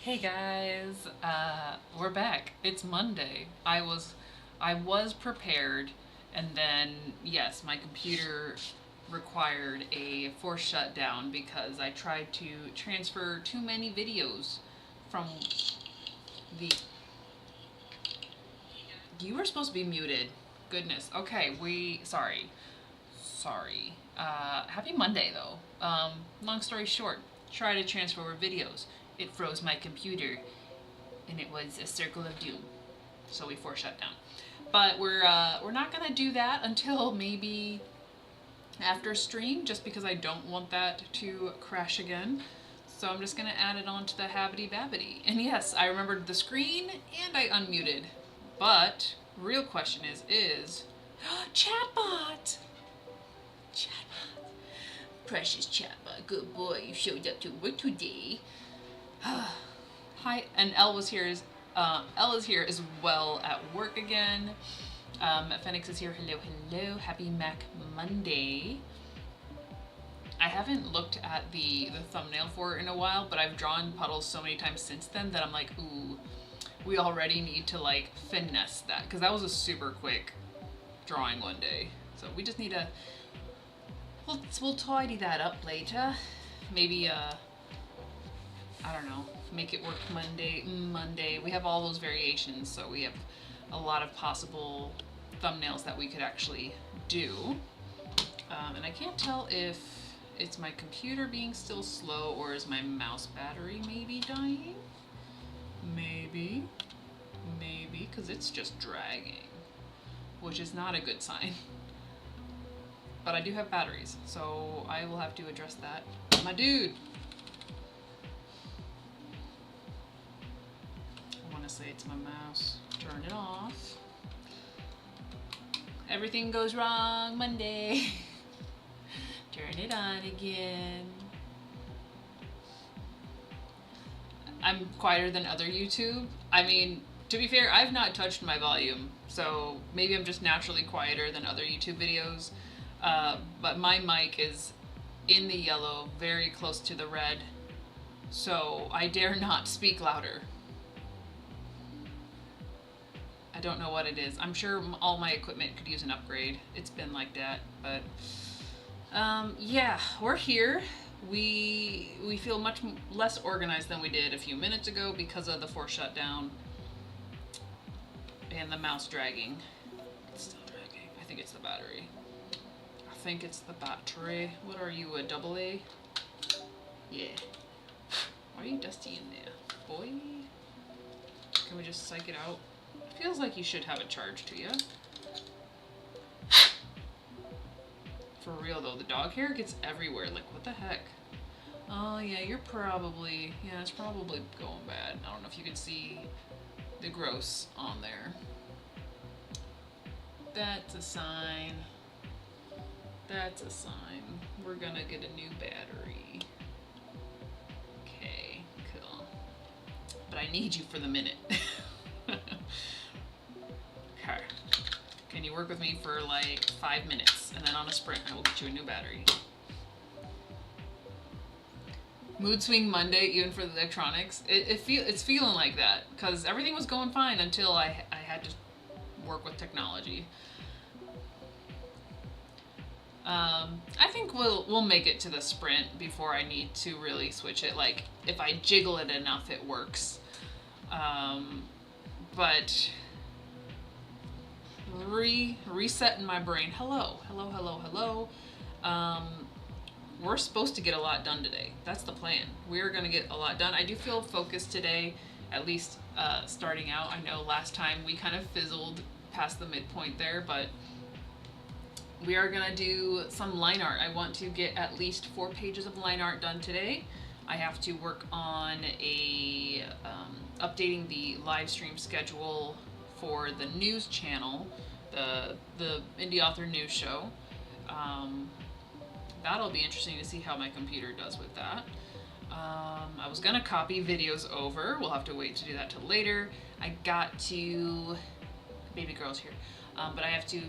Hey guys, we're back. It's Monday. I was prepared, and then yes, my computer required a forced shutdown because I tried to transfer too many videos from the. You were supposed to be muted. Goodness. Okay, sorry. Happy Monday though. Long story short, try to transfer over videos. It froze my computer, and it was a circle of doom. So we forced shut down. But we're not gonna do that until maybe after stream, just because I don't want that to crash again. So I'm just gonna add it on to the Habity Babbity. And yes, I remembered the screen and I unmuted. But real question is chatbot. Chatbot. Precious chatbot, good boy, you showed up to work today. Hi, and Elle is here as well at work again. Phoenix is here. Hello. Happy Mac Monday. I haven't looked at the thumbnail for it in a while, but I've drawn puddles so many times since then that I'm like, ooh, we already need to like finesse that, because that was a super quick drawing one day. So we just need to, we'll tidy that up later. Maybe I don't know, make it work Monday. We have all those variations, so we have a lot of possible thumbnails that we could actually do. And I can't tell if it's my computer being still slow or is my mouse battery maybe dying? Maybe, because it's just dragging, which is not a good sign. But I do have batteries, so I will have to address that. My dude! I want to say it's my mouse. Turn it off. Everything goes wrong Monday. Turn it on again. I'm quieter than other YouTube. I mean, to be fair, I've not touched my volume, so maybe I'm just naturally quieter than other YouTube videos. But my mic is in the yellow, very close to the red, so I dare not speak louder. I don't know what it is. I'm sure all my equipment could use an upgrade. It's been like that, but yeah, we're here. We feel much less organized than we did a few minutes ago because of the forced shutdown and the mouse dragging. It's still dragging. I think it's the battery. What are you, a double A? Yeah. Why are you dusty in there, boy? Can we just psych it out? Feels like you should have a charge to you. For real though, the dog hair gets everywhere. Like, what the heck? Oh yeah, it's probably going bad. I don't know if you can see the gross on there. That's a sign. We're gonna get a new battery. Okay, cool. But I need you for the minute. Okay. Can you work with me for like 5 minutes, and then on a sprint I will get you a new battery. Mood swing Monday, even for the electronics. It's feeling like that because everything was going fine until I had to work with technology. I think we'll make it to the sprint before I need to really switch it. Like, if I jiggle it enough, it works. But resetting my brain. Hello. We're supposed to get a lot done today. That's the plan. We're gonna get a lot done. I do feel focused today, at least starting out. I know last time we kind of fizzled past the midpoint there, but we are gonna do some line art. I want to get at least 4 pages of line art done today. I have to work on updating the live stream schedule for the news channel, the Indie Author News Show. That'll be interesting to see how my computer does with that. I was gonna copy videos over. We'll have to wait to do that till later. I got to, baby girl's here, but I have to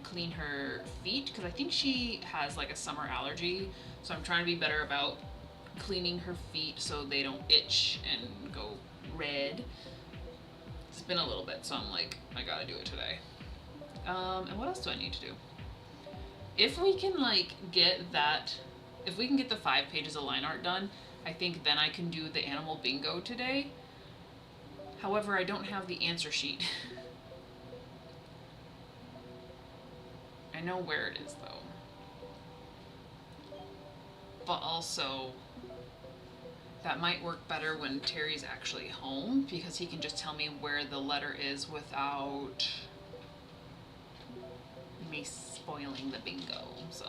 clean her feet because I think she has like a summer allergy. So I'm trying to be better about cleaning her feet so they don't itch and go red. It's been a little bit, so I'm like, I gotta do it today. And what else do I need to do? If we can like get that, if we can get the 5 pages of line art done, I think then I can do the animal bingo today. However, I don't have the answer sheet. I know where it is though. But also, that might work better when Terry's actually home, because he can just tell me where the letter is without me spoiling the bingo. So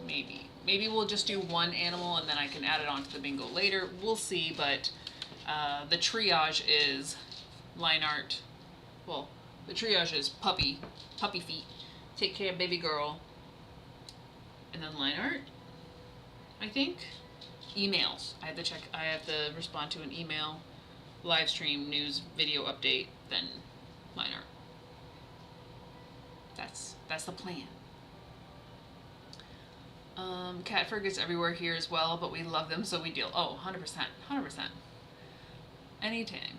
maybe we'll just do one animal and then I can add it onto the bingo later. We'll see, but the triage is line art. Well, the triage is puppy feet, take care of baby girl, and then line art, I think. Emails. I have to check. I have to respond to an email, live stream, news, video update, then line art. That's the plan. Cat fur gets everywhere here as well, but we love them, so we deal. Oh, 100%. Anytime.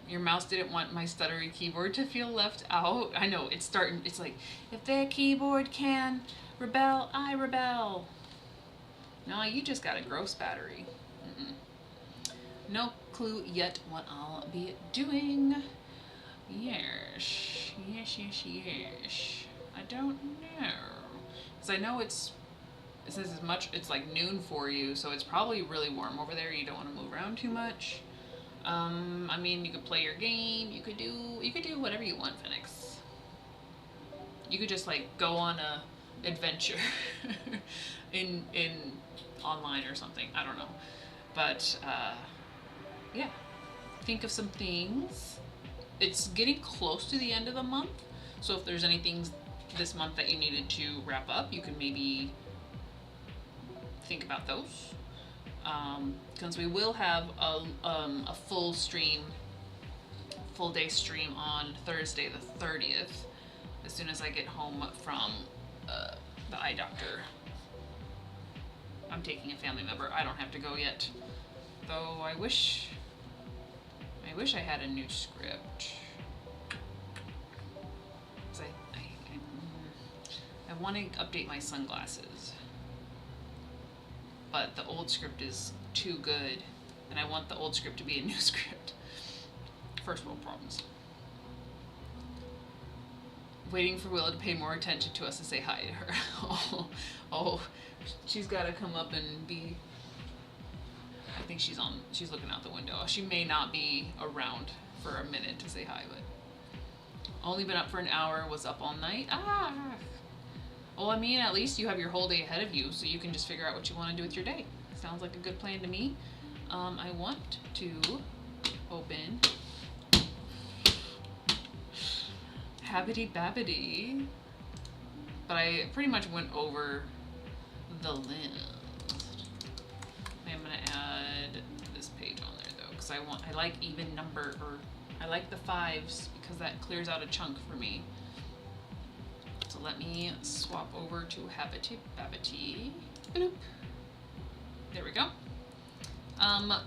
Your mouse didn't want my stuttery keyboard to feel left out. I know, it's starting. It's like, if their keyboard can rebel, I rebel. No, you just got a gross battery. No clue yet what I'll be doing. Yes. I don't know. Because I know it says as much, it's like noon for you, so it's probably really warm over there. You don't want to move around too much. I mean, you could play your game. You could do whatever you want, Phoenix. You could just like go on a adventure in online or something. I don't know, but yeah. Think of some things. It's getting close to the end of the month, so if there's any things this month that you needed to wrap up, you can maybe think about those. Because we will have a full day stream on Thursday the 30th, as soon as I get home from the eye doctor. I'm taking a family member. I don't have to go yet, though. I wish I had a new script. I want to update my sunglasses, but the old script is too good, and I want the old script to be a new script. First world problems. Waiting for Willow to pay more attention to us and say hi to her. Oh, she's got to come up and be. I think she's looking out the window. She may not be around for a minute to say hi, but only been up for an hour. Was up all night. Well, I mean, at least you have your whole day ahead of you, so you can just figure out what you want to do with your day. Sounds like a good plan to me. I want to open Habbity Babbity, but I pretty much went over the list. I'm gonna add this page on there though, because I like even number, or I like the 5s because that clears out a chunk for me. So let me swap over to Habbity Babbity. Boop. There we go.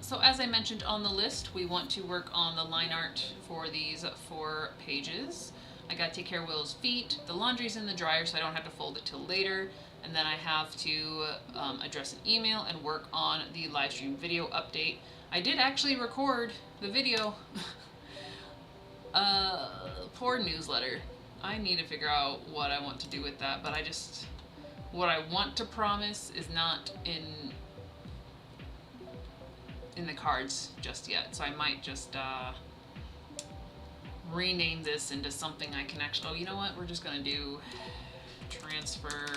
So as I mentioned on the list, we want to work on the line art for these 4 pages. I gotta take care of Willow's feet. The laundry's in the dryer, so I don't have to fold it till later. And then I have to address an email and work on the live stream video update. I did actually record the video. Poor newsletter. I need to figure out what I want to do with that, but what I want to promise is not in the cards just yet. So I might just rename this into something I can actually, oh, you know what? We're just gonna do transfer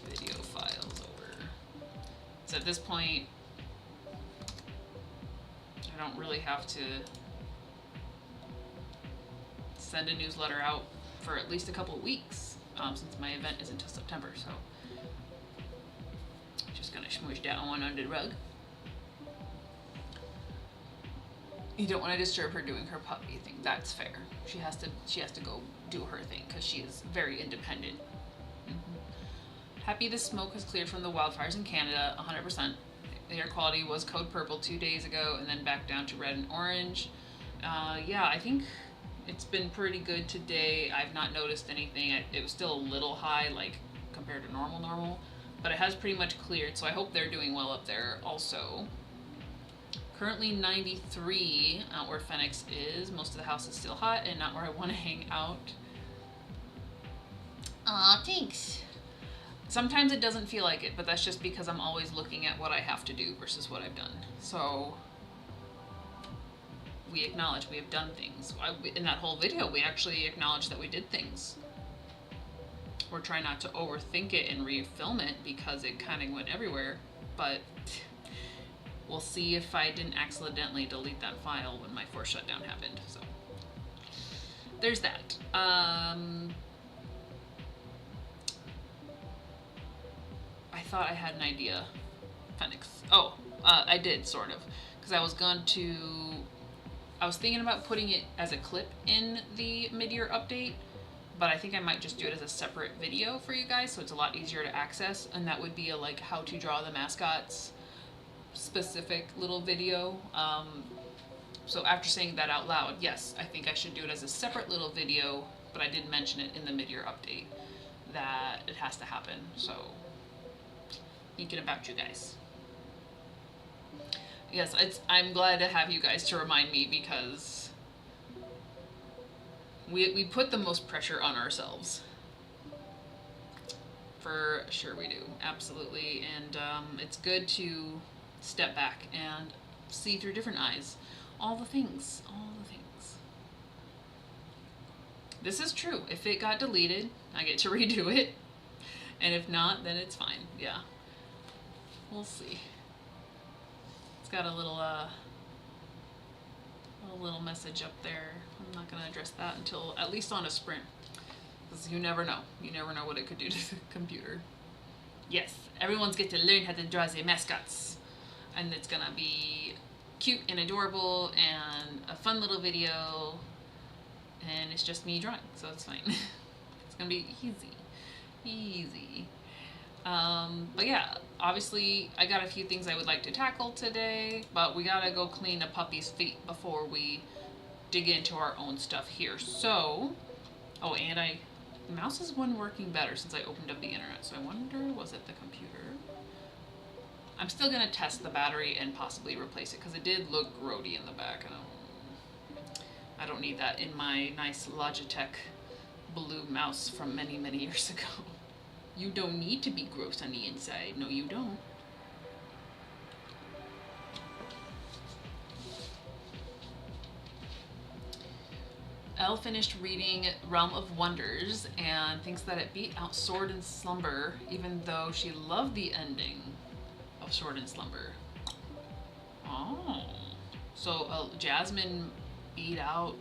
video files over. So at this point, I don't really have to send a newsletter out for at least a couple of weeks, since my event isn't until September, so just gonna smoosh that one under the rug. You don't want to disturb her doing her puppy thing. That's fair. She has to go do her thing because she is very independent. Happy the smoke has cleared from the wildfires in Canada, 100%. The air quality was code purple 2 days ago and then back down to red and orange. Yeah, I think it's been pretty good today. I've not noticed anything. It was still a little high, like compared to normal, but it has pretty much cleared, so I hope they're doing well up there also. Currently 93 out where Phoenix is. Most of the house is still hot and not where I want to hang out. Aw, thanks. Sometimes it doesn't feel like it, but that's just because I'm always looking at what I have to do versus what I've done. So we acknowledge we have done things. In that whole video, we actually acknowledged that we did things. We're trying not to overthink it and refilm it because it kind of went everywhere, but we'll see if I didn't accidentally delete that file when my forced shutdown happened. So there's that. I thought I had an idea. Phoenix. Oh, I did, sort of. Because I was thinking about putting it as a clip in the mid-year update, but I think I might just do it as a separate video for you guys, so it's a lot easier to access, and that would be a, like, how to draw the mascots specific little video. So after saying that out loud, yes, I think I should do it as a separate little video, but I did mention it in the mid-year update that it has to happen, so thinking about you guys. Yes, I'm glad to have you guys to remind me, because we put the most pressure on ourselves. For sure we do, absolutely, and it's good to step back and see through different eyes. All the things. This is true. If it got deleted, I get to redo it, and if not, then it's fine. Yeah. We'll see. It's got a little message up there. I'm not gonna address that until at least on a sprint, because you never know. You never know what it could do to the computer. Yes, everyone's get to learn how to draw their mascots, and it's gonna be cute and adorable and a fun little video, and it's just me drawing, so it's fine. It's gonna be easy. But yeah, obviously I got a few things I would like to tackle today, but we gotta go clean the puppy's feet before we dig into our own stuff here. So, oh, and the mouse has been working better since I opened up the internet, so I wonder, was it the computer? I'm still gonna test the battery and possibly replace it, because it did look grody in the back, and I don't need that in my nice Logitech blue mouse from many years ago. You don't need to be gross on the inside. No, you don't. Elle finished reading Realm of Wonders and thinks that it beat out Sword and Slumber, even though she loved the ending of Sword and Slumber. Oh. So Jasmine beat out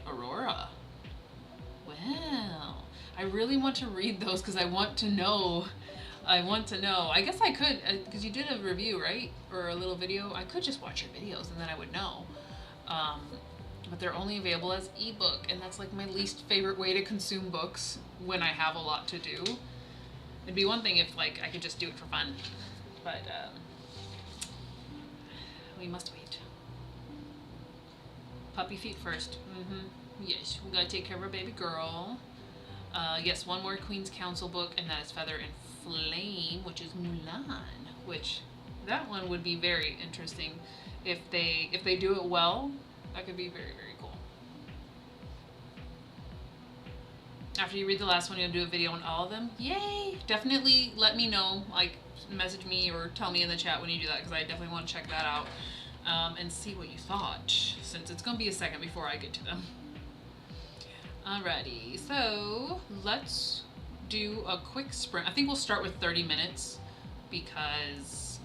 Aurora. Well, I really want to read those because I want to know. I guess I could, because you did a review, right? Or a little video. I could just watch your videos and then I would know. But they're only available as ebook, and that's like my least favorite way to consume books when I have a lot to do. It'd be one thing if like I could just do it for fun, but we must wait. Puppy feet first. Yes, we gotta take care of our baby girl. Yes, one more Queen's Council book, and that is Feather and Flame, which is Mulan, which that one would be very interesting if they do it well. That could be very cool. After you read the last one, you'll do a video on all of them. Yay! Definitely let me know, like message me or tell me in the chat when you do that, because I definitely want to check that out and see what you thought, since it's gonna be a second before I get to them. Alrighty, so let's do a quick sprint. I think we'll start with 30 minutes because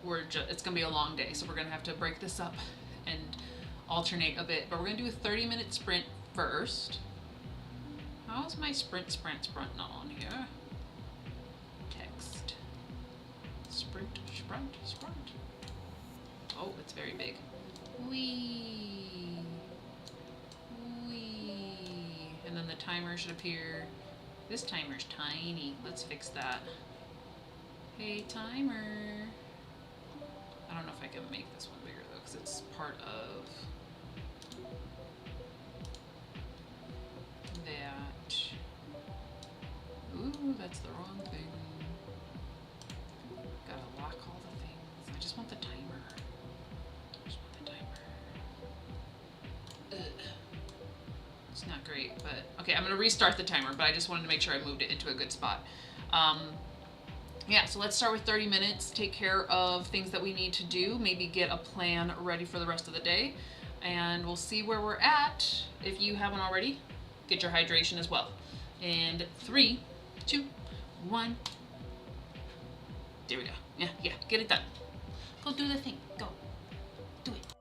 it's gonna be a long day, so we're gonna have to break this up and alternate a bit. But we're gonna do a 30-minute sprint first. How's my sprint not on here? Text. Sprint. Oh, it's very big. Wee. And then the timer should appear This timer's tiny. Let's fix that. Hey, timer. I don't know if I can make this one bigger though, because it's part of that. Ooh, that's the wrong thing. Gotta lock all the things. I just want the timer. I just want the timer. Ugh. It's not great, but okay, I'm gonna restart the timer, but I just wanted to make sure I moved it into a good spot. Yeah, so let's start with 30 minutes, take care of things that we need to do, maybe get a plan ready for the rest of the day, and we'll see where we're at. If you haven't already, get your hydration as well. And 3, 2, 1. There we go. Yeah, get it done. Go do the thing. Go. Do it.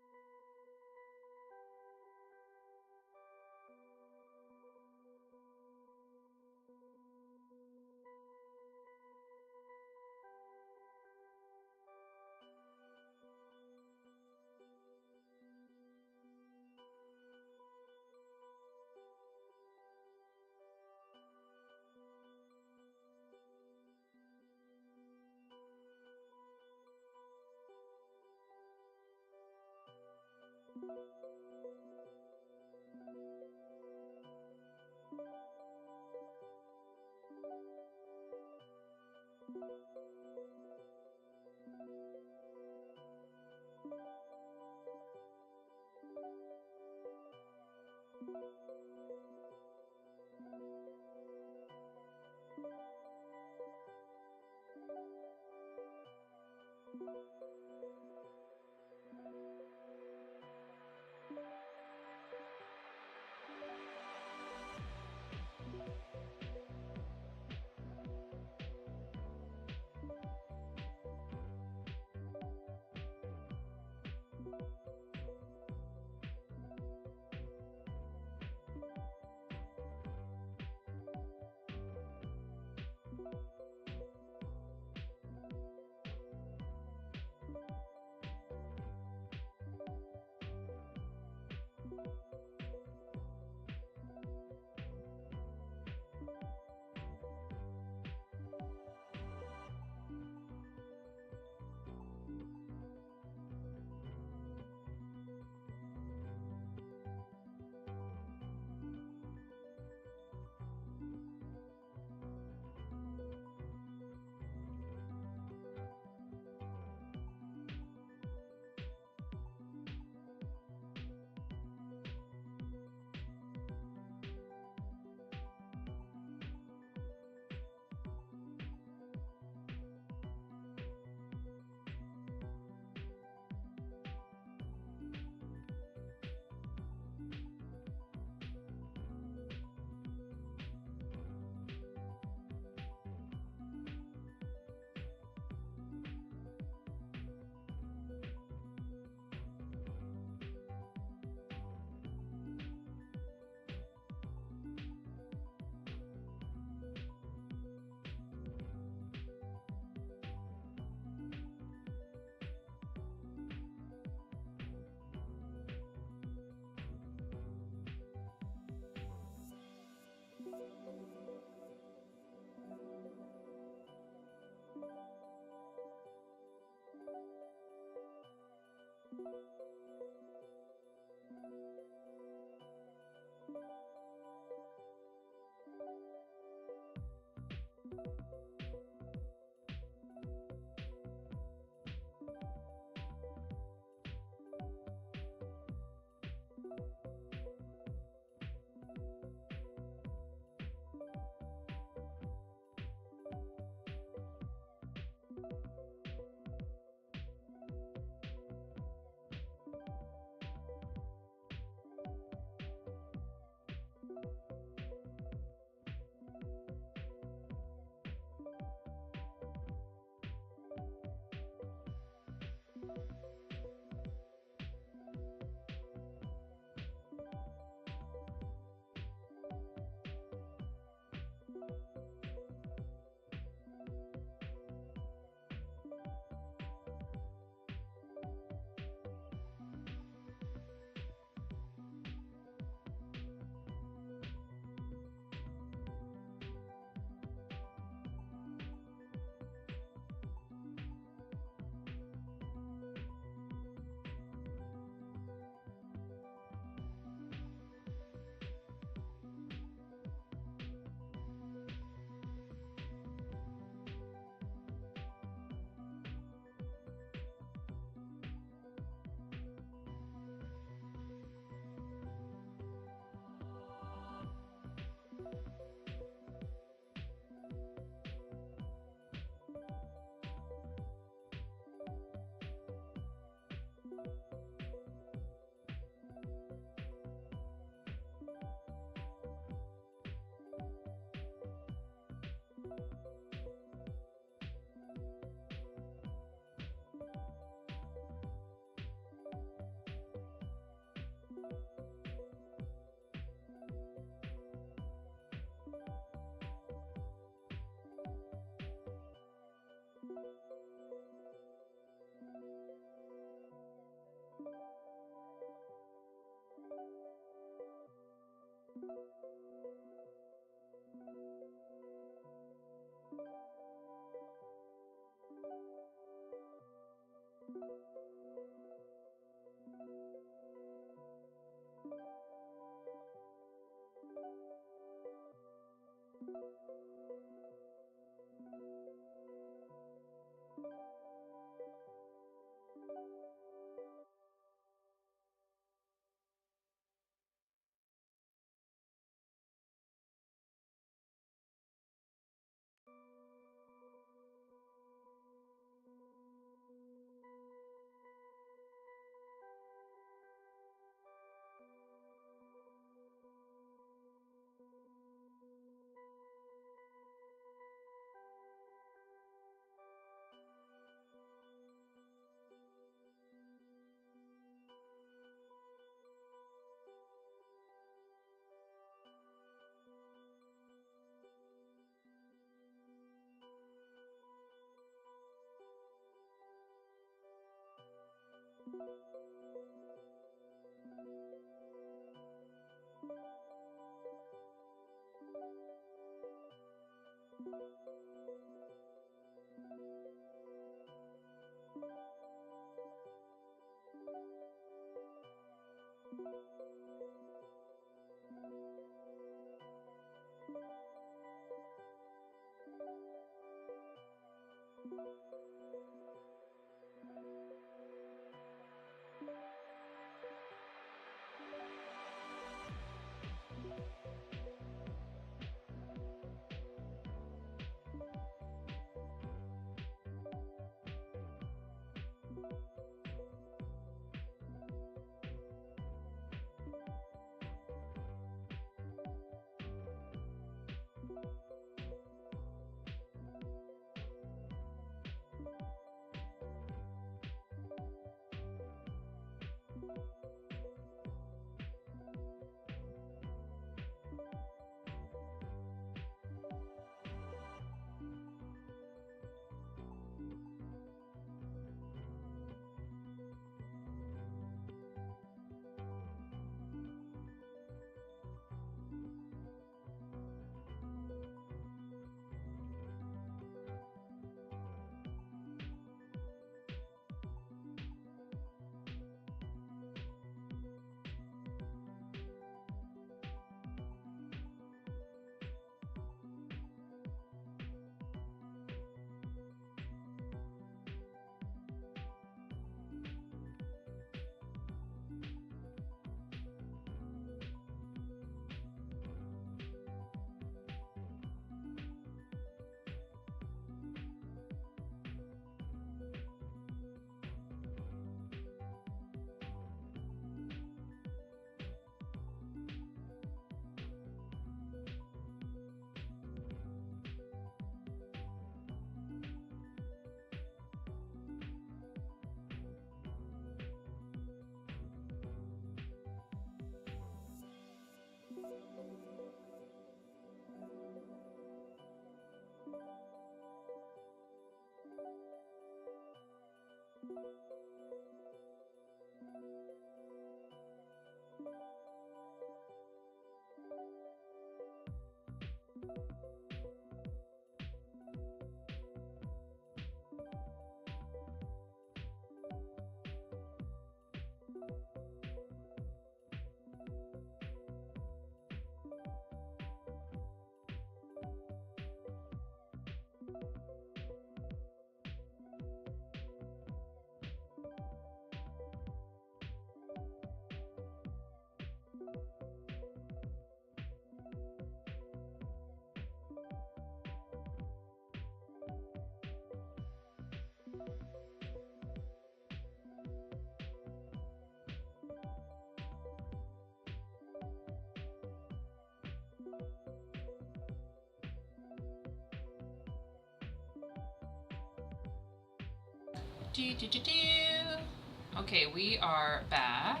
Okay, we are back.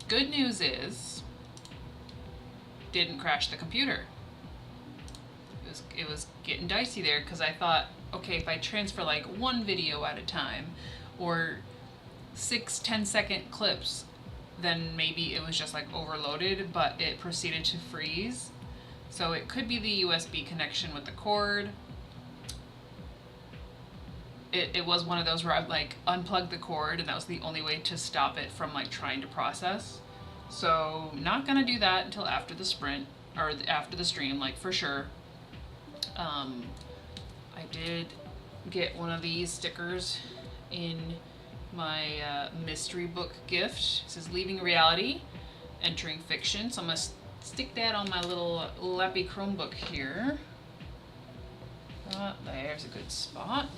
Good news is, didn't crash the computer. It was getting dicey there because I thought, okay, if I transfer like one video at a time or 6 10-second clips, then maybe it was just like overloaded, but it proceeded to freeze. So it could be the USB connection with the cord. It was one of those where I like unplugged the cord and that was the only way to stop it from like trying to process. So not gonna do that until after the sprint or after the stream, like for sure. I did get one of these stickers in my mystery book gift. It says Leaving Reality, Entering Fiction. So I'm gonna stick that on my little Lappy Chromebook here. There's a good spot.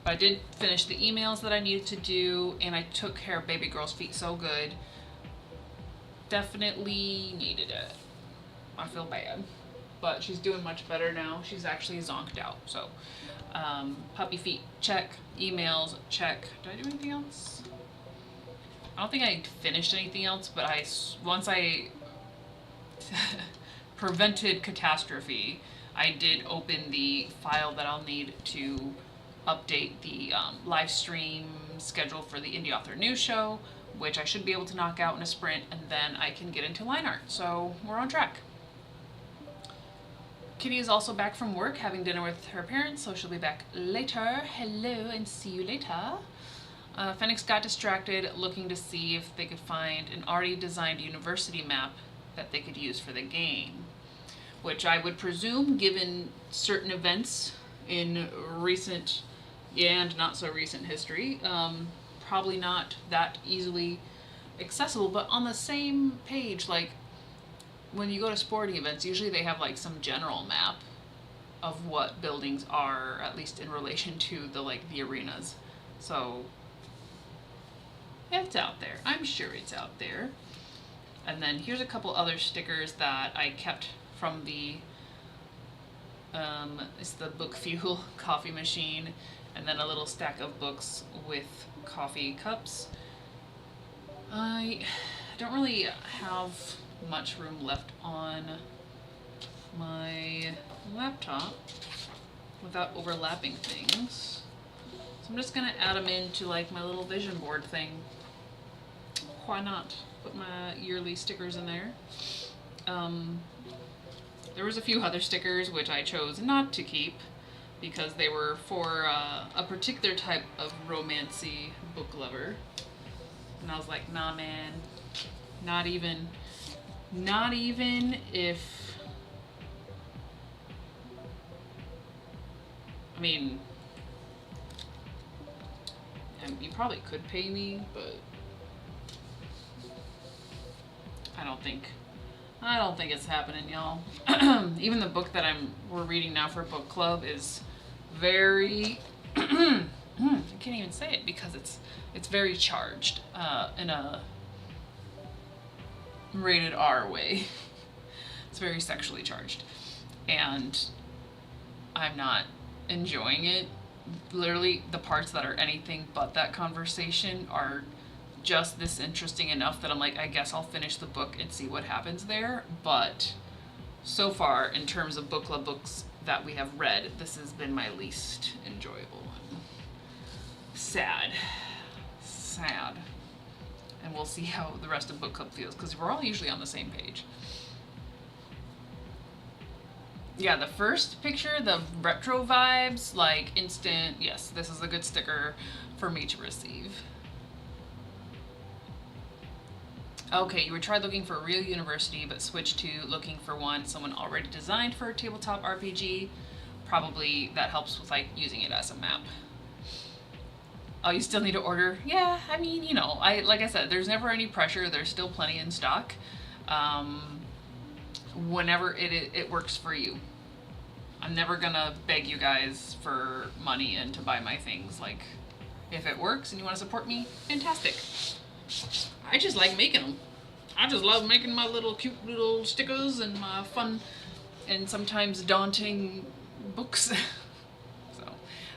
But I did finish the emails that I needed to do, and I took care of baby girl's feet so good. Definitely needed it. I feel bad, but she's doing much better now. She's actually zonked out. So puppy feet, check. Emails, check. Did I do anything else? I don't think I finished anything else, but once I prevented catastrophe, I did open the file that I'll need to update the live stream schedule for the Indie Author News Show, which I should be able to knock out in a sprint, and then I can get into line art. So we're on track. Kitty is also back from work, having dinner with her parents, so she'll be back later. Hello, and see you later. Phoenix got distracted looking to see if they could find an already designed university map that they could use for the game, which I would presume, given certain events in recent and not so recent history, probably not that easily accessible. But on the same page, like when you go to sporting events, usually they have like some general map of what buildings are, at least in relation to the arenas. So it's out there. I'm sure it's out there. And then here's a couple other stickers that I kept from the it's the Book Fuel coffee machine, and then a little stack of books with coffee cups. I don't really have much room left on my laptop without overlapping things, so I'm just gonna add them into like my little vision board thing. Why not? Put my yearly stickers in there. There was a few other stickers which I chose not to keep because they were for a particular type of romancy book lover, and I was like, nah man, not even if, I mean, you probably could pay me, but I don't think it's happening, y'all. Even the book that we're reading now for book club is very I can't even say it because it's very charged in a rated R way. It's very sexually charged, and I'm not enjoying it. Literally, the parts that are anything but that conversation are just this interesting enough that I'm like, I guess I'll finish the book and see what happens there. But so far, in terms of book club books that we have read, this has been my least enjoyable one. Sad. Sad. And we'll see how the rest of book club feels, because we're all usually on the same page. Yeah, the first picture, the retro vibes, like instant, yes, this is a good sticker for me to receive. Okay, you would try looking for a real university, but switch to looking for one someone already designed for a tabletop RPG. Probably that helps with like using it as a map. Oh, you still need to order? Yeah, I mean, you know, like I said, there's never any pressure. There's still plenty in stock. Whenever it works for you. I'm never gonna beg you guys for money and to buy my things. Like, if it works and you want to support me, fantastic. I just like making them. I just love making my little cute little stickers and my fun and sometimes daunting books. So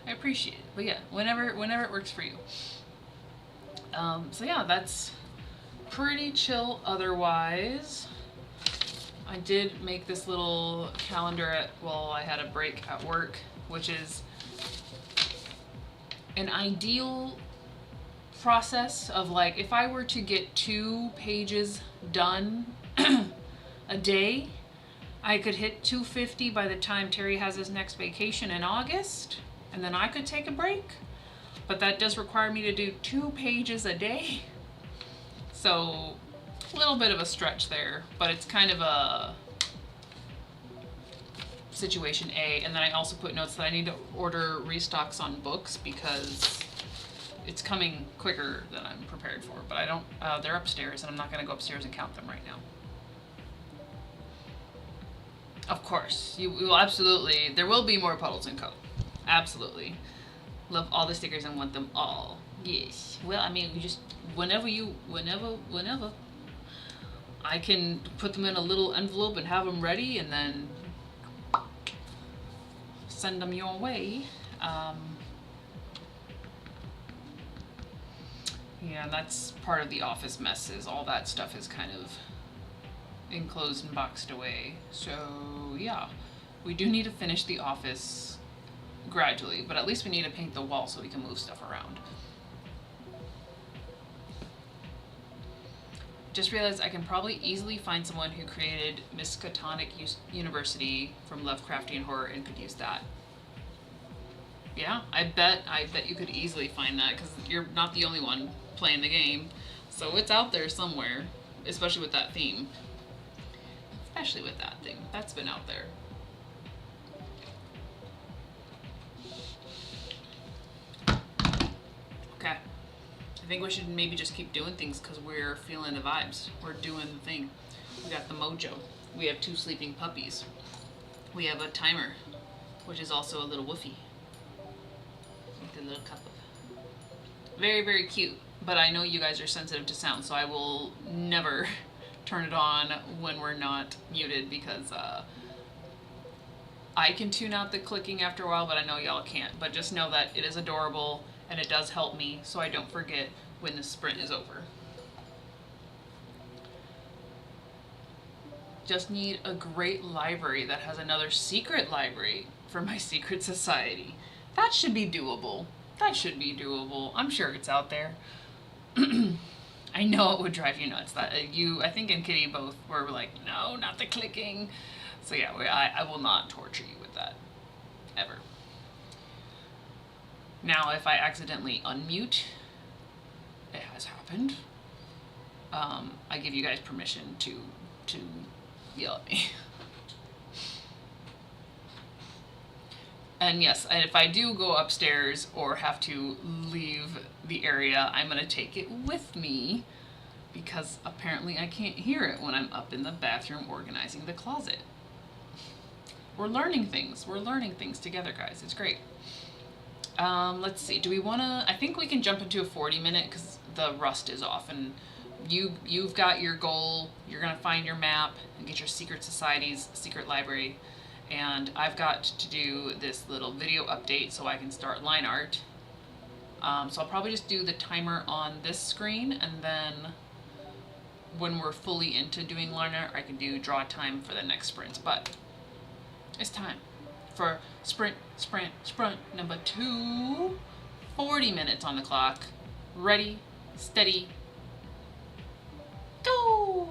I appreciate it. But yeah, whenever it works for you. So yeah, that's pretty chill otherwise. I did make this little calendar while I had a break at work, which is an ideal process of like, if I were to get 2 pages done a day, I could hit 250 by the time Terry has his next vacation in August, and then I could take a break. But that does require me to do 2 pages a day. So a little bit of a stretch there, but it's kind of a situation A. And then I also put notes that I need to order restocks on books because it's coming quicker than I'm prepared for. But I don't, they're upstairs and I'm not gonna go upstairs and count them right now. Of course, you will absolutely, there will be more Puddles & Co. Absolutely. Love all the stickers and want them all. Yes. Well, I mean, you just, whenever. I can put them in a little envelope and have them ready and then send them your way. Yeah, that's part of the office mess, is all that stuff is kind of enclosed and boxed away. So yeah, we do need to finish the office gradually, but at least we need to paint the wall so we can move stuff around. Just realized I can probably easily find someone who created Miskatonic University from Lovecraftian horror and could use that. Yeah, I bet you could easily find that, because you're not the only one playing the game. So it's out there somewhere, especially with that theme. Especially with that thing. That's been out there. Okay. I think we should maybe just keep doing things because we're feeling the vibes. We're doing the thing. We got the mojo. We have 2 sleeping puppies. We have a timer, which is also a little woofy. With a little cup of... Very, very cute. But I know you guys are sensitive to sound, so I will never turn it on when we're not muted, because I can tune out the clicking after a while, but I know y'all can't. But just know that it is adorable and it does help me so I don't forget when the sprint is over. Just need a great library that has another secret library for my secret society. That should be doable. That should be doable. I'm sure it's out there. I know it would drive you nuts. That I think and Kitty both were like, no, not the clicking. So yeah, I will not torture you with that, ever. Now, if I accidentally unmute, it has happened. I give you guys permission to yell at me. And yes, and if I do go upstairs or have to leave the area, I'm gonna take it with me, because apparently I can't hear it when I'm up in the bathroom organizing the closet. We're learning things. We're learning things together, guys. It's great. Let's see. Do we wanna? I think we can jump into a 40-minute because the rust is off, and you've got your goal. You're gonna find your map and get your secret society's secret library. And I've got to do this little video update so I can start line art. So I'll probably just do the timer on this screen, and then when we're fully into doing Larner, I can do draw time for the next sprints. But it's time for sprint, sprint, sprint number 2. 40 minutes on the clock. Ready, steady, go!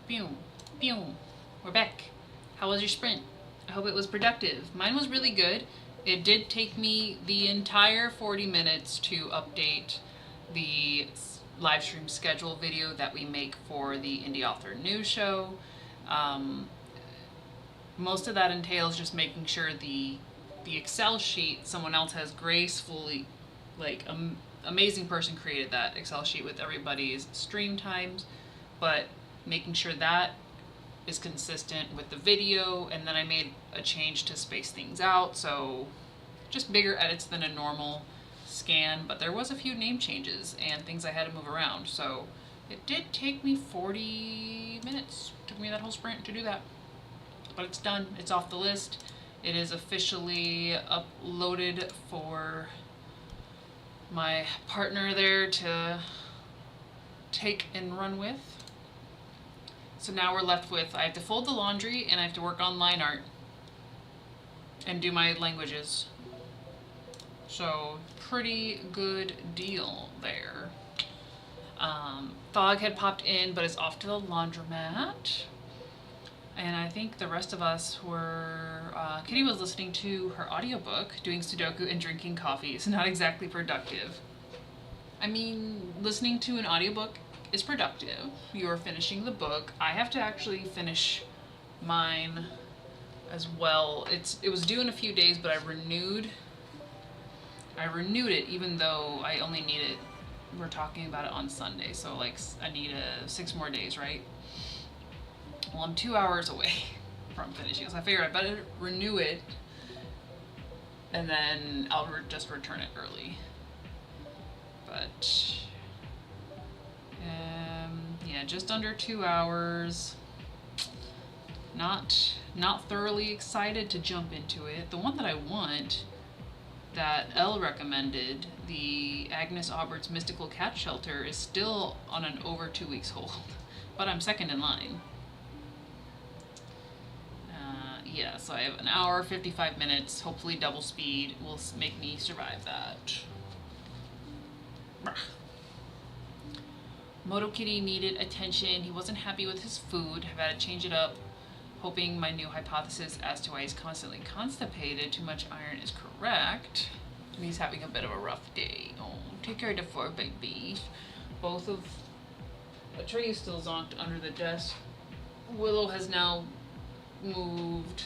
Boom, boom. We're back. How was your sprint? I hope it was productive. Mine was really good. It did take me the entire 40 minutes to update the live stream schedule video that we make for the Indie Author News Show. Most of that entails just making sure the Excel sheet someone else has gracefully, like, amazing person created that Excel sheet with everybody's stream times, but making sure that is consistent with the video. And then I made a change to space things out, so just bigger edits than a normal scan, but there was a few name changes and things I had to move around, so it did take me 40 minutes. It took me that whole sprint to do that, but it's done. It's off the list. It is officially uploaded for my partner there to take and run with. So now we're left with, I have to fold the laundry and I have to work on line art and do my languages. So pretty good deal there. Thog had popped in but is off to the laundromat. And I think the rest of us were, Kitty was listening to her audiobook, doing Sudoku and drinking coffee. It's not exactly productive. I mean, listening to an audiobook is productive. You're finishing the book. I have to actually finish mine as well. It was due in a few days, but I renewed it even though I only need it, we're talking about it on Sunday, so like I need 6 more days, right? Well, I'm 2 hours away from finishing, so I figured I better renew it and then I'll just return it early. But yeah, just under 2 hours. Not thoroughly excited to jump into it. The one that I want, that Elle recommended, the Agnes Aubert's Mystical Cat Shelter, is still on an over 2 weeks hold, but I'm second in line. Yeah, so I have an hour, 55 minutes, hopefully double speed will make me survive that. Moto Kitty needed attention. He wasn't happy with his food. I've had to change it up, hoping my new hypothesis as to why he's constantly constipated, too much iron, is correct. And he's having a bit of a rough day. Oh, take care of the 4 babies. Both of Atreyu still zonked under the desk. Willow has now moved.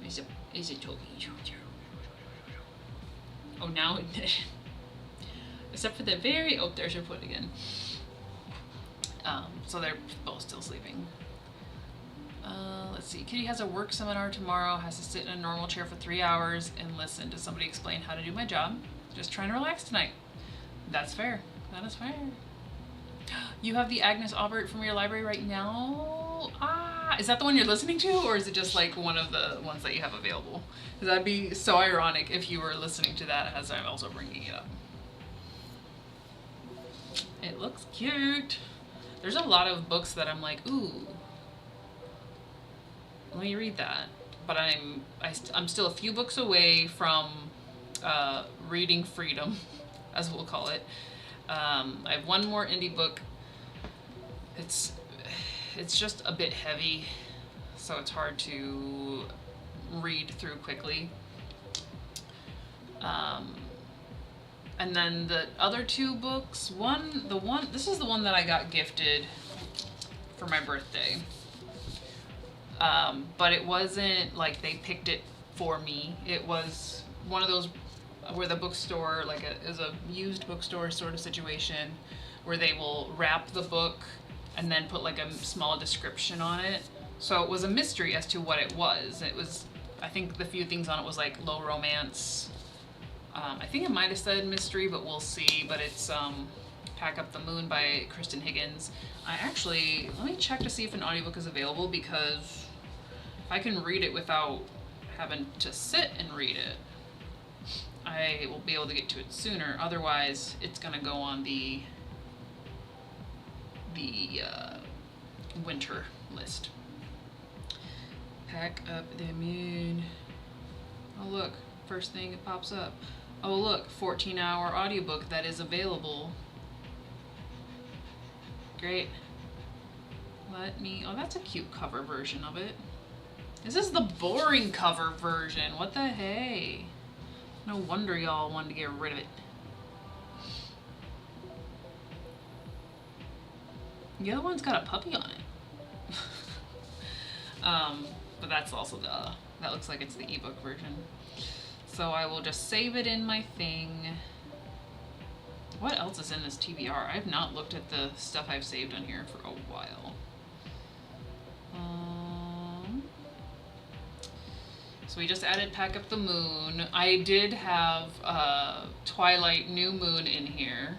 Is it talking? Oh, now it did. Except for the very, oh, there's your foot again. So they're both still sleeping. Let's see, Kitty has a work seminar tomorrow, has to sit in a normal chair for 3 hours and listen to somebody explain how to do my job. Just trying to relax tonight. That's fair. That is fair. You have the Agnes Aubert from your library right now? Ah, is that the one you're listening to, or is it just like one of the ones that you have available? Because that'd be so ironic if you were listening to that as I'm also bringing it up. It looks cute. There's a lot of books that I'm like, ooh, let me read that. But I'm still a few books away from reading freedom, as we'll call it. I have one more indie book. It's just a bit heavy, so it's hard to read through quickly. And then the other 2 books, this is the one that I got gifted for my birthday. But it wasn't like they picked it for me. It was one of those where the bookstore, like is a used bookstore sort of situation, where they will wrap the book and then put like a small description on it. So it was a mystery as to what it was. It was, I think the few things on it was like low romance. I think it might have said mystery, but we'll see. But it's Pack Up the Moon by Kristen Higgins. Let me check to see if an audiobook is available, because if I can read it without having to sit and read it, I will be able to get to it sooner. Otherwise, it's gonna go on the winter list. Pack Up the Moon. Oh look, first thing it pops up. Oh look, 14-hour audiobook that is available. Great. Oh, that's a cute cover version of it. This is the boring cover version. What the hey? No wonder y'all wanted to get rid of it. The other one's got a puppy on it. But that's also that looks like it's the ebook version. So I will just save it in my thing. What else is in this TBR? I have not looked at the stuff I've saved on here for a while. So we just added Pack Up the Moon. I did have Twilight New Moon in here.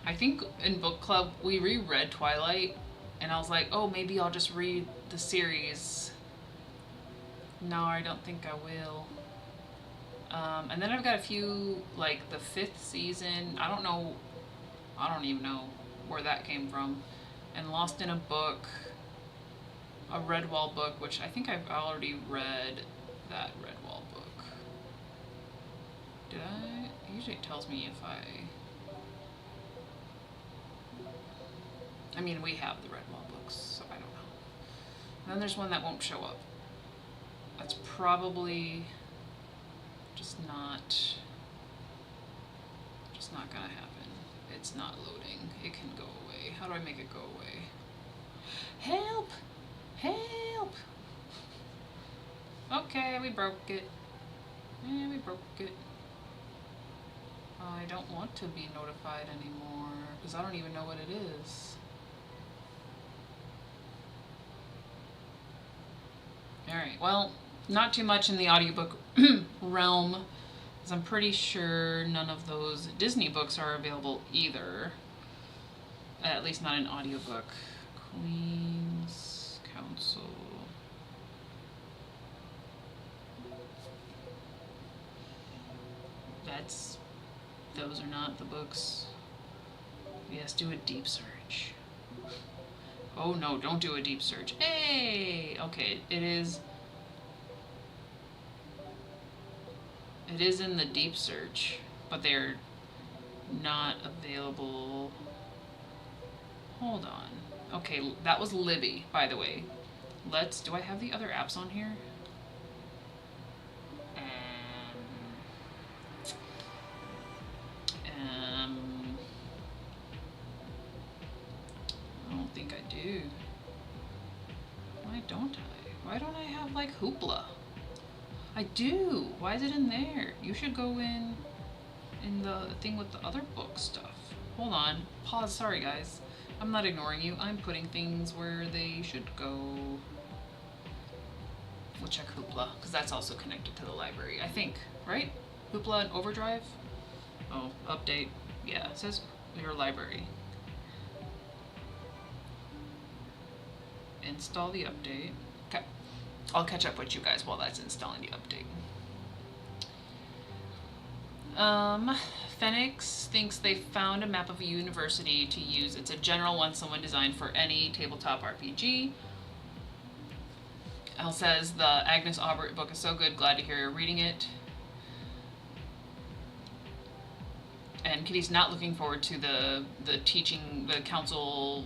I think in book club we reread Twilight and I was like, oh, maybe I'll just read the series. No, I don't think I will. And then I've got a few, like the 5th season. I don't even know where that came from. And Lost in a Book, a Redwall book, which I think I've already read that Redwall book. Did I? It usually tells me if I mean, we have the Redwall books, so I don't know. And then there's one that won't show up. That's probably just not gonna happen. It's not loading. It can go away. How do I make it go away? Help! Help! Okay, we broke it. Yeah, we broke it. I don't want to be notified anymore because I don't even know what it is. Alright, well, not too much in the audiobook realm, because I'm pretty sure none of those Disney books are available either. At least not in audiobook. Queen's Counsel. Those are not the books. Yes, do a deep search. Oh no, don't do a deep search. Hey! Okay, it is in the deep search, but they're not available. Hold on. Okay, that was Libby, by the way. Do I have the other apps on here? I don't think I do. Why don't I? Why don't I have like Hoopla? I do. Why is it in there? You should go in the thing with the other book stuff. Hold on. Pause. Sorry, guys. I'm not ignoring you. I'm putting things where they should go. We'll check Hoopla, because that's also connected to the library, I think. Right? Hoopla and Overdrive? Oh, update. Yeah, it says your library. Install the update. Okay. I'll catch up with you guys while that's installing the update. Phoenix thinks they found a map of a university to use. It's a general one someone designed for any tabletop RPG. Elle says the Agnes Aubert book is so good, glad to hear you're reading it. And Kitty's not looking forward to the council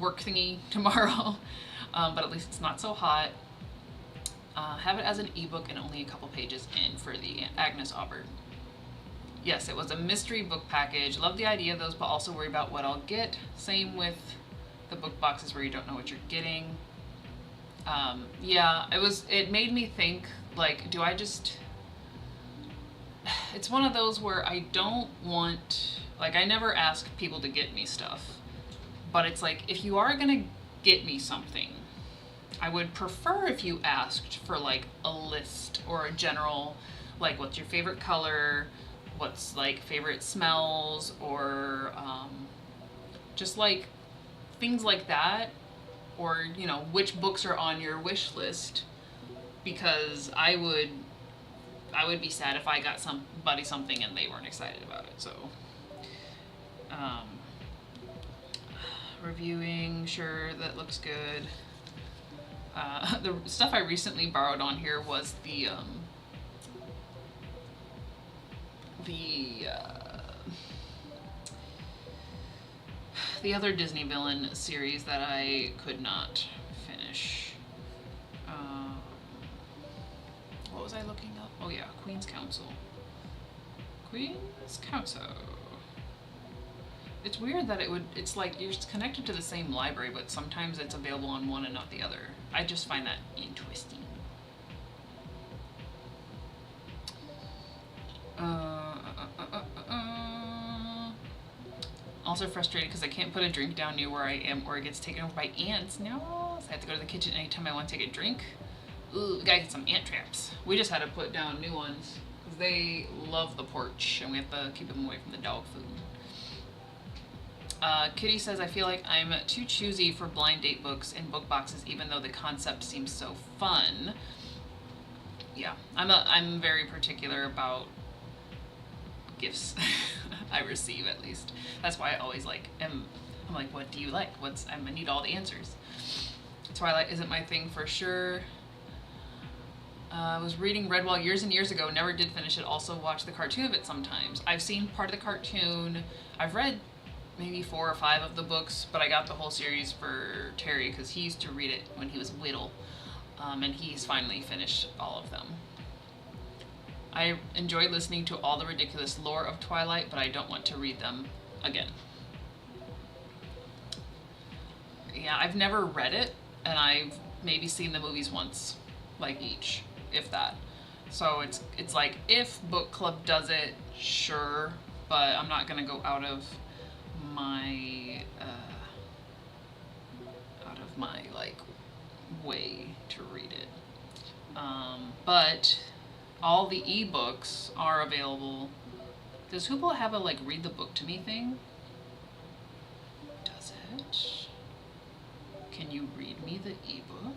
work thingy tomorrow, but at least it's not so hot. Have it as an ebook and only a couple pages in for the Agnes Aubert. Yes, it was a mystery book package. Love the idea of those, but also worry about what I'll get. Same with the book boxes where you don't know what you're getting. Yeah, it made me think, like, do I just... It's one of those where I don't want... Like, I never ask people to get me stuff. But it's like, if you are gonna get me something, I would prefer if you asked for, like, a list or a general, like, what's your favorite color, what's, like, favorite smells, or just, like, things like that. Or, you know, which books are on your wish list, because I would be sad if I got somebody something and they weren't excited about it. So, reviewing, sure, that looks good. The stuff I recently borrowed on here was the The other Disney villain series that I could not finish. What was I looking up? Oh yeah, Queen's Counsel. Queen's Counsel. It's weird that it's like you're connected to the same library, but sometimes it's available on one and not the other. I just find that interesting. Also frustrated because I can't put a drink down near where I am or it gets taken over by ants. No, so I have to go to the kitchen anytime I want to take a drink. Ooh, we gotta get some ant traps. We just had to put down new ones because they love the porch and we have to keep them away from the dog food. Kitty says, I feel like I'm too choosy for blind date books and book boxes even though the concept seems so fun. Yeah, I'm very particular about gifts I receive, at least. That's why I always I'm like, what do you like? I need all the answers. Twilight isn't my thing for sure. I was reading Redwall years and years ago, never did finish it, also watch the cartoon of it sometimes. I've seen part of the cartoon, I've read maybe 4 or 5 of the books, but I got the whole series for Terry because he used to read it when he was little, and he's finally finished all of them. I enjoy listening to all the ridiculous lore of Twilight, but I don't want to read them again. Yeah, I've never read it, and I've maybe seen the movies once, like each, if that. So it's like, if book club does it, sure, but I'm not gonna go out of my like way to read it. But all the ebooks are available. Does Hoopla have a like read the book to me thing? Does it? Can you read me the ebook?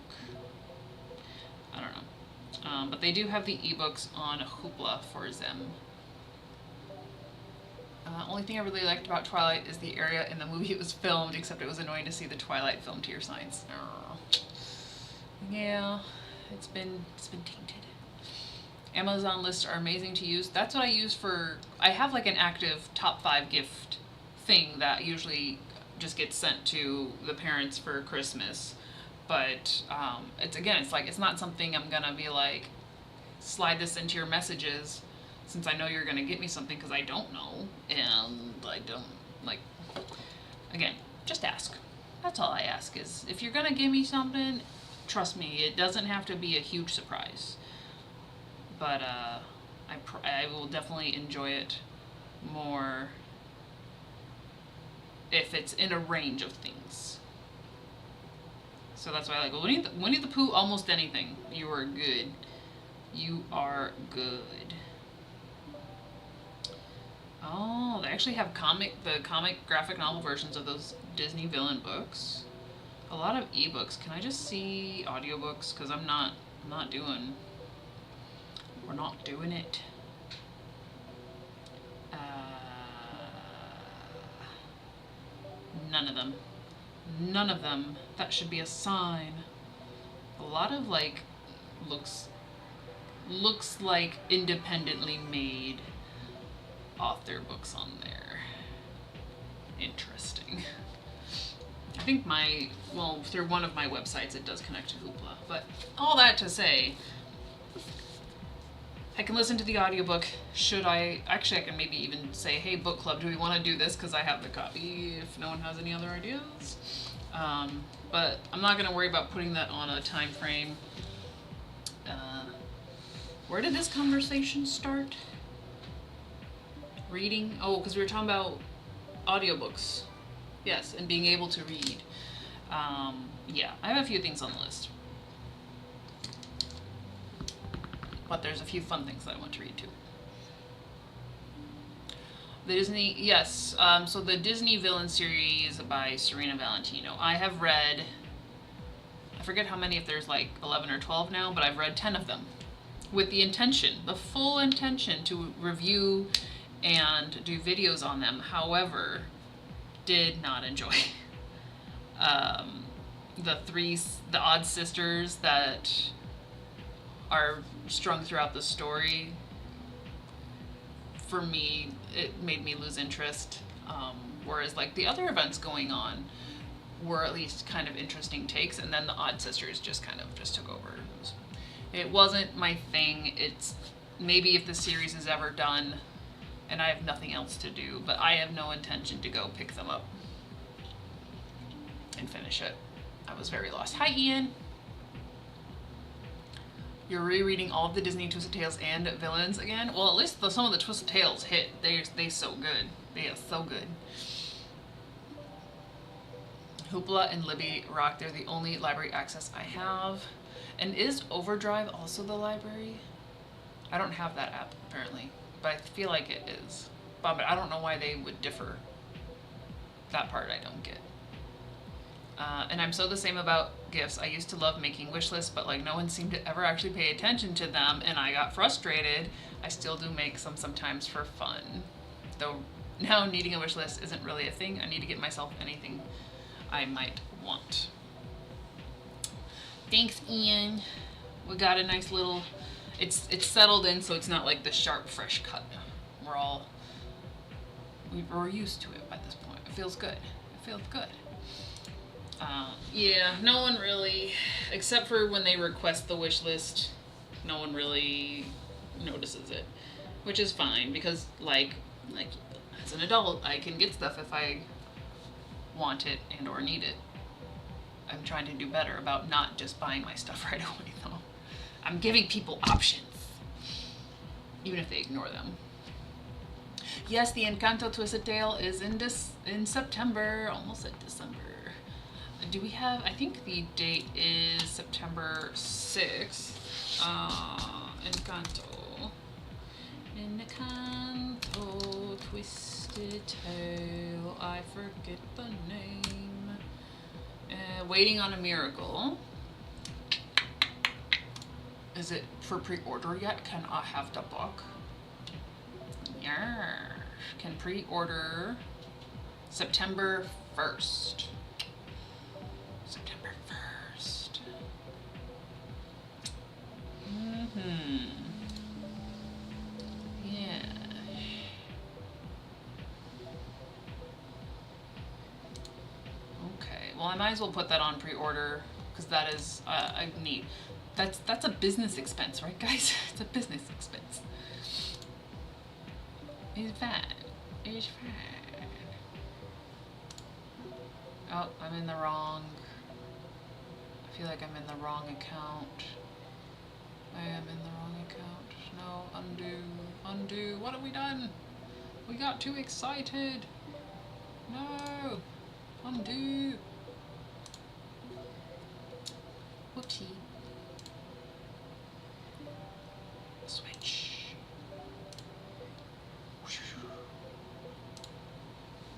I don't know. But they do have the ebooks on Hoopla for them. Only thing I really liked about Twilight is the area in the movie it was filmed, except it was annoying to see the Twilight film tier signs. Yeah, it's been tainted. Amazon lists are amazing to use. That's what I use for, I have like an active top 5 gift thing that usually just gets sent to the parents for Christmas. But it's like, it's not something I'm gonna be like, slide this into your messages since I know you're gonna get me something, because I don't know, and I don't, like, again, just ask. That's all I ask, is if you're gonna give me something, trust me, it doesn't have to be a huge surprise. But I will definitely enjoy it more if it's in a range of things. So that's why I like, well, Winnie the Pooh, almost anything. You are good. You are good. Oh, they actually have the comic graphic novel versions of those Disney villain books. A lot of ebooks. Can I just see audiobooks? Because we're not doing it. None of them. None of them. That should be a sign. A lot of like looks like independently made author books on there. Interesting. I think through one of my websites it does connect to Hoopla. But all that to say, I can listen to the audiobook. I can maybe even say, hey, book club, do we want to do this? Because I have the copy if no one has any other ideas. But I'm not going to worry about putting that on a time frame. Where did this conversation start? Reading? Oh, because we were talking about audiobooks. Yes, and being able to read. Yeah, I have a few things on the list. But there's a few fun things that I want to read too. The Disney, yes, so the Disney Villain series by Serena Valentino. I have read, I forget how many, if there's like 11 or 12 now, but I've read 10 of them. With the full intention to review and do videos on them. However, did not enjoy the odd sisters that are strung throughout the story. For me, it made me lose interest. whereas like the other events going on were at least kind of interesting takes, and then the Odd Sisters just kind of just took over. It wasn't my thing. It's maybe if the series is ever done and I have nothing else to do, but I have no intention to go pick them up and finish it. I was very lost. Hi, Ian. You're rereading all of the Disney Twisted Tales and Villains again? Well, at least some of the Twisted Tales hit. They so good. They are so good. Hoopla and Libby Rock. They're the only library access I have. And is Overdrive also the library? I don't have that app, apparently. But I feel like it is. But I don't know why they would differ. That part I don't get. And I'm so the same about gifts. I used to love making wish lists, but like no one seemed to ever actually pay attention to them, and I got frustrated. I still do make some sometimes for fun. Though now needing a wish list isn't really a thing. I need to get myself anything I might want. Thanks, Ian. We got a nice little, it's settled in, so it's not like the sharp, fresh cut. We're used to it by this point. It feels good. It feels good. Yeah, no one really, except for when they request the wish list, no one really notices it, which is fine because like as an adult, I can get stuff if I want it and or need it. I'm trying to do better about not just buying my stuff right away though. I'm giving people options, even if they ignore them. Yes, the Encanto Twisted Tale is in September, almost at December. Do we have, I think the date is September 6th. Encanto Twisted Tale, I forget the name. Waiting on a Miracle. Is it for pre-order yet? Can I have the book? Yeah. Can pre-order September 1st. September 1st. Yeah. Okay. Well, I might as well put that on pre-order because that is I need. That's a business expense, right, guys? It's a business expense. It's fine. It's fine. Oh, I'm in the wrong. I feel like I'm in the wrong account. I am in the wrong account. No, undo. Undo. What have we done? We got too excited. No. Undo. Whoopsie. Switch.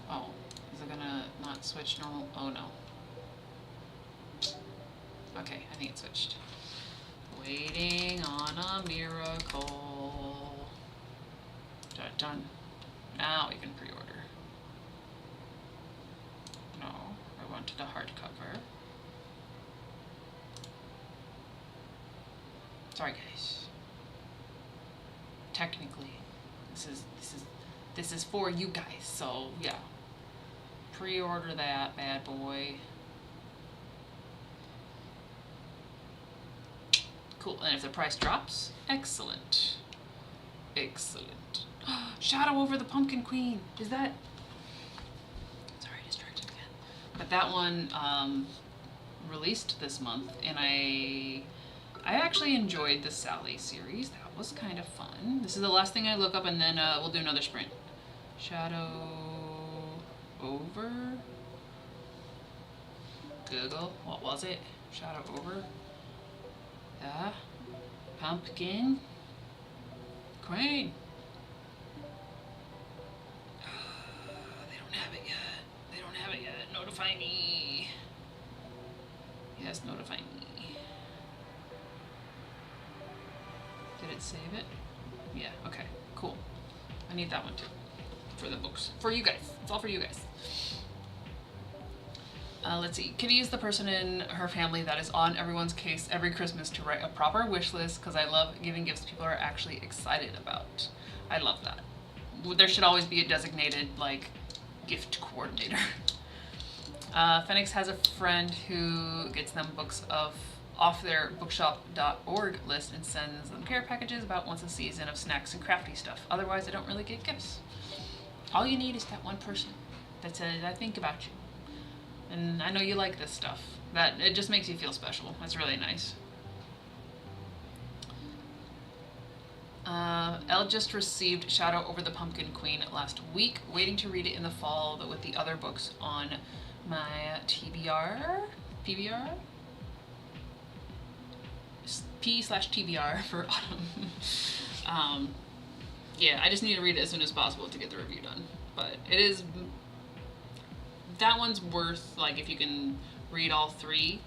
Oh, is it gonna not switch normal? Oh no. Okay, I think it switched. Waiting on a miracle. Done. Now we can pre-order. No, I wanted a hardcover. Sorry, guys. Technically, this is for you guys. So yeah, pre-order that bad boy. Cool, and if the price drops, excellent. Excellent. Shadow over the Pumpkin Queen. Is that? Sorry, distracted again. But that one released this month, and I actually enjoyed the Sally series. That was kind of fun. This is the last thing I look up, and then we'll do another sprint. Shadow over. Google. What was it? Shadow over. The Pumpkin Queen. They don't have it yet. They don't have it yet. Notify me. Yes, notify me. Did it save it? Yeah, okay, cool. I need that one too. For the books. For you guys. It's all for you guys. Let's see. Kitty is the person in her family that is on everyone's case every Christmas to write a proper wish list because I love giving gifts people are actually excited about. I love that. There should always be a designated, like, gift coordinator. Phoenix has a friend who gets them books off their bookshop.org list and sends them care packages about once a season of snacks and crafty stuff. Otherwise, I don't really get gifts. All you need is that one person that says, I think about you. And I know you like this stuff. That it just makes you feel special. That's really nice. Elle just received Shadow over the Pumpkin Queen last week, waiting to read it in the fall with the other books on my PBR? P/TBR for autumn. Yeah, I just need to read it as soon as possible to get the review done. But it is, that one's worth, like, if you can read all three,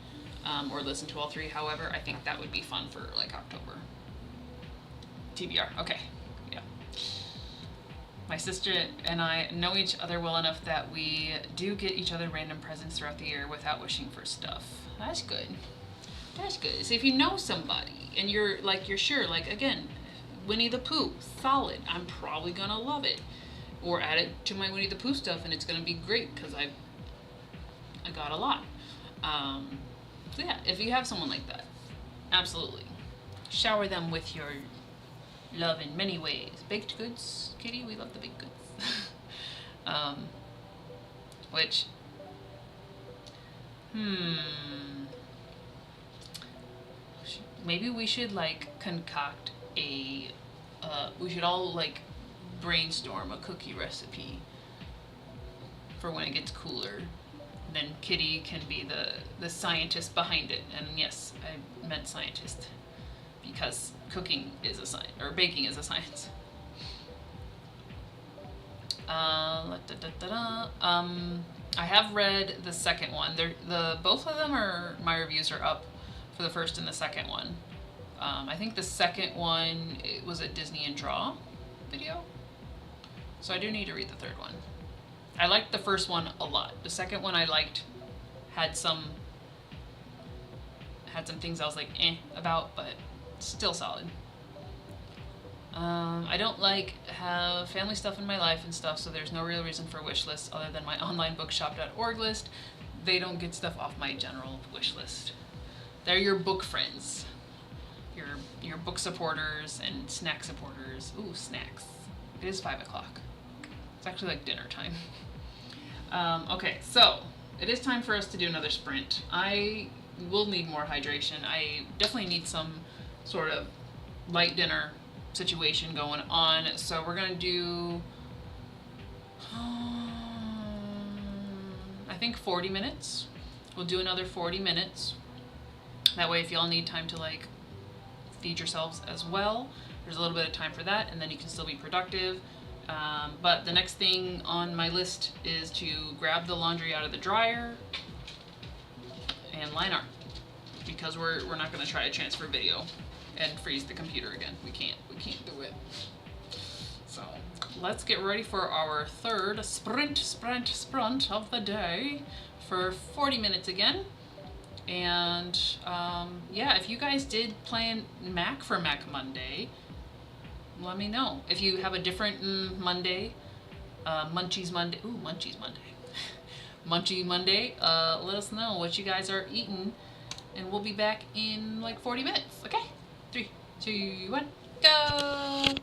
or listen to all three, however, I think that would be fun for, like, October. TBR, okay, yeah. My sister and I know each other well enough that we do get each other random presents throughout the year without wishing for stuff. That's good. That's good. So if you know somebody and you're sure, like, again, Winnie the Pooh, solid. I'm probably gonna love it. Or add it to my Winnie the Pooh stuff and it's gonna be great because I got a lot. So yeah, if you have someone like that, absolutely. Shower them with your love in many ways. Baked goods, Kitty, we love the baked goods. Which, maybe we should, like, concoct a, we should all, like, brainstorm a cookie recipe for when it gets cooler. Then Kitty can be the scientist behind it. And yes, I meant scientist. Because cooking is a science, or baking is a science. I have read the second one. Both of them my reviews are up for the first and the second one. I think the second one, it was a Disney and Draw video. So I do need to read the third one. I liked the first one a lot. The second one I liked, had some things I was like, about, but still solid. I don't have family stuff in my life and stuff, so there's no real reason for wish lists other than my online bookshop.org list. They don't get stuff off my general wish list. They're your book friends. Your book supporters and snack supporters. Ooh, snacks. It is 5 o'clock. It's actually like dinner time. Okay, so it is time for us to do another sprint. I will need more hydration. I definitely need some sort of light dinner situation going on. So we're gonna do, I think 40 minutes. We'll do another 40 minutes. That way if y'all need time to, like, feed yourselves as well, there's a little bit of time for that, and then you can still be productive. But the next thing on my list is to grab the laundry out of the dryer and line art, because we're not going to try to transfer video and freeze the computer again. We can't do it. So let's get ready for our third sprint of the day for 40 minutes again. And yeah, if you guys did plan Mac for Mac Monday, let me know. If you have a different Monday, Munchies Monday, ooh, Munchies Monday, Munchie Monday, let us know what you guys are eating, and we'll be back in like 40 minutes, okay? 3, 2, 1, go!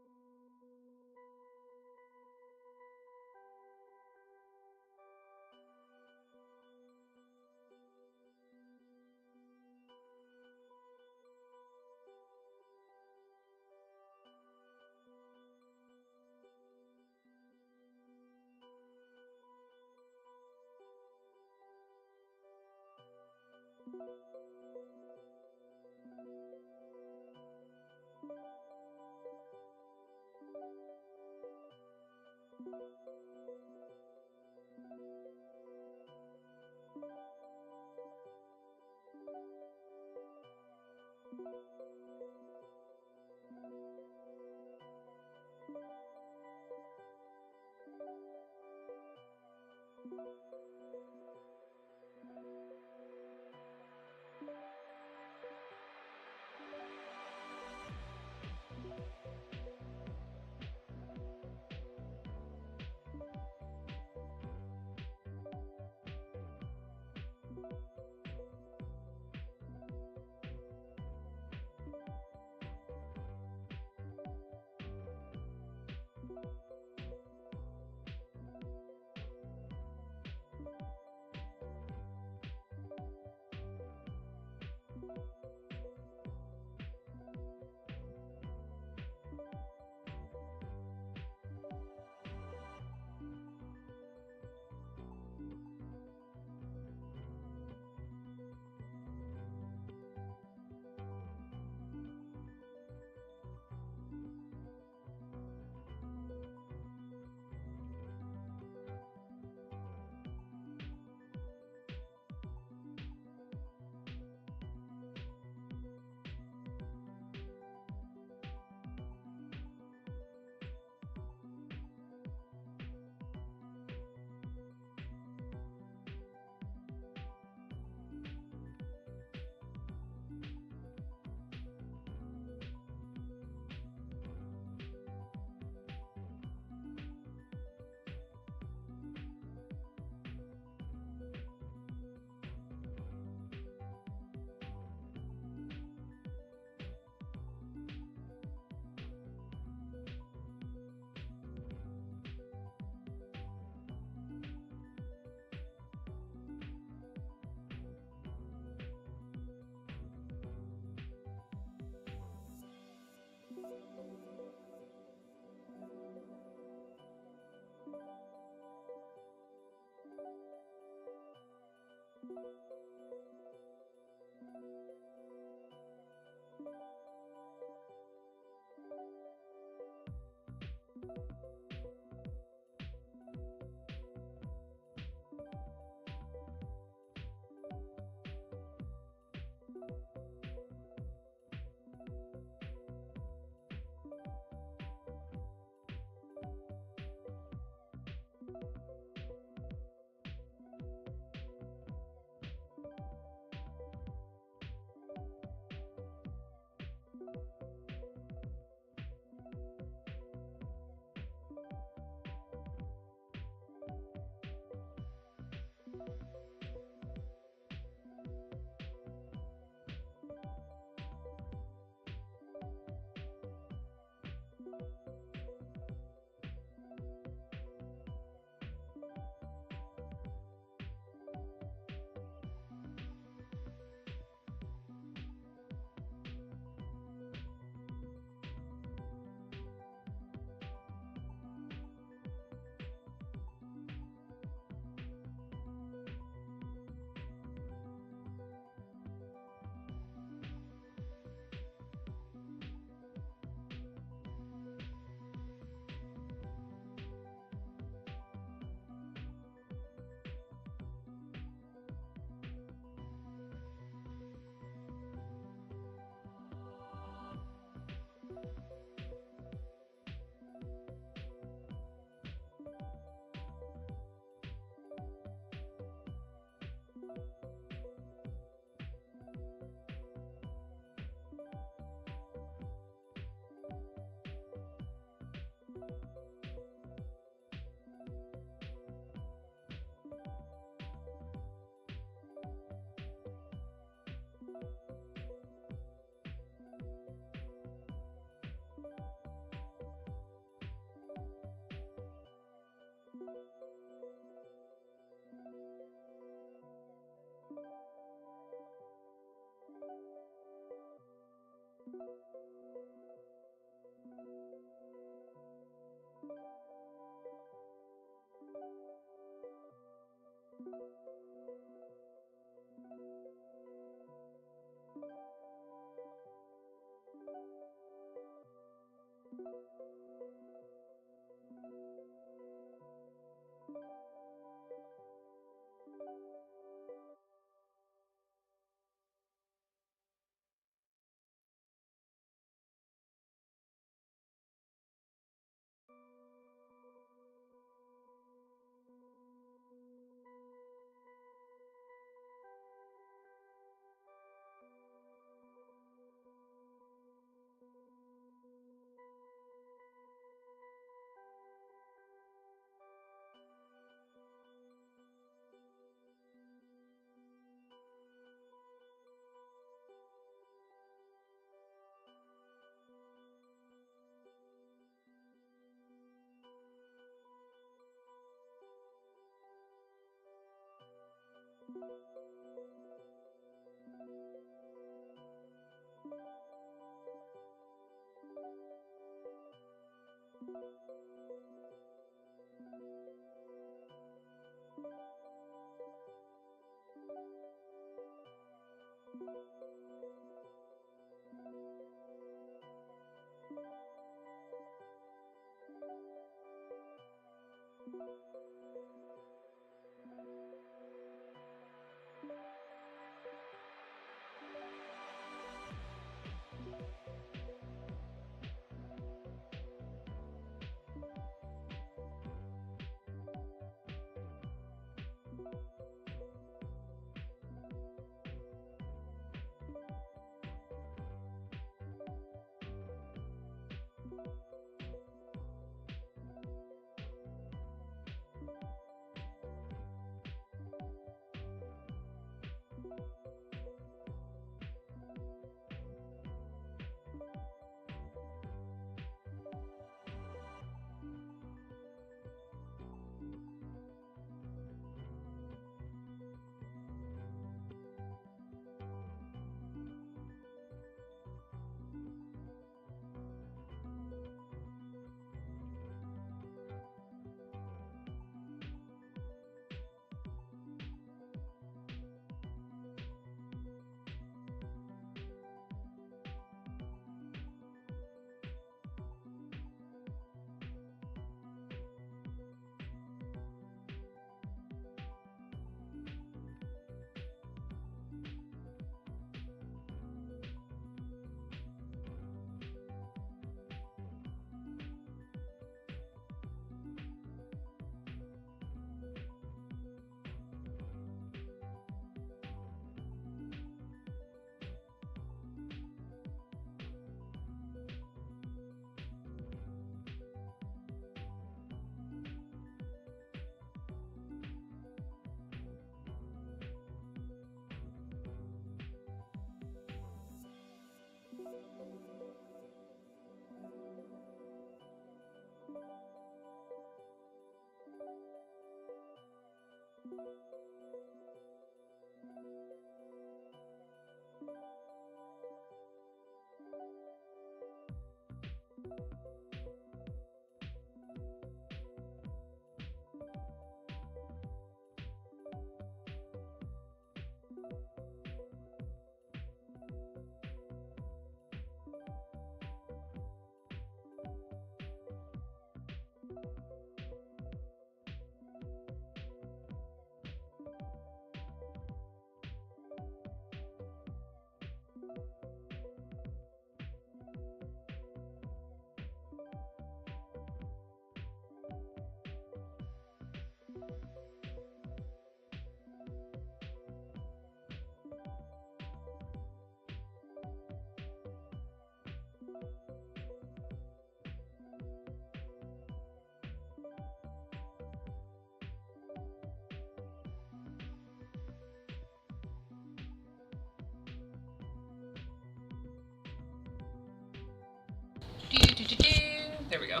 There we go.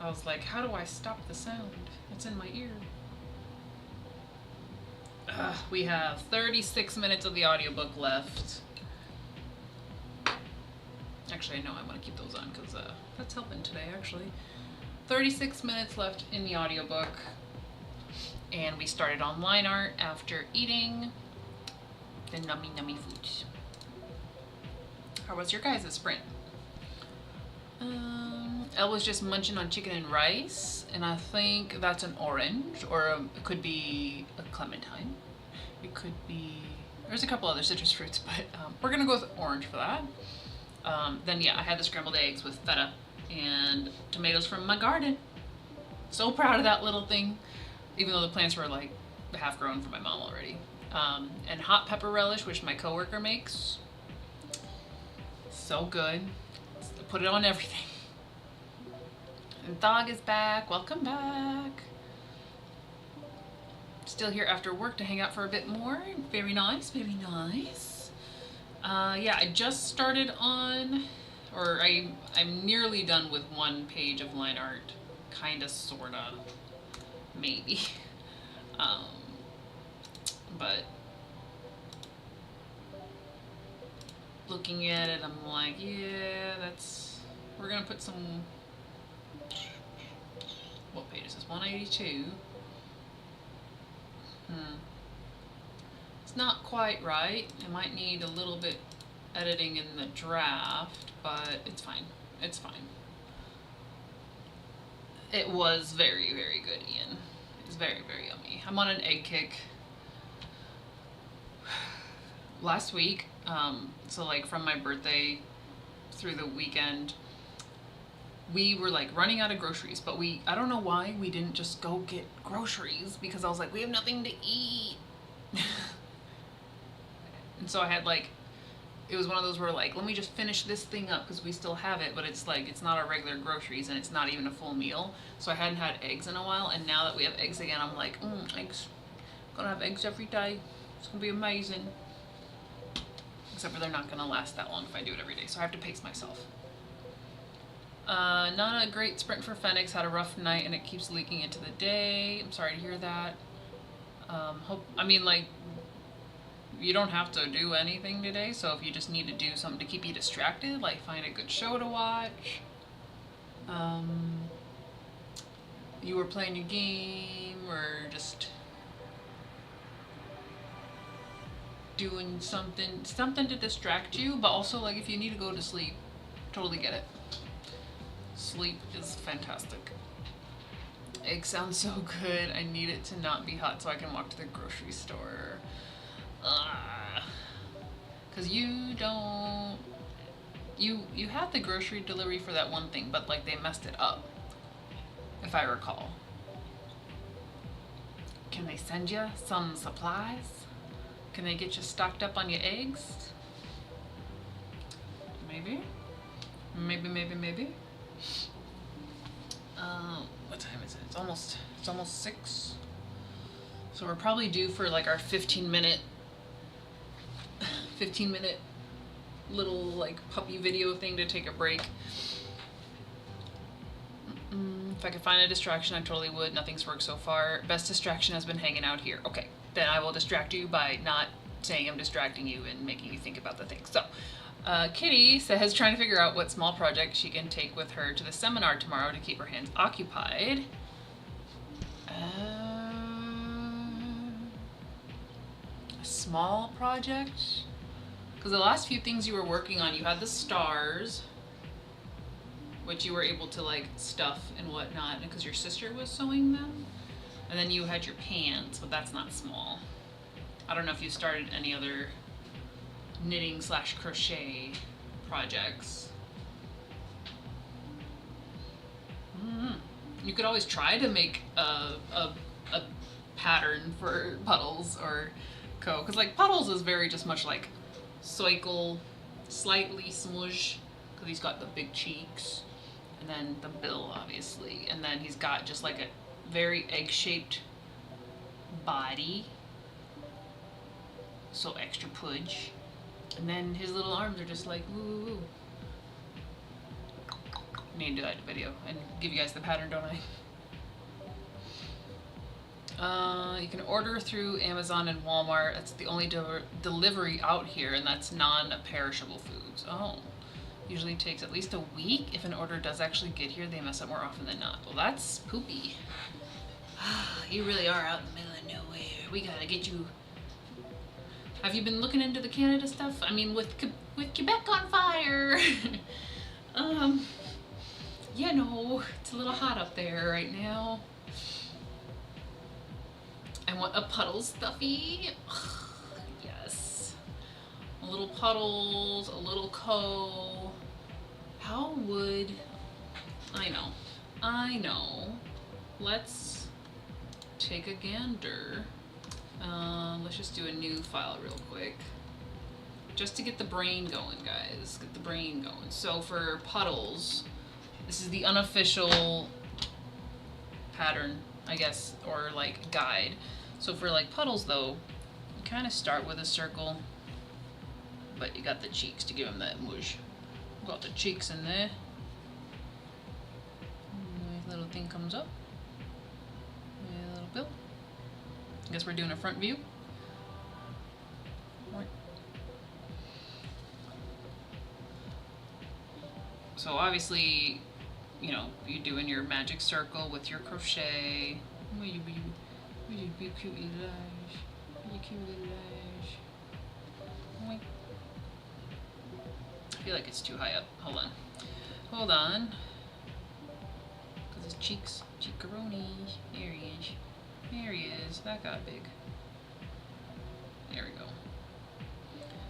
I was like, how do I stop the sound? It's in my ear. We have 36 minutes of the audiobook left. Actually, I know I want to keep those on because that's helping today, actually. 36 minutes left in the audiobook. And we started on line art after eating the nummy foods. How was your guys' sprint? Elle was just munching on chicken and rice, and I think that's an orange, or it could be a clementine. It could be, there's a couple other citrus fruits, but we're gonna go with orange for that. Then yeah, I had the scrambled eggs with feta and tomatoes from my garden. So proud of that little thing, even though the plants were like half grown for my mom already. And hot pepper relish, which my coworker makes. So good. Put it on everything. And Dog is back. Welcome back. Still here after work to hang out for a bit more. Very nice, very nice. Yeah, I just started on, or I'm nearly done with one page of line art. Kinda, sorta, maybe. But looking at it, I'm like, yeah, we're gonna put some, what page is this, 182? It's not quite right. It might need a little bit editing in the draft, but it's fine. It's fine. It was very, very good, Ian. It was very, very yummy. I'm on an egg kick. Last week, so like from my birthday through the weekend, we were like running out of groceries, but I don't know why we didn't just go get groceries, because I was like, we have nothing to eat. And so I had like, it was one of those where like, let me just finish this thing up because we still have it, but it's like, it's not our regular groceries and it's not even a full meal. So I hadn't had eggs in a while, and now that we have eggs again, I'm like, eggs. I'm gonna have eggs every day. It's gonna be amazing. Except for they're not gonna last that long if I do it every day, so I have to pace myself. Not a great sprint for Phoenix, had a rough night and it keeps leaking into the day. I'm sorry to hear that. You don't have to do anything today, so if you just need to do something to keep you distracted, like find a good show to watch. You were playing a game, or just doing something to distract you, but also like if you need to go to sleep, totally get it. Sleep is fantastic. Egg sounds so good. I need it to not be hot so I can walk to the grocery store. Cause you had the grocery delivery for that one thing, but like they messed it up, if I recall. Can they send you some supplies? Can they get you stocked up on your eggs? Maybe. What time is it? It's almost 6. So we're probably due for like our 15-minute little like puppy video thing to take a break. If I could find a distraction, I totally would. Nothing's worked so far. Best distraction has been hanging out here. Okay, then I will distract you by not saying I'm distracting you and making you think about the thing. So, Kitty says trying to figure out what small project she can take with her to the seminar tomorrow to keep her hands occupied. A small project? Because the last few things you were working on, you had the stars, which you were able to like stuff and whatnot because your sister was sewing them. And then you had your pants, but that's not small. I don't know if you started any other knitting / crochet projects. You could always try to make a pattern for Puddles or Co. Because like Puddles is very just much like Soikle, slightly smudge, because he's got the big cheeks, and then the bill obviously, and then he's got just like a very egg-shaped body, so extra pudge, and then his little arms are just like woo woo. I need to do that video and give you guys the pattern, don't I? You can order through Amazon and Walmart. That's the only delivery out here, and that's non-perishable foods. Oh, Usually takes at least a week. If an order does actually get here, they mess up more often than not. Well, that's poopy. You really are out in the middle of nowhere. We gotta get you. Have you been looking into the Canada stuff? I mean, with Quebec on fire. Yeah, no, it's a little hot up there right now. I want a puddle stuffy. Yes. A little puddles, a little How would, I know. Let's take a gander. Let's just do a new file real quick. Just to get the brain going, guys. Get the brain going. So for puddles, this is the unofficial pattern, I guess, or like guide. So for like puddles though, you kind of start with a circle, but you got the cheeks to give them that mush. Got the cheeks in there. My little thing comes up. My little bill. I guess we're doing a front view. Right. So obviously, you know, you're doing your magic circle with your crochet. I feel like it's too high up. Hold on. Because his cheeks, cheekaroni. There he is. There he is. That got big. There we go.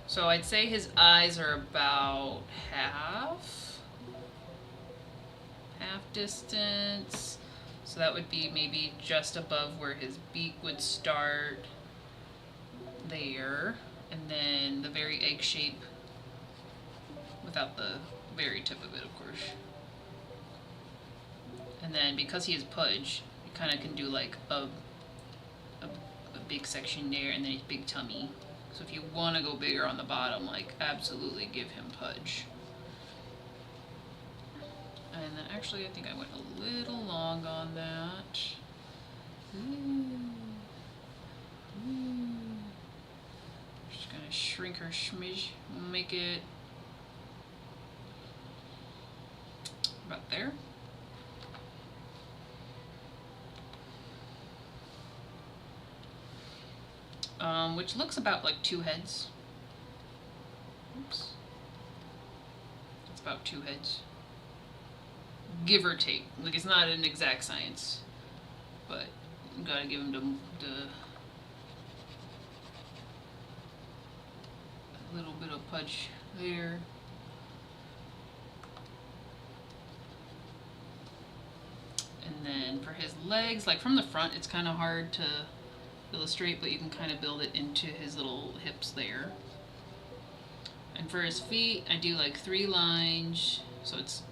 So I'd say his eyes are about half distance. So that would be maybe just above where his beak would start. There. And then the very egg shape without the very tip of it, of course. And then because he is Pudge, you kind of can do like a big section there and then his big tummy. So if you want to go bigger on the bottom, like absolutely give him Pudge. And then actually I think I went a little long on that. Just gonna shrink her schmidge, make it about there. Which looks about like 2 heads. Oops. It's about 2 heads. Give or take. Like, it's not an exact science, but you gotta give him the a little bit of Pudge there. And then for his legs, like from the front, it's kind of hard to illustrate, but you can kind of build it into his little hips there. And for his feet, I do like 3 lines, so it's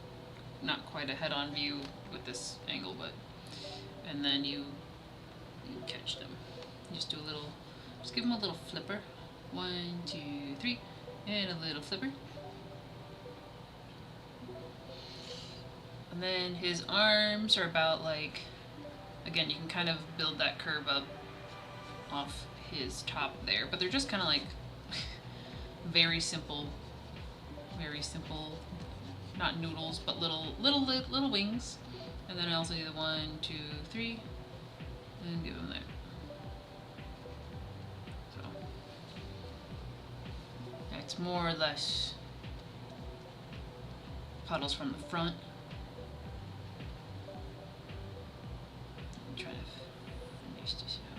not quite a head-on view with this angle, but and then you catch them. Just do a little, just give him a little flipper. 1, 2, 3, and a little flipper. And then his arms are about like, again, you can kind of build that curve up off his top there, but they're just kind of like very simple, not noodles, but little wings. And then I also do the 1, 2, 3, and give them there. So that's more or less puddles from the front. I'm trying to finish this out.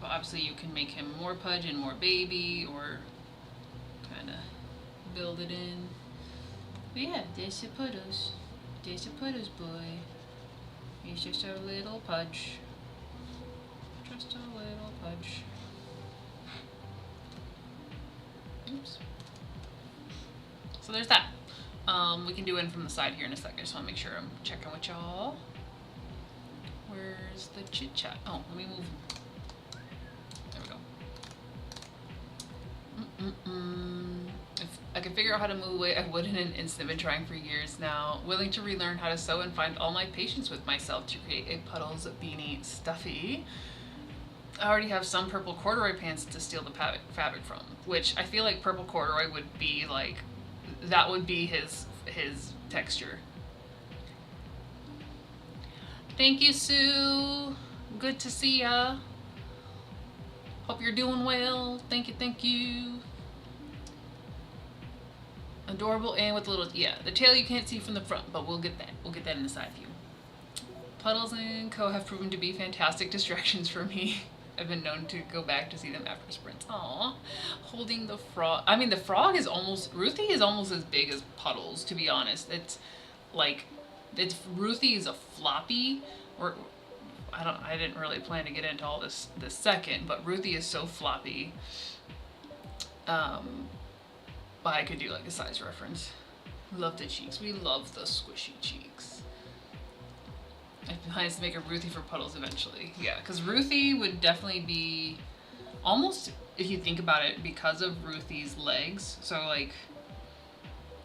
But obviously you can make him more Pudge and more baby, or kind of build it in. But yeah, there's the puddles. There's the puddles, boy. He's just a little Pudge. Just a little Pudge. Oops. So there's that. We can do it from the side here in a second. I just want to make sure I'm checking with y'all. Where's the chit chat? Oh, let me move. There we go. If I could figure out how to move away, I would in an instant. Been trying for years now. Willing to relearn how to sew and find all my patience with myself to create a Puddles beanie stuffy. I already have some purple corduroy pants to steal the fabric from, which I feel like purple corduroy would be like, that would be his texture. Thank you, Sue. Good to see ya. Hope you're doing well. Thank you, thank you. Adorable and with a little, yeah, the tail you can't see from the front, but we'll get that. We'll get that in the side view. Puddles and Co have proven to be fantastic distractions for me. I've been known to go back to see them after sprints. Aww. Holding the frog. I mean, the frog is almost, Ruthie is almost as big as Puddles, to be honest. It's like, Ruthie is a floppy, or I didn't really plan to get into all this second, but Ruthie is so floppy. But I could do like a size reference. Love the cheeks. We love the squishy cheeks. I plan to make a Ruthie for Puddles eventually. Yeah, because Ruthie would definitely be almost, if you think about it, because of Ruthie's legs. So like,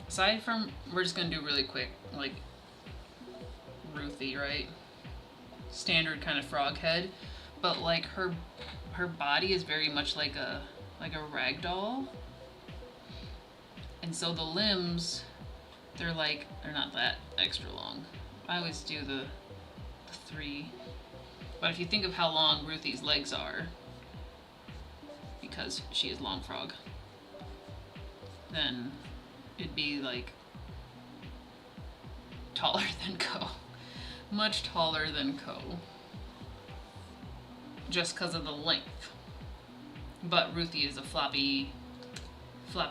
aside from, we're just gonna do really quick, like Ruthie, right? Standard kind of frog head, but like her body is very much like a rag doll. And so the limbs, they're not that extra long. I always do the 3. But if you think of how long Ruthie's legs are, because she is long frog, then it'd be like taller than Co. Much taller than Co. Just because of the length. But Ruthie is a floppy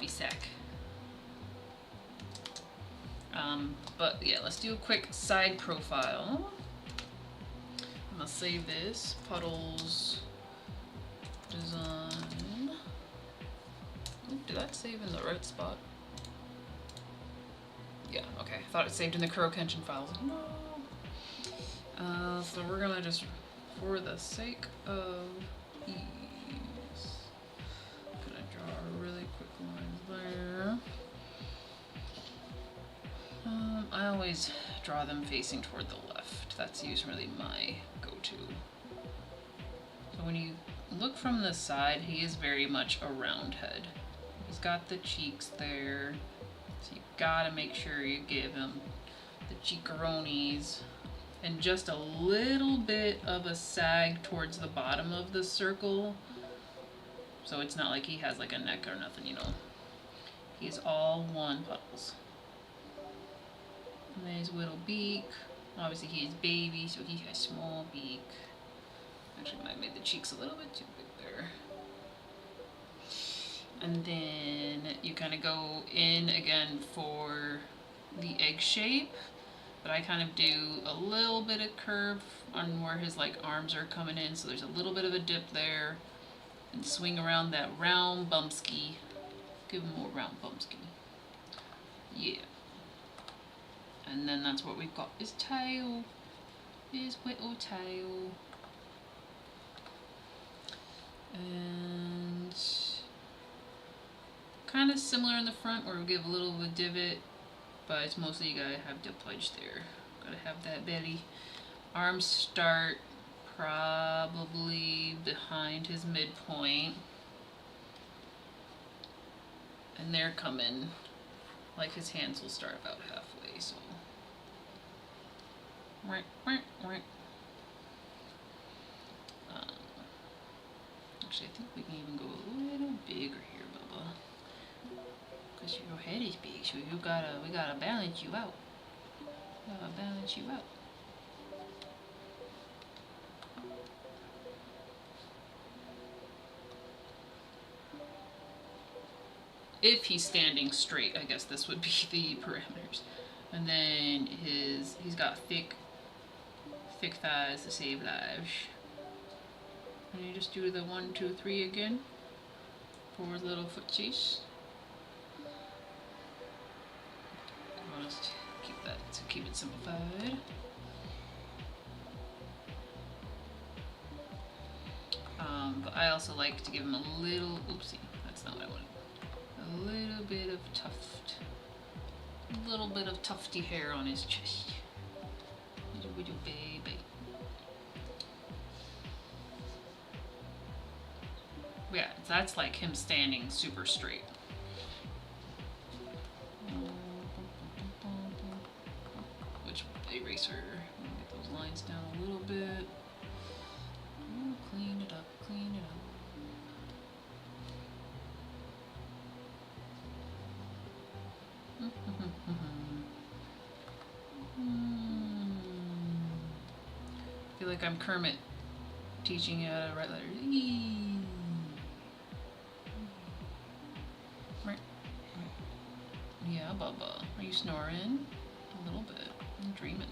sack. But yeah, let's do a quick side profile. I'm gonna save this. Puddles design. Ooh, did that save in the right spot? Yeah, okay. I thought it saved in the Kurokenshin files. No. So we're gonna just, for the sake of ease, gonna draw a really quick line there. I always draw them facing toward the left. That's usually my go-to. So when you look from the side, he is very much a round head. He's got the cheeks there, so you gotta make sure you give him the cheekeronis and just a little bit of a sag towards the bottom of the circle. So it's not like he has like a neck or nothing, you know. He's all one Puddles. And then his little beak. Obviously he's baby, so he has small beak. Actually, might have made the cheeks a little bit too big there. And then you kind of go in again for the egg shape, but I kind of do a little bit of curve on where his like arms are coming in, so there's a little bit of a dip there, and swing around that round bumsky. Give him more round bumsky. Yeah. And then that's what we've got, his tail, his little tail. And kind of similar in the front where we give a little of a divot, but it's mostly you gotta have dip edge there. Gotta have that belly. Arms start probably behind his midpoint. And they're coming, like his hands will start about halfway, so. Actually, I think we can even go a little bigger here, Bubba. Because your head is big, so we gotta balance you out. If he's standing straight, I guess this would be the parameters. And then he's got thick thighs to save lives. And you just do the 1, 2, 3 again for his little footsies. I'll just keep that to keep it simplified. But I also like to give him a little, oopsie, that's not what I wanted. A little bit of tufty hair on his chest. Little baby. Yeah, that's like him standing super straight. Which eraser? Get those lines down a little bit. Clean it up, clean it up. I feel like I'm Kermit teaching you how to write letters. Yeah, Bubba. Are you snoring? A little bit. I'm dreaming.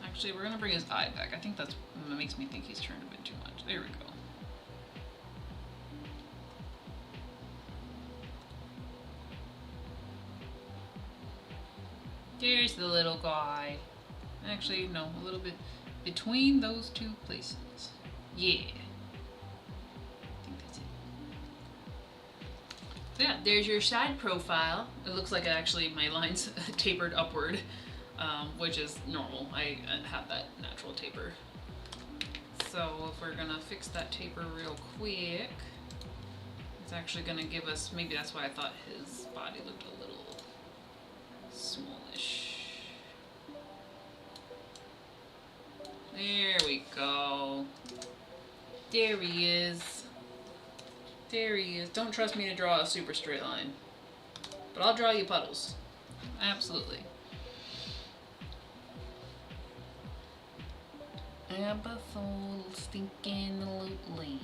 Actually, we're gonna bring his eye back. I think that makes me think he's turned a bit too much. There we go. There's the little guy. Actually, no, a little bit between those two places. Yeah. I think that's it. So yeah, there's your side profile. It looks like actually my line's tapered upward, which is normal. I have that natural taper. So if we're gonna fix that taper real quick, it's actually gonna give us, maybe that's why I thought his body looked a little smallish. There we go. There he is. There he is. Don't trust me to draw a super straight line, but I'll draw you puddles. Absolutely. Absolutely stinking lootly.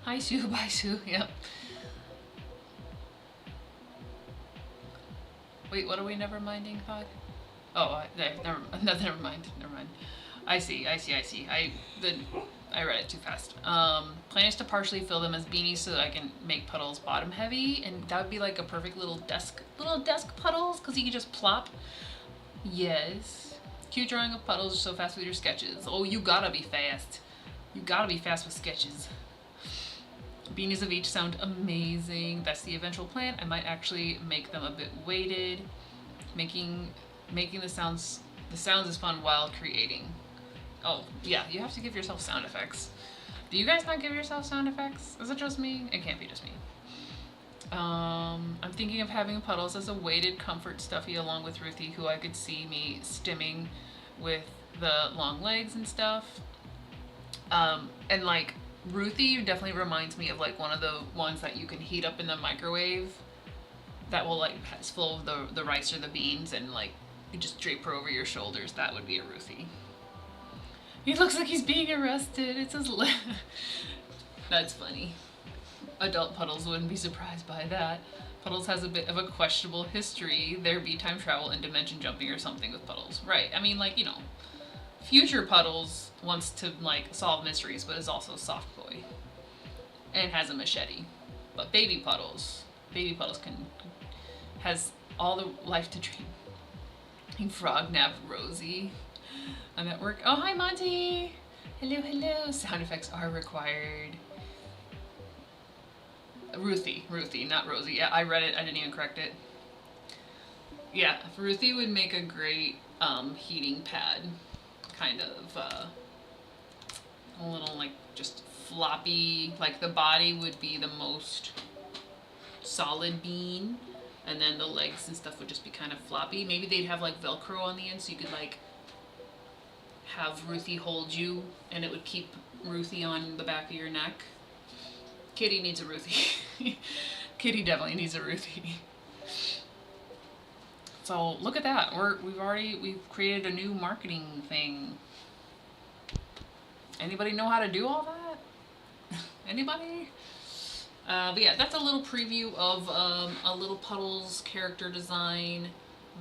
Hi Sue, bye Sue, yep. Wait, what are we never minding, Thought? Oh, never mind. I see. I read it too fast. Plan is to partially fill them as beanies so that I can make puddles bottom heavy, and that would be like a perfect little desk puddles, because you can just plop. Yes. Cute drawing of puddles so fast with your sketches. Oh, you gotta be fast. You gotta be fast with sketches. Beanies of each sound amazing. That's the eventual plan. I might actually make them a bit weighted. Making the sounds is fun while creating. Oh, yeah, you have to give yourself sound effects. Do you guys not give yourself sound effects? Is it just me? It can't be just me. I'm thinking of having puddles as a weighted comfort stuffy along with Ruthie, who I could see me stimming with the long legs and stuff. And like Ruthie definitely reminds me of like one of the ones that you can heat up in the microwave that will like is full of the rice or the beans, and like you just drape her over your shoulders. That would be a Ruthie. He looks like he's being arrested. It's his That's funny. Adult Puddles wouldn't be surprised by that. Puddles has a bit of a questionable history. There be time travel and dimension jumping or something with Puddles. Right, I mean, like, you know, future Puddles wants to, like, solve mysteries, but is also soft boy. And has a machete. But Baby Puddles has all the life to dream. Frog Nap Rosie. I'm at work. Oh, hi, Monty. Hello. Sound effects are required. Ruthie, not Rosie. Yeah, I read it. I didn't even correct it. Yeah, Ruthie would make a great heating pad. Kind of a little like just floppy. Like the body would be the most solid bean, and then the legs and stuff would just be kind of floppy. Maybe they'd have like Velcro on the end, so you could like have Ruthie hold you, and it would keep Ruthie on the back of your neck. Kitty needs a Ruthie. Kitty definitely needs a Ruthie. So look at that. We've created a new marketing thing. Anybody know how to do all that? Anybody? But yeah, that's a little preview of a Little Puddles character design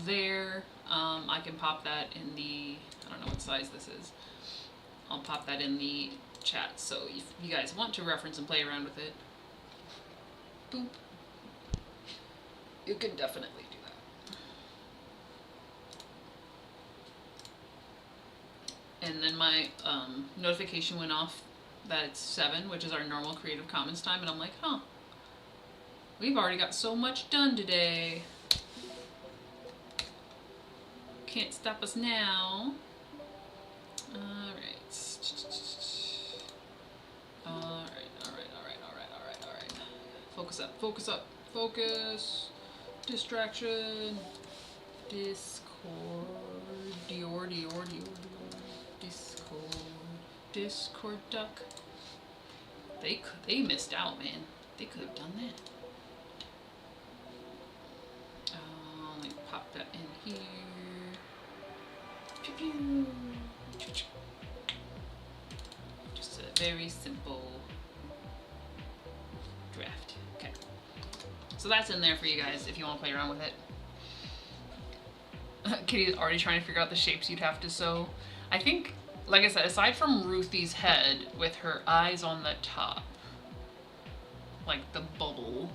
there. I can pop that in the, I don't know what size this is. I'll pop that in the chat, so if you guys want to reference and play around with it, boop, you can definitely do that. And then my notification went off that it's 7, which is our normal Creative Commons time, and I'm like, huh, We've already got so much done today. Can't stop us now. Alright. Alright. Focus up, focus up, focus. Distraction. Discord. Discord duck. They missed out, man. They could have done that. Let me pop that in here. Pew pew. Just a very simple draft. Okay. So that's in there for you guys if you want to play around with it. Kitty's already trying to figure out the shapes you'd have to sew. I think, like I said, aside from Ruthie's head with her eyes on the top, like the bubble,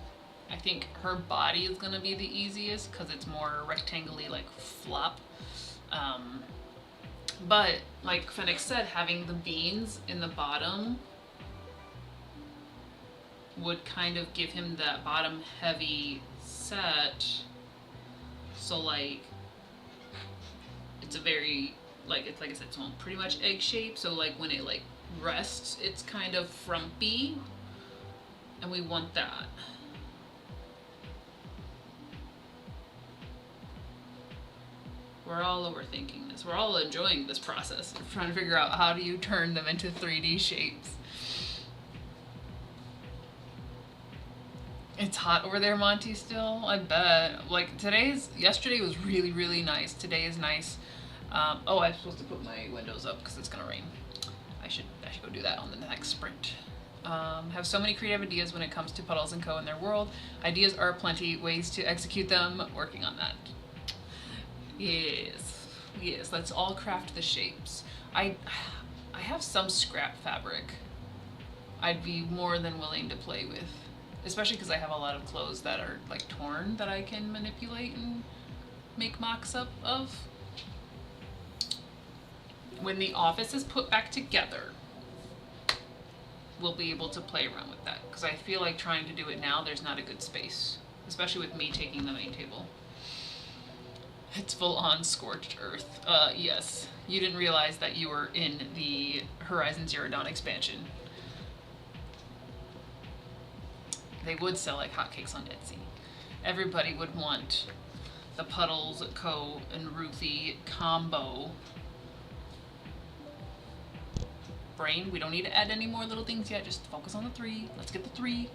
I think her body is gonna be the easiest because it's more rectangly, like flop. But like Fennec said, having the beans in the bottom would kind of give him that bottom heavy set. So like, it's a very, like I said, it's pretty much egg shape. So like when it like rests, it's kind of frumpy, and we want that. We're all overthinking this. We're all enjoying this process. We're trying to figure out how do you turn them into 3D shapes. It's hot over there, Monty, still? I bet. Like, yesterday was really, really nice. Today is nice. Oh, I'm supposed to put my windows up because it's gonna rain. I should go do that on the next sprint. Have so many creative ideas when it comes to Puddles & Co. in their world. Ideas are plenty, ways to execute them. Working on that. Yes, let's all craft the shapes. I have some scrap fabric I'd be more than willing to play with, especially because I have a lot of clothes that are like torn that I can manipulate and make mocks up of. When the office is put back together, we'll be able to play around with that, because I feel like trying to do it now, there's not a good space, especially with me taking the main table. It's full on scorched earth. Yes. You didn't realize that you were in the Horizon Zero Dawn expansion. They would sell like hotcakes on Etsy. Everybody would want the Puddles Co. and Ruthie combo. Brain, we don't need to add any more little things yet. Just focus on the 3. Let's get the 3.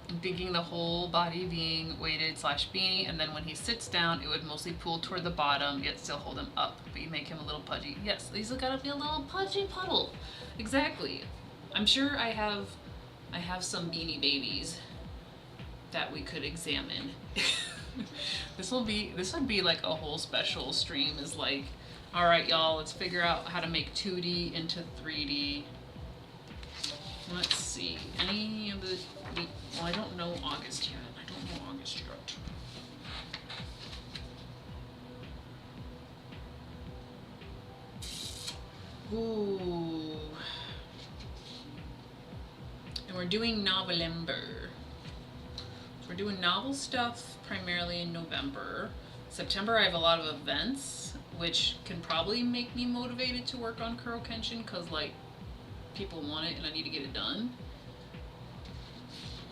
I'm thinking the whole body being weighted / beanie, and then when he sits down, it would mostly pull toward the bottom, yet still hold him up, but you make him a little pudgy. Yes, he's gotta be a little pudgy puddle. Exactly. I'm sure I have some Beanie Babies that we could examine. This would be like a whole special stream, is like, all right, y'all, let's figure out how to make 2D into 3D. Let's see, any of the well, I don't know August yet. Ooh. And we're doing Novelember. So we're doing novel stuff primarily in November. September I have a lot of events, which can probably make me motivated to work on Kuro Kenshin, because like people want it and I need to get it done.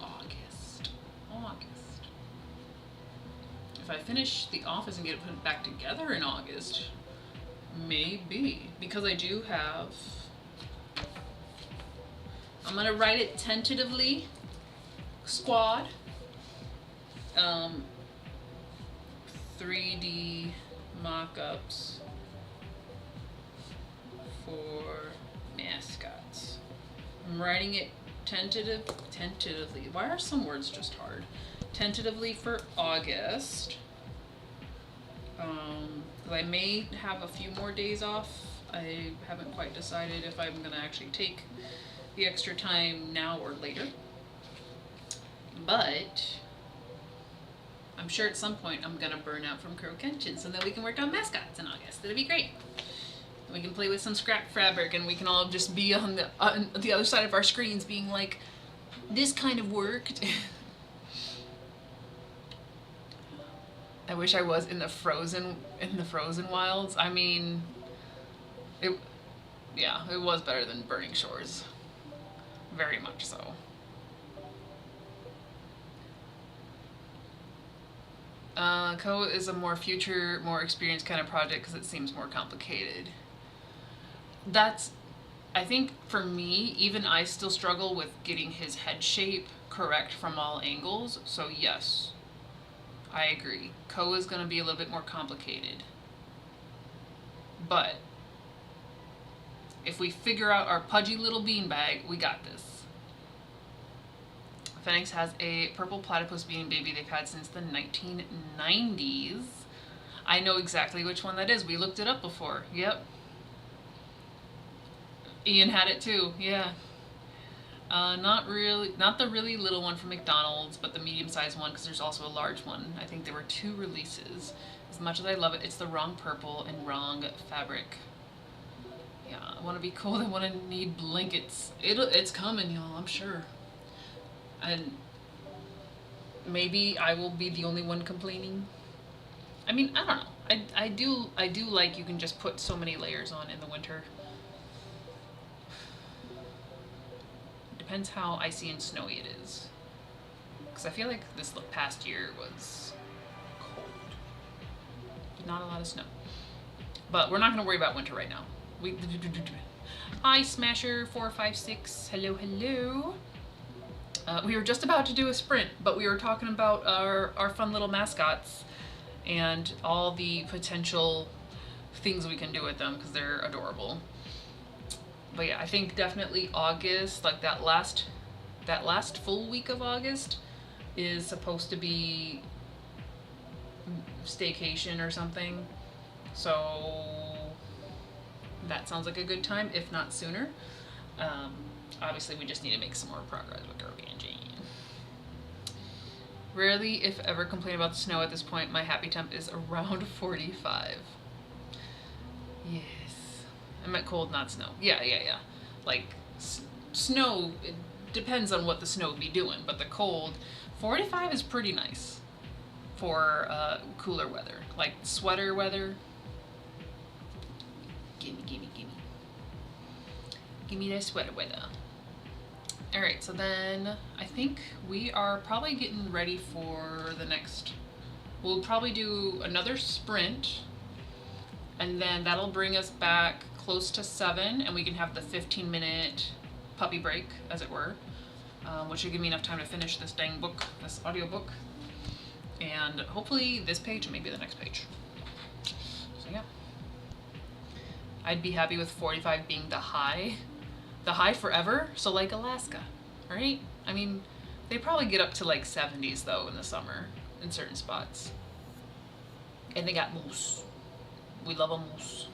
August. If I finish The Office and get it put back together in August, maybe, because I do have, I'm gonna write it tentatively, squad, 3D mock-ups for mascots. I'm writing it tentatively. Why are some words just hard? Tentatively for August. I may have a few more days off. I haven't quite decided if I'm gonna actually take the extra time now or later. But I'm sure at some point I'm gonna burn out from Kuro Kenshin, so then we can work on mascots in August. It'll be great. We can play with some scrap fabric, and we can all just be on the other side of our screens being like, this kind of worked. I wish I was in the frozen wilds. I mean, it was better than Burning Shores. Very much so. Ko is a more future, more experienced kind of project because it seems more complicated. I think for me, even I still struggle with getting his head shape correct from all angles. So yes, I agree. Ko is going to be a little bit more complicated. But if we figure out our pudgy little beanbag, we got this. Phoenix has a purple platypus beanie baby they've had since the 1990s. I know exactly which one that is. We looked it up before. Yep. Ian had it too. Yeah. Not the really little one from McDonald's, but the medium-sized one because there's also a large one. I think there were 2 releases. As much as I love it, it's the wrong purple and wrong fabric. Yeah, I want to be cold. I want to need blankets. It's coming, y'all. I'm sure. And maybe I will be the only one complaining. I mean, I don't know. I do like you can just put so many layers on in the winter. Depends how icy and snowy it is. Because I feel like this past year was cold. Not a lot of snow. But we're not going to worry about winter right now. Hi, Smasher456. Hello, hello. We were just about to do a sprint, but we were talking about our fun little mascots and all the potential things we can do with them because they're adorable. But yeah, I think definitely August, like that last full week of August is supposed to be staycation or something. So that sounds like a good time, if not sooner. Obviously, we just need to make some more progress with Kirby and Jane. Rarely, if ever, complain about the snow at this point. My happy temp is around 45. Yes. I meant cold, not snow. Yeah. Like, snow, it depends on what the snow would be doing, but the cold, 45 is pretty nice for cooler weather. Like, sweater weather. Gimme. Give me that sweater weather. Alright, so then I think we are probably getting ready for the next... We'll probably do another sprint, and then that'll bring us back close to 7, and we can have the 15-minute puppy break, as it were, which should give me enough time to finish this dang book, this audiobook, and hopefully this page and maybe the next page. So yeah. I'd be happy with 45 being the high forever, so like Alaska, right? I mean, they probably get up to like 70s though in the summer in certain spots. And they got moose. We love a moose.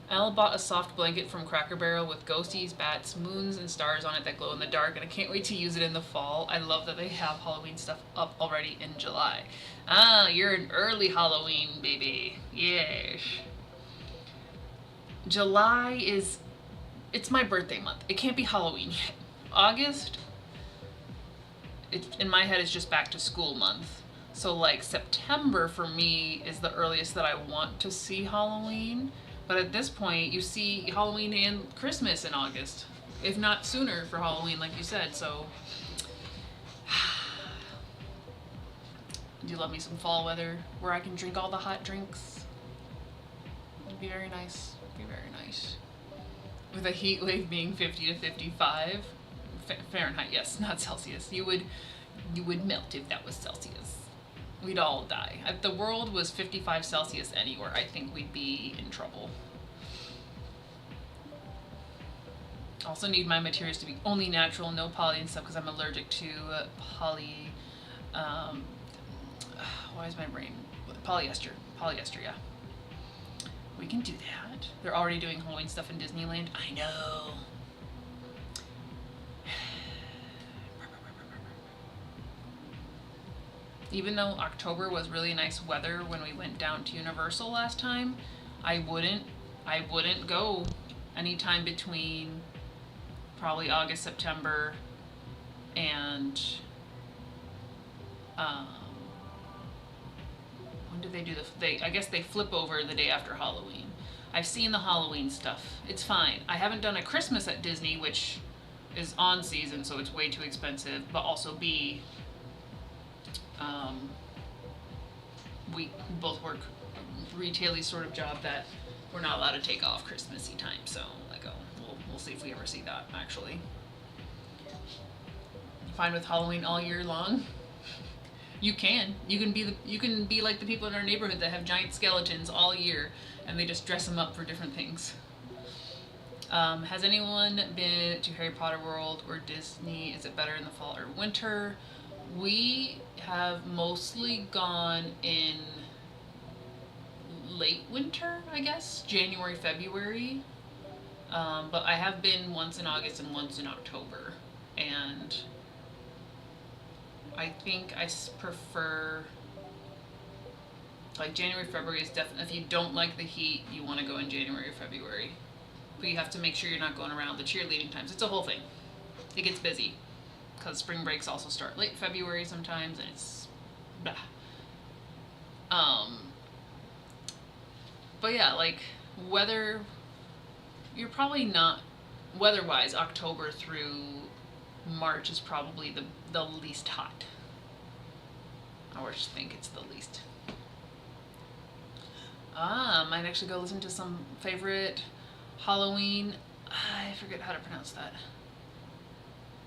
Al bought a soft blanket from Cracker Barrel with ghosties, bats, moons, and stars on it that glow in the dark, and I can't wait to use it in the fall. I love that they have Halloween stuff up already in July. Ah, you're an early Halloween baby. Yes. July is... It's my birthday month. It can't be Halloween yet. August, in my head, it's just back to school month. So like September for me is the earliest that I want to see Halloween. But at this point, you see Halloween and Christmas in August, if not sooner for Halloween, like you said. So, do you love me some fall weather where I can drink all the hot drinks? It'd be very nice. It'd be very nice. With a heat wave being 50 to 55 Fahrenheit, yes, not Celsius. You would melt if that was Celsius. We'd all die. If the world was 55 Celsius anywhere, I think we'd be in trouble. Also need my materials to be only natural, no poly and stuff, because I'm allergic to poly. Why is my brain? Polyester, yeah. We can do that. They're already doing Halloween stuff in Disneyland. I know. Even though October was really nice weather when we went down to Universal last time, I wouldn't go anytime between probably August, September, And when do they do I guess they flip over the day after Halloween. I've seen the Halloween stuff. It's fine. I haven't done a Christmas at Disney, which is on season, so it's way too expensive. But also B, we both work a retail-y sort of job that we're not allowed to take off Christmassy time. So like, we'll see if we ever see that actually. Fine with Halloween all year long. You can be like the people in our neighborhood that have giant skeletons all year, and they just dress them up for different things. Has anyone been to Harry Potter World or Disney? Is it better in the fall or winter? We have mostly gone in late winter, I guess, January, February. But I have been once in August and once in October, and I think I prefer, like, January, February is definitely, if you don't like the heat, you want to go in January or February. But you have to make sure you're not going around the cheerleading times. It's a whole thing. It gets busy because spring breaks also start late February sometimes, and it's blah. But yeah, like, you're probably not, weather-wise, October through March is probably the least hot. I always think it's the least. Might actually go listen to some favorite Halloween. I forget how to pronounce that.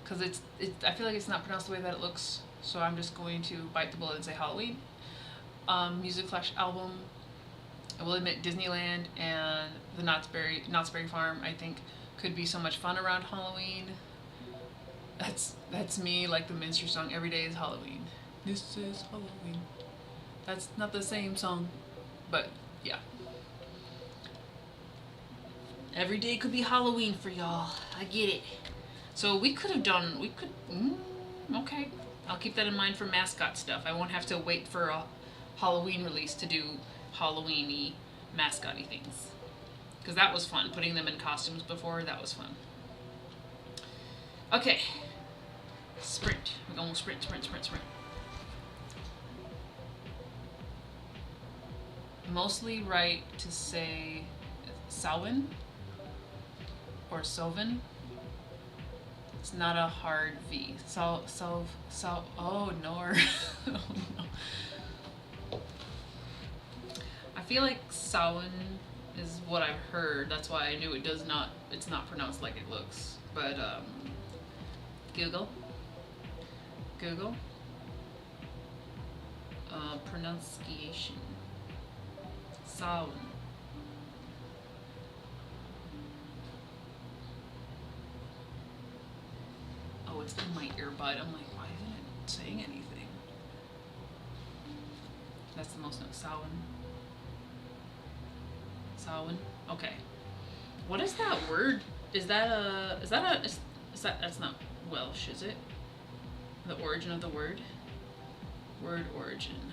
Because I feel like it's not pronounced the way that it looks. So I'm just going to bite the bullet and say Halloween. Music Flash album. I will admit Disneyland and the Knott's Berry Farm, I think, could be so much fun around Halloween. That's me, like the Minstrel song, Every Day is Halloween. This is Halloween. That's not the same song, but yeah. Every day could be Halloween for y'all. I get it. So okay. I'll keep that in mind for mascot stuff. I won't have to wait for a Halloween release to do Halloween-y, mascot-y things. Because that was fun, putting them in costumes before, that was fun. Okay. Sprint. We're going sprint. Mostly right to say Samhain or Sylvan. It's not a hard V. Oh no. Oh no. I feel like Samhain is what I've heard. That's why I knew it's not pronounced like it looks. But Google. Pronunciation. Samhain. Oh, it's in my earbud. I'm like, why isn't it saying anything? That's the most note. Samhain. Okay. What is that word? That's not Welsh, is it? The origin of the word? Word origin.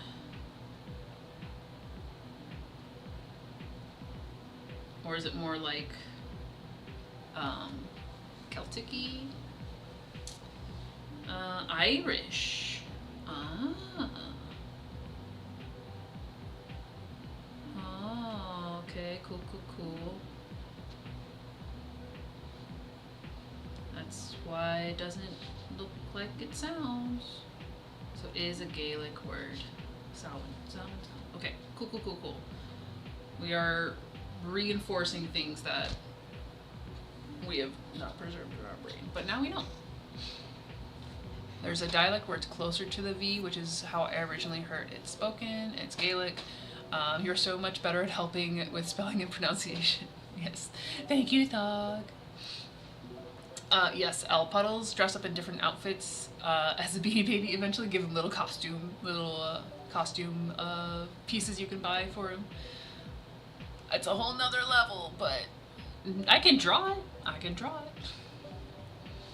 Or is it more like Celtic-y? Irish. Oh, okay, cool. That's why it doesn't look like it sounds. So it is a Gaelic word. Samhain. Okay, cool. We are reinforcing things that we have not preserved in our brain, but now we know. There's a dialect where it's closer to the V, which is how I originally heard it spoken. It's Gaelic. You're so much better at helping with spelling and pronunciation. Yes. Thank you, dog. Yes, L Puddles dress up in different outfits as a Beanie Baby. Eventually give him little costume pieces you can buy for him. It's a whole nother level, but I can draw it.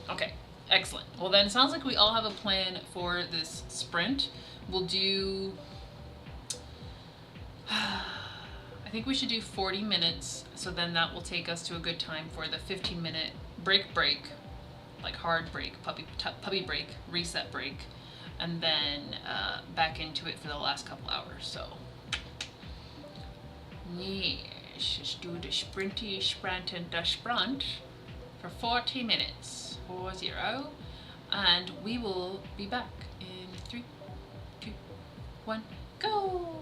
Okay, excellent. Well then, it sounds like we all have a plan for this sprint. We'll do, I think we should do 40 minutes, so then that will take us to a good time for the 15-minute break, like hard break, puppy break, reset break, and then back into it for the last couple hours. So yes, just do the sprinty sprint and the sprint for 40 minutes, 40, and we will be back in 3, 2, 1, go!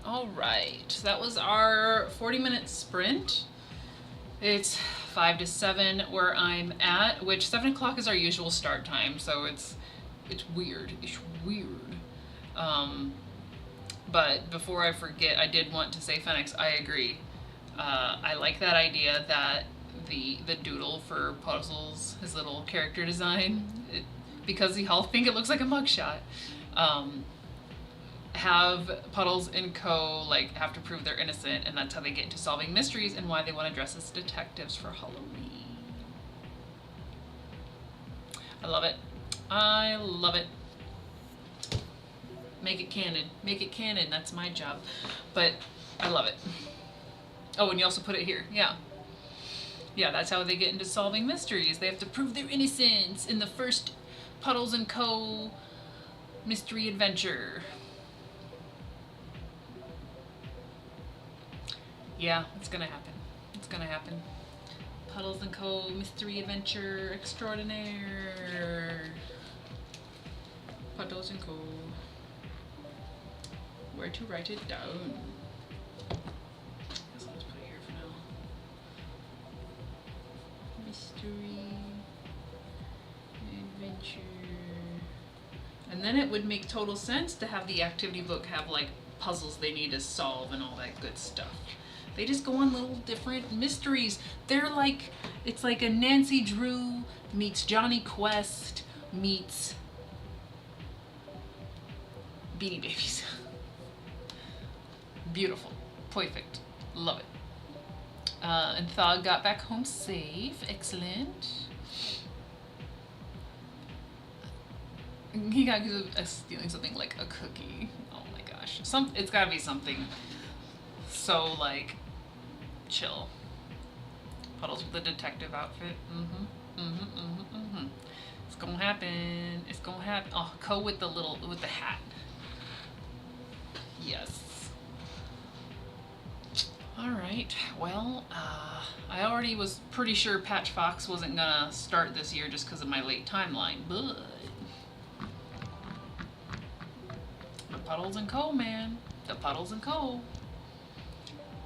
All right, so that was our 40-minute sprint. It's 5 to 7 where I'm at, which 7 o'clock is our usual start time, so it's weird. It's weird. But before I forget, I did want to say, Phoenix, I agree. I like that idea that the doodle for Puzzles, his little character design, because the all think it looks like a mugshot. Have Puddles and Co. like have to prove they're innocent, and that's how they get into solving mysteries and why they want to dress as detectives for Halloween. I love it. I love it. Make it canon. Make it canon. That's my job. But I love it. Oh, and you also put it here. Yeah. Yeah, that's how they get into solving mysteries. They have to prove their innocence in the first Puddles and Co. mystery adventure. Yeah, it's gonna happen. It's gonna happen. Puddles and Co. mystery adventure extraordinaire. Puddles and Co. Where to write it down? Let's put it here for now. Mystery adventure. And then it would make total sense to have the activity book have like puzzles they need to solve and all that good stuff. They just go on little different mysteries. They're like, it's like a Nancy Drew meets Johnny Quest meets Beanie Babies. Beautiful. Perfect. Love it. And Thog got back home safe. Excellent. He got accused of stealing something like a cookie. Oh my gosh. It's gotta be something so like chill. Puddles with the detective outfit. It's gonna happen. It's gonna happen. Oh, Co with the hat. Yes. Alright, well, I already was pretty sure Patch Fox wasn't gonna start this year just because of my late timeline, but the Puddles & Co, man. The Puddles & Co.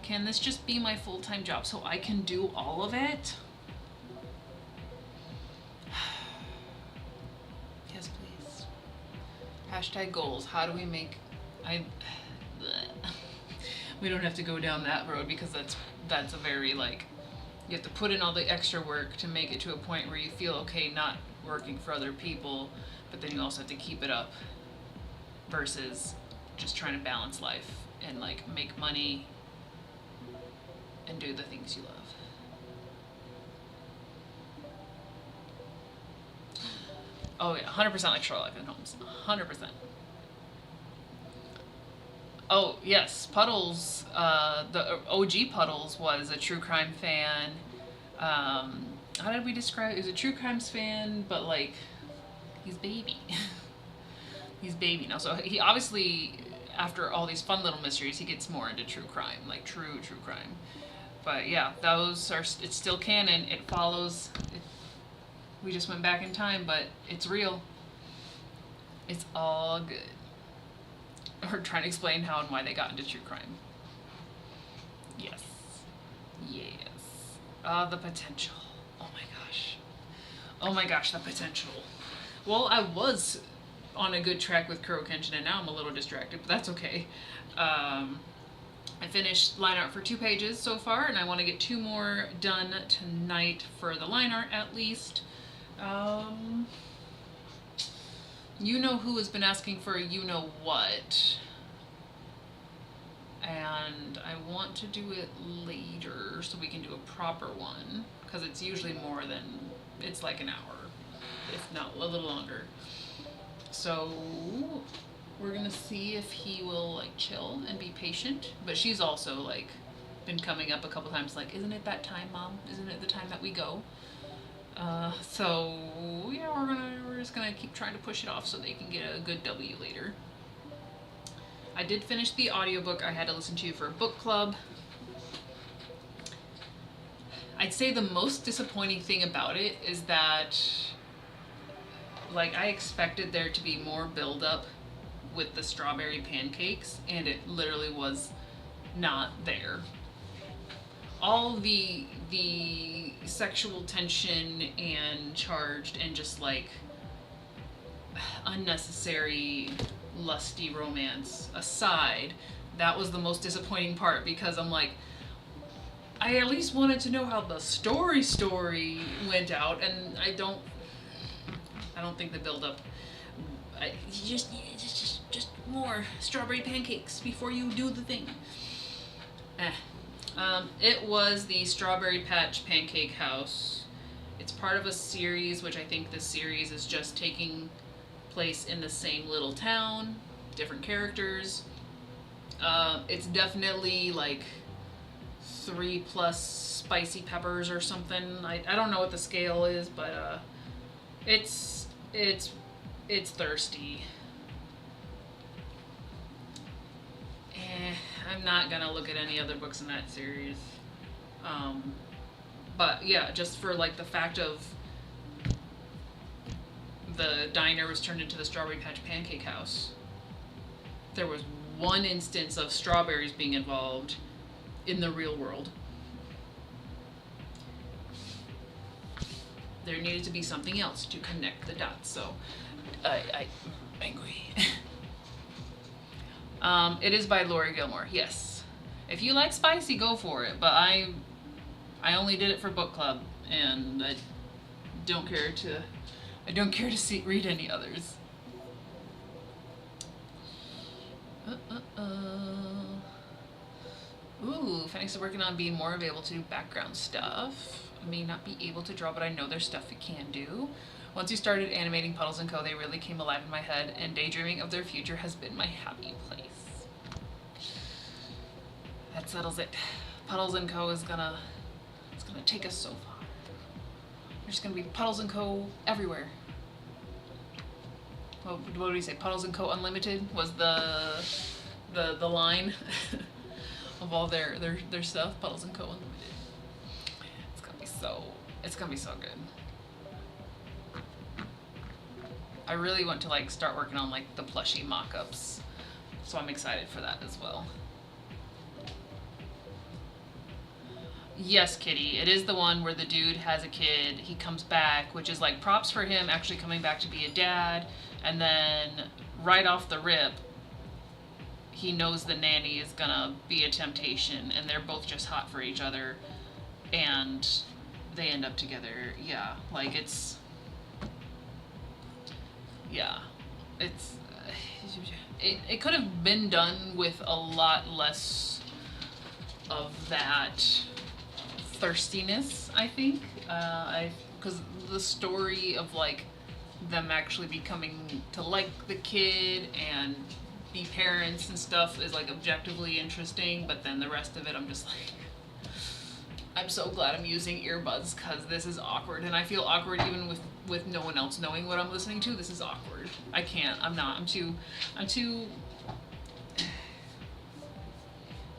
Can this just be my full-time job so I can do all of it? Yes, please. Hashtag goals. How do we make... We don't have to go down that road because that's a very, like, you have to put in all the extra work to make it to a point where you feel okay not working for other people, but then you also have to keep it up versus just trying to balance life and, like, make money and do the things you love. Oh yeah, 100% like Sherlock Holmes. 100%. Oh yes, Puddles, the OG Puddles was a true crime fan. How did we describe it? He was a true crimes fan, but like, he's baby. He's baby now. So he obviously, after all these fun little mysteries, he gets more into true crime, like true crime. But yeah, those are, it's still canon. It follows, we just went back in time, but it's real. It's all good. Or trying to explain how and why they got into true crime. Yes. Yes. The potential. Oh my gosh. Oh my gosh, the potential. Well, I was on a good track with Kuro Kenshin, and now I'm a little distracted, but that's okay. I finished line art for 2 pages so far, and I want to get 2 more done tonight for the line art at least. You know who has been asking for a you know what, and I want to do it later so we can do a proper one, because it's usually more than, it's like an hour, if not a little longer. So we're gonna see if he will like chill and be patient, but she's also like been coming up a couple times like, isn't it that time, Mom? Isn't it the time that we go? So yeah, we're just gonna keep trying to push it off so they can get a good W later. I did finish the audiobook I had to listen to for book club. I'd say the most disappointing thing about it is that, like, I expected there to be more build up with the strawberry pancakes, and it literally was not there. All the sexual tension and charged and just like unnecessary lusty romance aside, that was the most disappointing part, because I'm like, I at least wanted to know how the story went out, and I don't think the build up, just more strawberry pancakes before you do the thing. It was the Strawberry Patch Pancake House. It's part of a series, which I think this series is just taking place in the same little town, different characters. It's definitely like 3+ spicy peppers or something. I don't know what the scale is, but it's thirsty. I'm not gonna look at any other books in that series. But yeah, just for like the fact of the diner was turned into the Strawberry Patch Pancake House. There was one instance of strawberries being involved in the real world. There needed to be something else to connect the dots, so I'm angry. It is by Laurie Gilmore, yes. If you like spicy, go for it, but I only did it for book club, and I don't care to read any others. Ooh, Phoenix is working on being more available to do background stuff. I may not be able to draw, but I know there's stuff it can do. Once you started animating Puddles & Co, they really came alive in my head, and daydreaming of their future has been my happy place. That settles it. Puddles & Co is gonna take us so far. There's gonna be Puddles & Co everywhere. What do we say? Puddles & Co Unlimited was the line. of all their stuff, Puddles and Co. Unlimited. It's gonna be so good. I really want to like start working on like the plushie mock-ups, so I'm excited for that as well. Yes, Kitty, it is the one where the dude has a kid, he comes back, which is like props for him actually coming back to be a dad, and then right off the rip, he knows the nanny is gonna be a temptation, and they're both just hot for each other, and they end up together. Yeah, like it's it could have been done with a lot less of that thirstiness, I think. Because the story of like them actually becoming to like the kid and be parents and stuff is like objectively interesting, but then the rest of it I'm just like, I'm so glad I'm using earbuds because this is awkward, and I feel awkward even with no one else knowing what I'm listening to. This is awkward. I can't. I'm too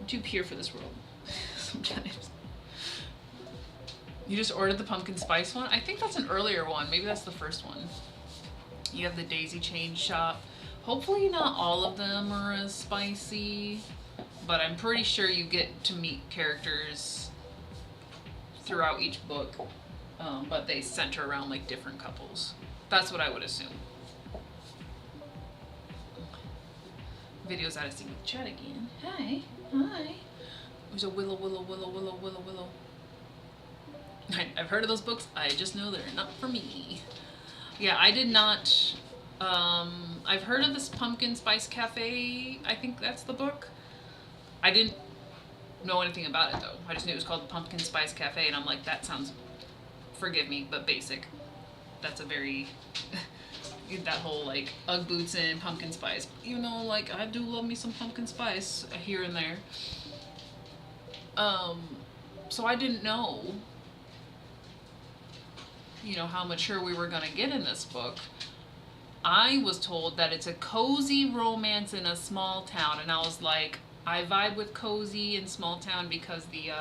pure for this world sometimes. You just ordered the pumpkin spice one? I think that's an earlier one. Maybe that's the first one. You have the daisy chain shop. Hopefully not all of them are as spicy, but I'm pretty sure you get to meet characters throughout each book, but they center around like different couples. That's what I would assume. Videos out of sync with chat again. Hi. There's a willow. I've heard of those books. I just know they're not for me. Yeah, I did not. I've heard of this Pumpkin Spice Cafe. I think that's the book. I didn't know anything about it though. I just knew it was called the Pumpkin Spice Cafe, and I'm like, that sounds, forgive me, but basic. That's a very that whole like Ugg boots and pumpkin spice. Even though like I do love me some pumpkin spice here and there. So I didn't know, you know, how mature we were gonna get in this book. I was told that it's a cozy romance in a small town, and I was like, I vibe with cozy and small town because the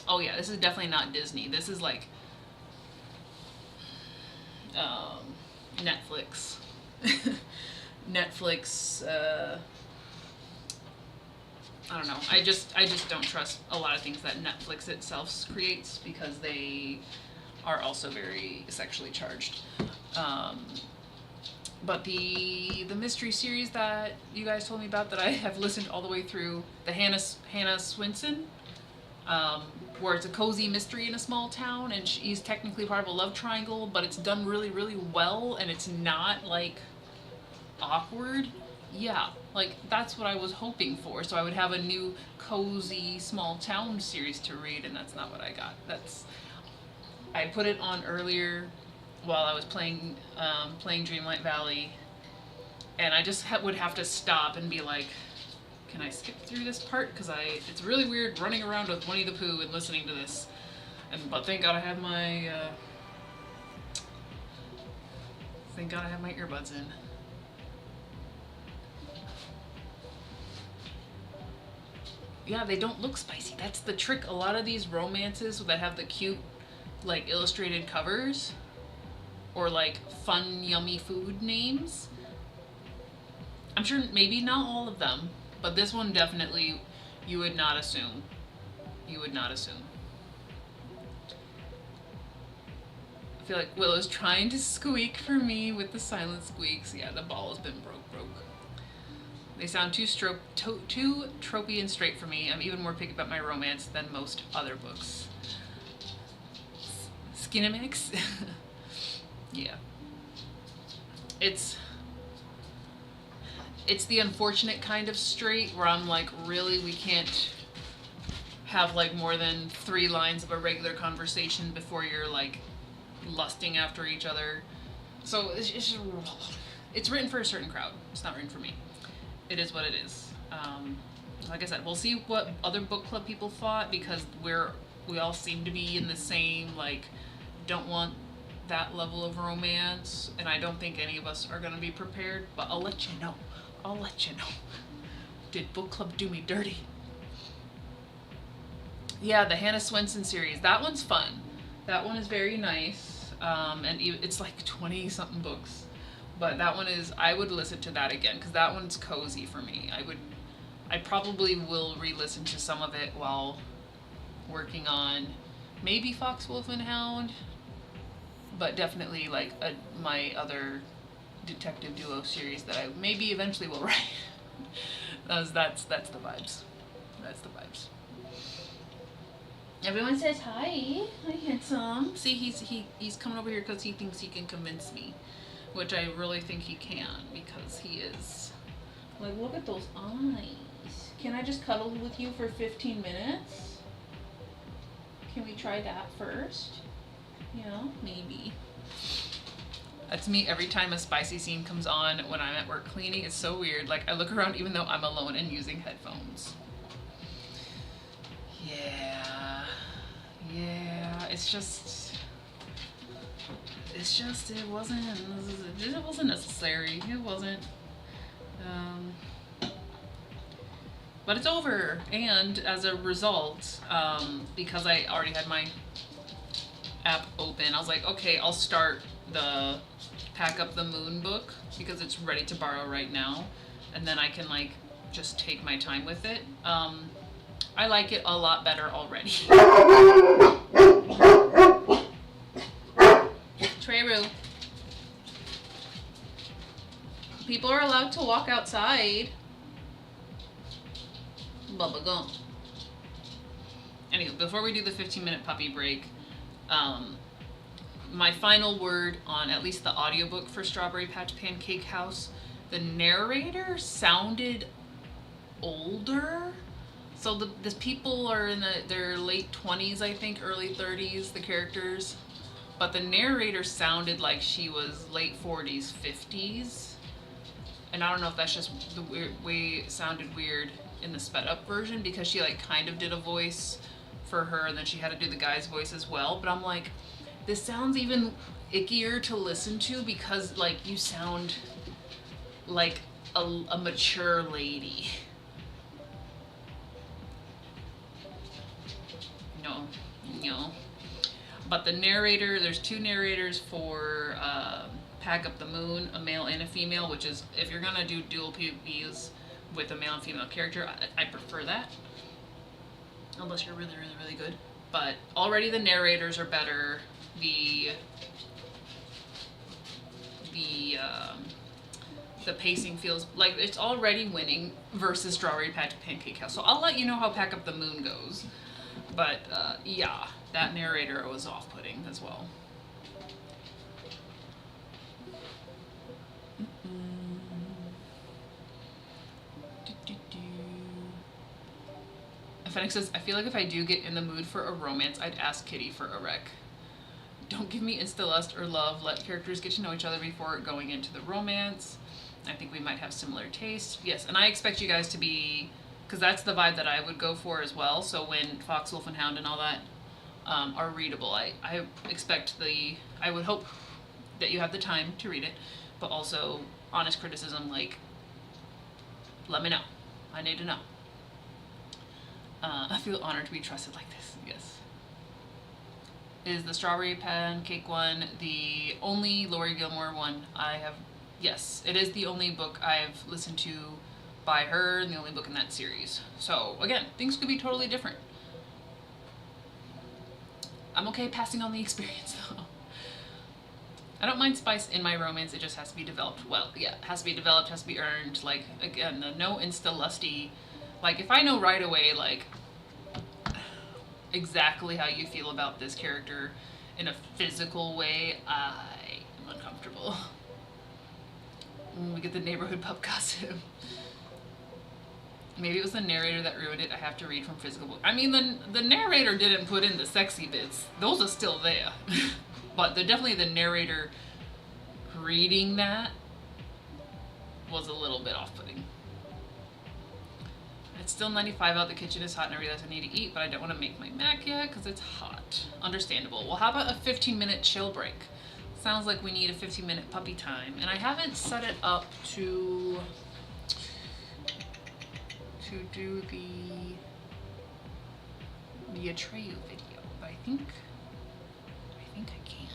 oh yeah, this is definitely not Disney. This is like Netflix. Netflix, I don't know. I just don't trust a lot of things that Netflix itself creates because they are also very sexually charged. But the mystery series that you guys told me about that I have listened all the way through, the Hannah Swinson, where it's a cozy mystery in a small town, and she's technically part of a love triangle, but it's done really, really well, and it's not like awkward. Yeah, like that's what I was hoping for. So I would have a new cozy small town series to read, and that's not what I got. I put it on earlier while I was playing Dreamlight Valley, and I just would have to stop and be like, can I skip through this part? Because it's really weird running around with Winnie the Pooh and listening to this. But thank God I have my earbuds in. Yeah, they don't look spicy. That's the trick. A lot of these romances that have the cute, like, illustrated covers, or like fun, yummy food names, I'm sure maybe not all of them, but this one definitely you would not assume. You would not assume. I feel like Willow's trying to squeak for me with the silent squeaks. Yeah, the ball has been broke. They sound too tropey and straight for me. I'm even more picky about my romance than most other books. Skinamax? Yeah. It's the unfortunate kind of straight where I'm like, really, we can't have like more than 3 lines of a regular conversation before you're like lusting after each other. So it's written for a certain crowd. It's not written for me. It is what it is. Like I said, we'll see what other book club people thought, because we all seem to be in the same, like, don't want that level of romance, and I don't think any of us are gonna be prepared, but I'll let you know. Did book club do me dirty? Yeah, the Hannah Swenson series. That one's fun. That one is very nice. And it's like 20 something books. But that one is, I would listen to that again because that one's cozy for me. I probably will re-listen to some of it while working on maybe Fox, Wolf and Hound, but definitely like my other detective duo series that I maybe eventually will write. that's the vibes. That's the vibes. Everyone says hi. Hi, handsome. See, he's coming over here because he thinks he can convince me, which I really think he can because he is. Like, look at those eyes. Can I just cuddle with you for 15 minutes? Can we try that first? Yeah, maybe. That's me every time a spicy scene comes on when I'm at work cleaning. It's so weird. Like, I look around even though I'm alone and using headphones. Yeah, it's just, it wasn't necessary. It wasn't, but it's over. And as a result, because I already had my app open, I was like, okay, I'll start the Pack Up the Moon book because it's ready to borrow right now. And then I can like just take my time with it. I like it a lot better already. Treru. People are allowed to walk outside. Bubba gum. Anyway, before we do the 15-minute puppy break, my final word on at least the audiobook for Strawberry Patch Pancake House, the narrator sounded older. So the people are in their late 20s, I think, early 30s, the characters. But the narrator sounded like she was late 40s, 50s. And I don't know if that's just the way it sounded weird in the sped up version because she like kind of did a voice for her and then she had to do the guy's voice as well. But I'm like, this sounds even ickier to listen to because like you sound like a mature lady. No. But the narrator, there's two narrators for Pack Up the Moon, a male and a female, which is, if you're gonna do dual PVs with a male and female character, I prefer that. Unless you're really, really, really good. But already the narrators are better. The pacing feels like it's already winning versus Strawberry Patch Pancake House. So I'll let you know how Pack Up the Moon goes. But yeah, that narrator was off-putting as well. Fennec says, I feel like if I do get in the mood for a romance, I'd ask Kitty for a rec. Don't give me insta-lust or love. Let characters get to know each other before going into the romance. I think we might have similar tastes. Yes, and I expect you guys to be, because that's the vibe that I would go for as well. So when Fox, Wolf, and Hound and all that are readable, I expect I would hope that you have the time to read it, but also honest criticism, like, let me know. I need to know. I feel honored to be trusted like this, yes. Is the Strawberry Pancake one the only Laurie Gilmore one I have? Yes, it is the only book I've listened to by her and the only book in that series. So again, things could be totally different. I'm okay passing on the experience though. I don't mind spice in my romance, it just has to be developed well. Yeah, it has to be developed, has to be earned. Like, again, no insta-lusty. Like, if I know right away, like, exactly how you feel about this character in a physical way, I am uncomfortable. We get the neighborhood pup gossip. Maybe it was the narrator that ruined it. I have to read from physical book. I mean, the narrator didn't put in the sexy bits. Those are still there. But definitely the narrator reading that was a little bit off-putting. It's still 95 out, the kitchen is hot and I realize I need to eat, but I don't want to make my mac yet because it's hot. Understandable. Well, how about a 15-minute chill break? Sounds like we need a 15-minute puppy time. And I haven't set it up to do the Atreyu video, but I think I can.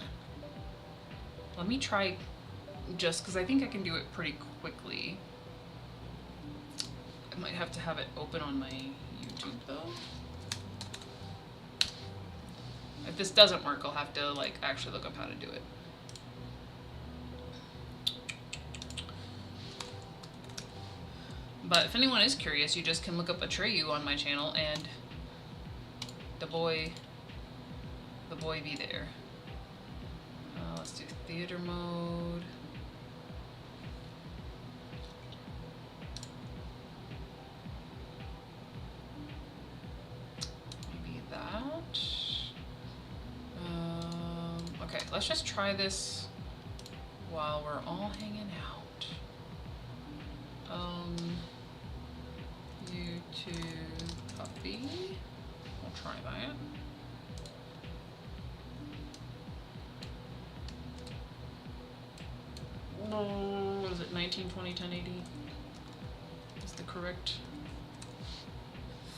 Let me try, just because I think I can do it pretty quickly. I might have to have it open on my YouTube though. If this doesn't work, I'll have to like actually look up how to do it. But if anyone is curious, you just can look up Atreyu on my channel and the boy be there. Let's do theater mode. Maybe that. Okay, let's just try this while we're all hanging out. YouTube puppy. We'll try that. What is it, 1920 1080? Is the correct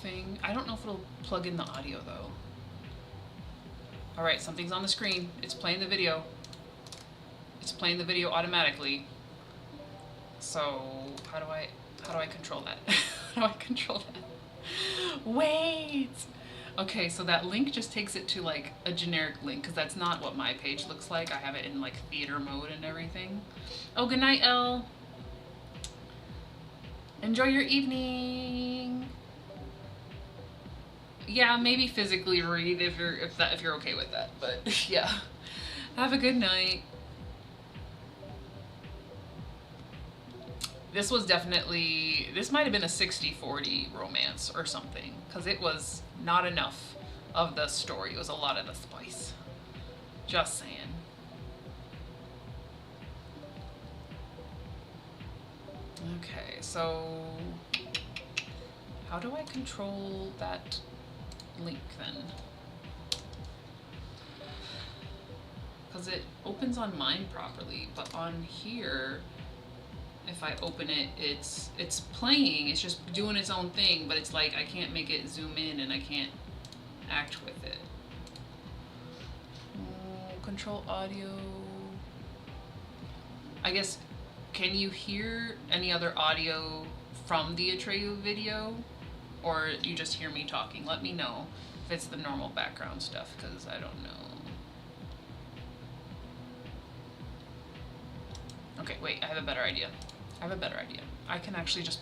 thing. I don't know if it'll plug in the audio though. Alright, something's on the screen. It's playing the video. It's playing the video automatically. So how do I control that? How do I control that? Wait! Okay, so that link just takes it to like a generic link, because that's not what my page looks like. I have it in like theater mode and everything. Oh, good night, Elle. Enjoy your evening. Yeah, maybe physically read if you're okay with that. But yeah, have a good night. This was definitely, this might have been a 60-40 romance or something, because it was not enough of the story. It was a lot of the spice. Just saying. Okay, so how do I control that link then? Because it opens on mine properly, but on here, if I open it, it's playing, it's just doing its own thing, but it's like I can't make it zoom in and I can't act with it. Control audio. I guess, can you hear any other audio from the Atreyu video? Or you just hear me talking? Let me know if it's the normal background stuff, because I don't know. Okay, wait, I have a better idea. I can actually just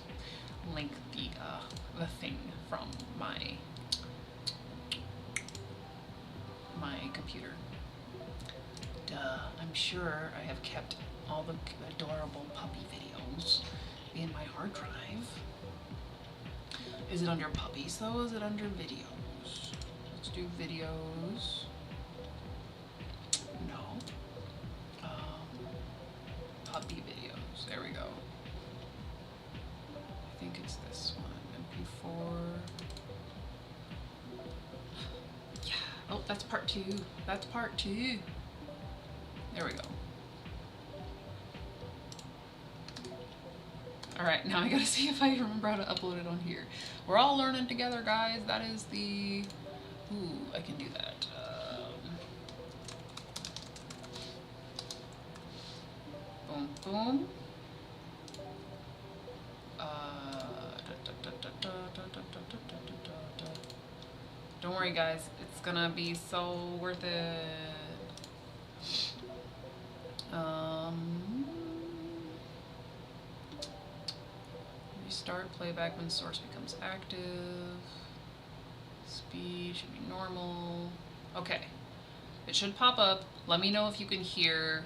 link the thing from my computer. Duh, I'm sure I have kept all the adorable puppy videos in my hard drive. Is it under puppies though? Is it under videos? Let's do videos. No. Puppy videos. There we go. I think it's this one. MP4. Yeah. Oh, that's part 2. That's part 2. There we go. Alright, now I gotta see if I remember how to upload it on here. We're all learning together, guys. That is the... Ooh, I can do that. Boom, boom. Don't worry, guys. It's gonna be so worth it. Restart playback when source becomes active. Speed should be normal. Okay. It should pop up. Let me know if you can hear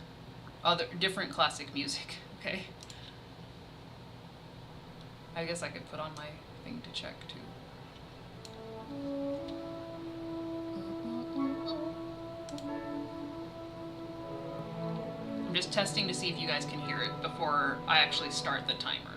different classic music, okay? I guess I could put on my thing to check too. I'm just testing to see if you guys can hear it before I actually start the timer.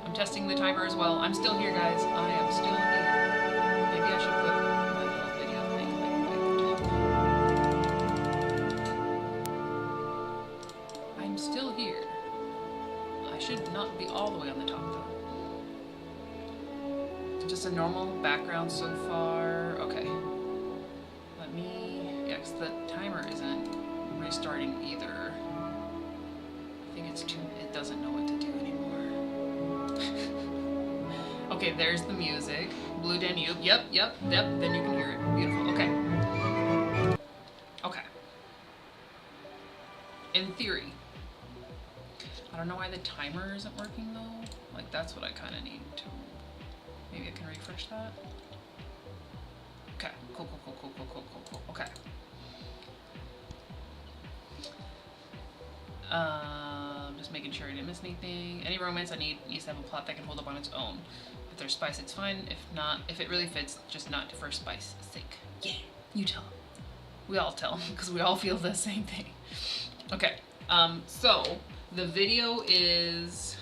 I'm testing the timer as well. I'm still here, guys. I am still here. Maybe I should put my little video thing like be all the way on the top though. Just a normal background so far. Okay. Let me, yeah, 'cause the timer isn't restarting either. I think it's too, it doesn't know what to do anymore. Okay, there's the music. Blue Danube. Yep. Then you can hear it. Beautiful. Okay. Okay. In theory. I don't know why the timer isn't working though. Like, that's what I kind of need to. Maybe I can refresh that. Okay. Cool. Okay. Just making sure I didn't miss anything. Any romance I need needs to have a plot that can hold up on its own. If there's spice, it's fine. If not, if it really fits, just not for spice's sake. Yeah, you tell. We all tell, because we all feel the same thing. Okay, so the video is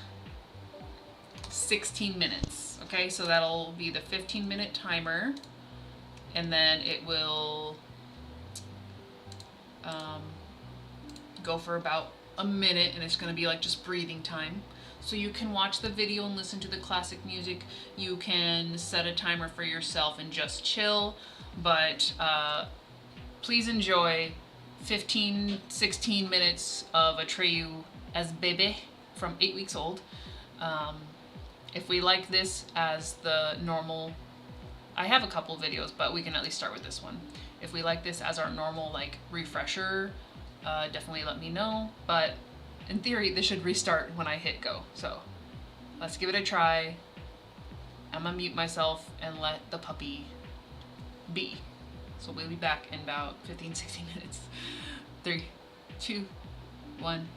16 minutes. Okay, so that'll be the 15-minute timer, and then it will go for about a minute, and it's going to be like just breathing time. So you can watch the video and listen to the classic music. You can set a timer for yourself and just chill, but please enjoy 15-16 minutes of Atreyu as Bebe from 8 weeks old. If we like this as the normal, I have a couple videos, but we can at least start with this one. If we like this as our normal like refresher, definitely let me know. But in theory, this should restart when I hit go. So let's give it a try. I'm gonna mute myself and let the puppy be. So we'll be back in about 15-16 minutes. 3, 2, 1.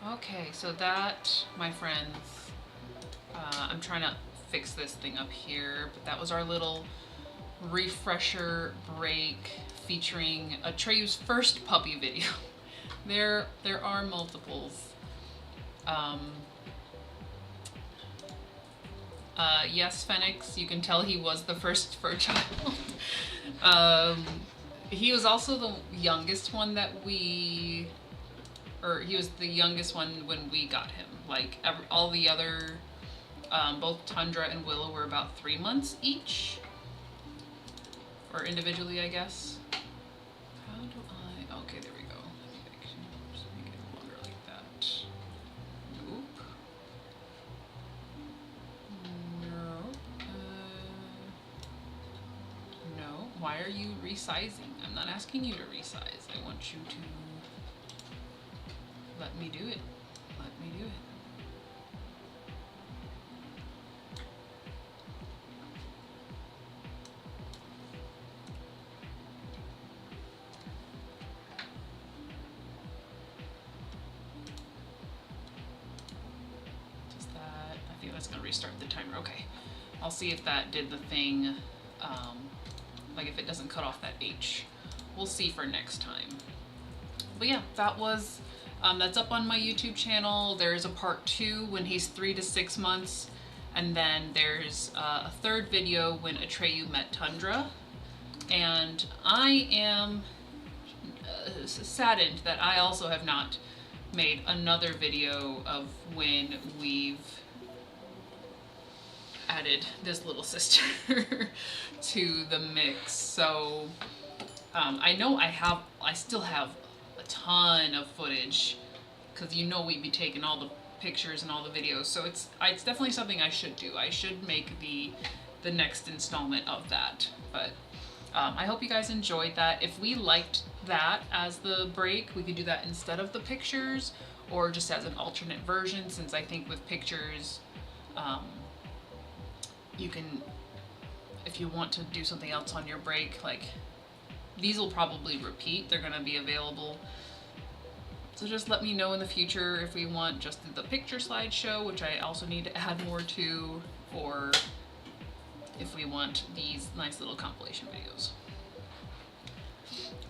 Okay, so that, my friends, I'm trying to fix this thing up here, but that was our little refresher break featuring Atreyu's first puppy video. There are multiples. Yes, Phoenix, you can tell he was the first fur child. He was also the youngest one that he was the youngest one when we got him. Like, all the other, both Tundra and Willow were about 3 months each. Or individually, I guess. How do I, okay, there we go. I can just make it longer like that. Nope. No. Why are you resizing? I'm not asking you to resize. I want you to let me do it. Let me do it. Does that, I feel that's gonna restart the timer. Okay. I'll see if that did the thing, like if it doesn't cut off that H. We'll see for next time. But yeah, that was, that's up on my YouTube channel. There's a part 2 when he's 3 to 6 months. And then there's a third video when Atreyu met Tundra. And I am saddened that I also have not made another video of when we've added this little sister to the mix. So I know I still have a ton of footage, because you know we'd be taking all the pictures and all the videos, so it's definitely something I should do. I should make the next installment of that. But I hope you guys enjoyed that. If we liked that as the break, we could do that instead of the pictures, or just as an alternate version, since I think with pictures, you can, if you want to do something else on your break, like, these will probably repeat. They're gonna be available. So just let me know in the future if we want just the picture slideshow, which I also need to add more to, or if we want these nice little compilation videos.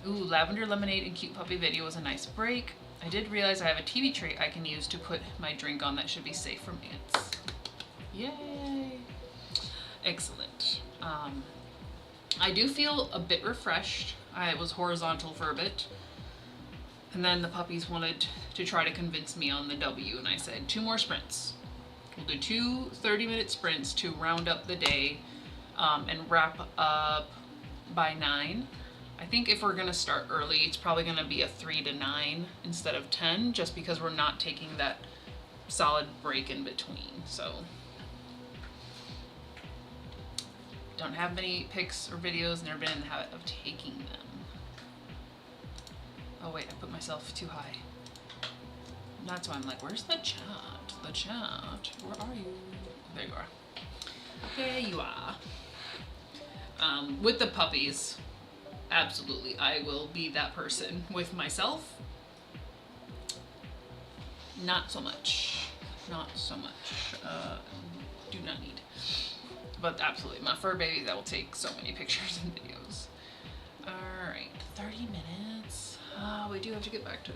Ooh, lavender lemonade and cute puppy video was a nice break. I did realize I have a TV tray I can use to put my drink on that should be safe from ants. Yay! Excellent. I do feel a bit refreshed. I was horizontal for a bit, and then the puppies wanted to try to convince me on the W, and I said 2 more sprints. We'll do 2 30-minute sprints to round up the day, and wrap up by 9. I think if we're gonna start early, it's probably gonna be a 3 to 9 instead of 10, just because we're not taking that solid break in between. So don't have many pics or videos, never been in the habit of taking them. Oh wait, I put myself too high. That's why I'm like, where's the chat? The chat, where are you? There you are. There you are. With the puppies, absolutely, I will be that person. With myself, not so much. Not so much. Do not need. But absolutely, my fur babies, I will take so many pictures and videos. Alright, 30 minutes. We do have to get back to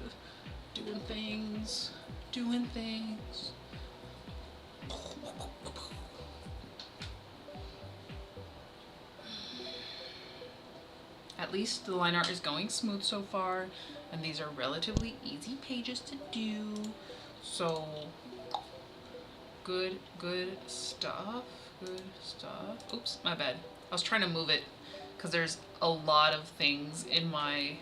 doing things. Doing things. At least the line art is going smooth so far, and these are relatively easy pages to do. So, good stuff. Good stuff. Oops, my bad. I was trying to move it because there's a lot of things in my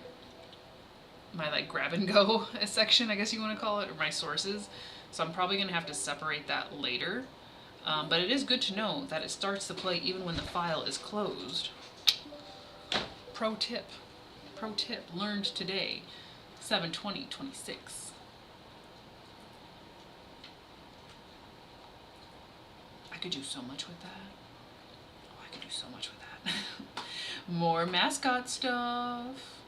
like grab and go section, I guess you want to call it, or my sources. So I'm probably gonna have to separate that later. But it is good to know that it starts to play even when the file is closed. Pro tip learned today, 7/20/26. could do so much with that. Oh, I could do so much with that. More mascot stuff.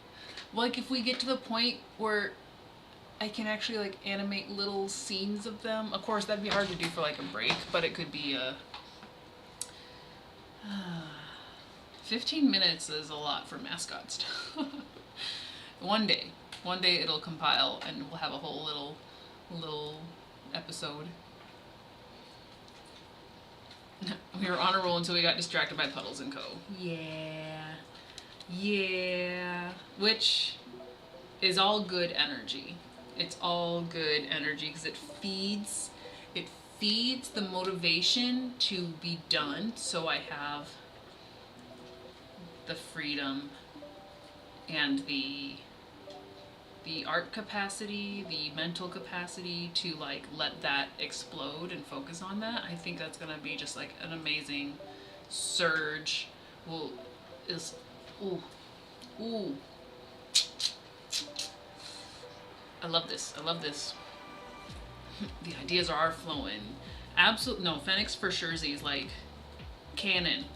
Like if we get to the point where I can actually like animate little scenes of them. Of course, that'd be hard to do for like a break, but it could be a 15 minutes is a lot for mascot stuff. One day it'll compile and we'll have a whole little episode. We were on a roll until we got distracted by Puddles and Co. Yeah. Which is all good energy. It's all good energy because it feeds the motivation to be done, so I have the freedom and the art capacity, the mental capacity to like let that explode and focus on that. I think that's gonna be just like an amazing surge. Ooh. I love this. The ideas are flowing. Absolutely no. Phoenix for sure is like canon.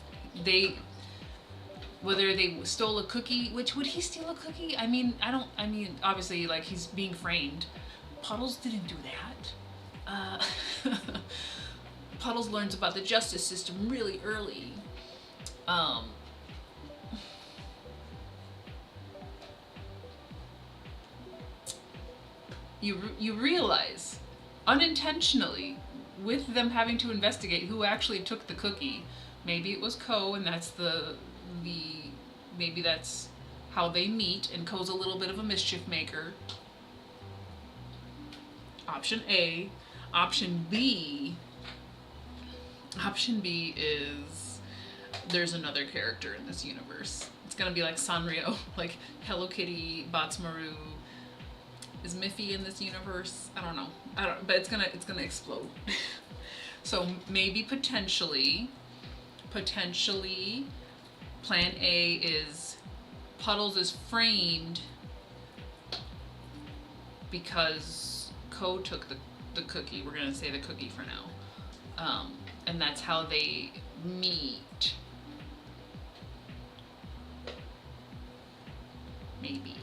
Whether they stole a cookie, which would he steal a cookie? I mean, obviously like he's being framed. Puddles didn't do that. Puddles learns about the justice system really early. You realize unintentionally with them having to investigate who actually took the cookie. Maybe it was Ko, and that's maybe that's how they meet, and Ko's a little bit of a mischief maker. Option A. Option B is there's another character in this universe. It's gonna be like Sanrio, like Hello Kitty, Batsmaru. Is Miffy in this universe? I don't know. But it's gonna explode. So maybe potentially, plan A is Puddles is framed because Ko took the cookie. We're gonna say the cookie for now. And that's how they meet. Maybe.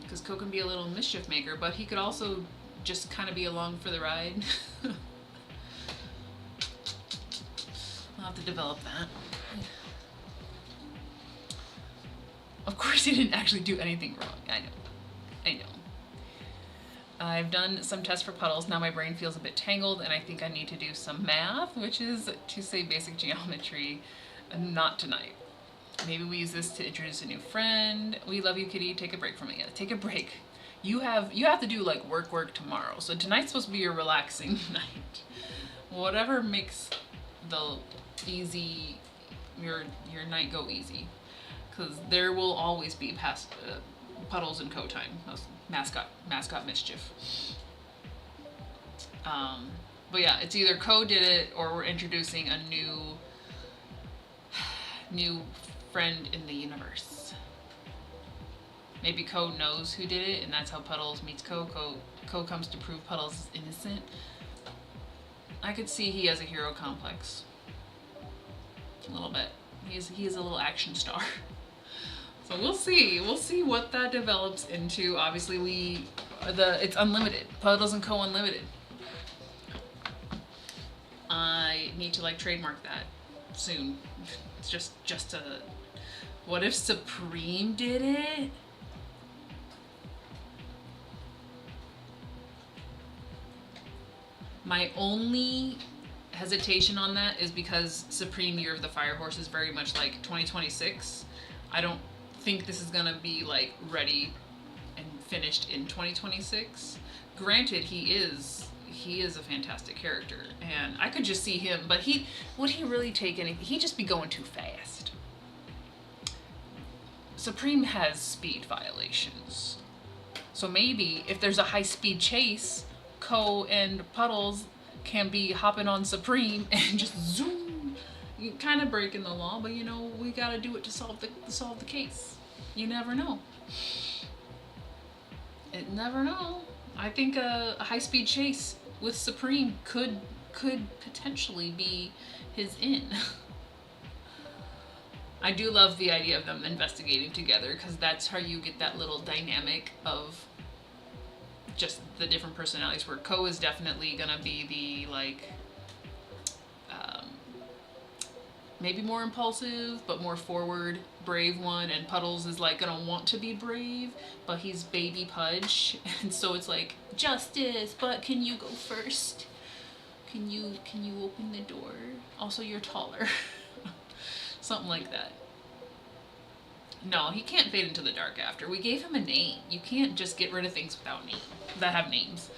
Because Ko can be a little mischief maker, but he could also just kind of be along for the ride. I'll have to develop that. Of course he didn't actually do anything wrong. I know. I've done some tests for Puddles. Now my brain feels a bit tangled and I think I need to do some math, which is to say basic geometry. Not tonight. Maybe we use this to introduce a new friend. We love you, Kitty. Take a break from it. Yeah, take a break. You have to do like work tomorrow. So tonight's supposed to be your relaxing night. Whatever makes the easy your night go easy, because there will always be past Puddles and Co time. Mascot mischief. But yeah, it's either Ko did it or we're introducing a new friend in the universe. Maybe Ko knows who did it, and that's how Puddles meets Ko. Ko comes to prove Puddles is innocent. I could see he has a hero complex. A little bit. He is a little action star. So we'll see. We'll see what that develops into. Obviously, it's unlimited. Puddles and Co Unlimited. I need to like trademark that soon. It's just a. What if Supreme did it? My only hesitation on that is because Supreme Year of the Fire Horse is very much like 2026. I don't think this is gonna be like ready and finished in 2026. Granted, he is a fantastic character, and I could just see him, but would he really take anything? He'd just be going too fast. Supreme has speed violations. So maybe if there's a high-speed chase, Ko and Puddles can be hopping on Supreme and just zoom. You kind of breaking the law, but you know, we gotta do it to solve the case. You never know. Never know. I think a high-speed chase with Supreme could could potentially be his in. I do love the idea of them investigating together, because that's how you get that little dynamic of just the different personalities, where Ko is definitely gonna be the like maybe more impulsive but more forward, brave one, and Puddles is like gonna want to be brave, but he's baby Pudge, and so it's like, justice, but can you go first? Can you open the door? Also, you're taller. Something like that. No, he can't fade into the dark after. We gave him a name. You can't just get rid of things that have names.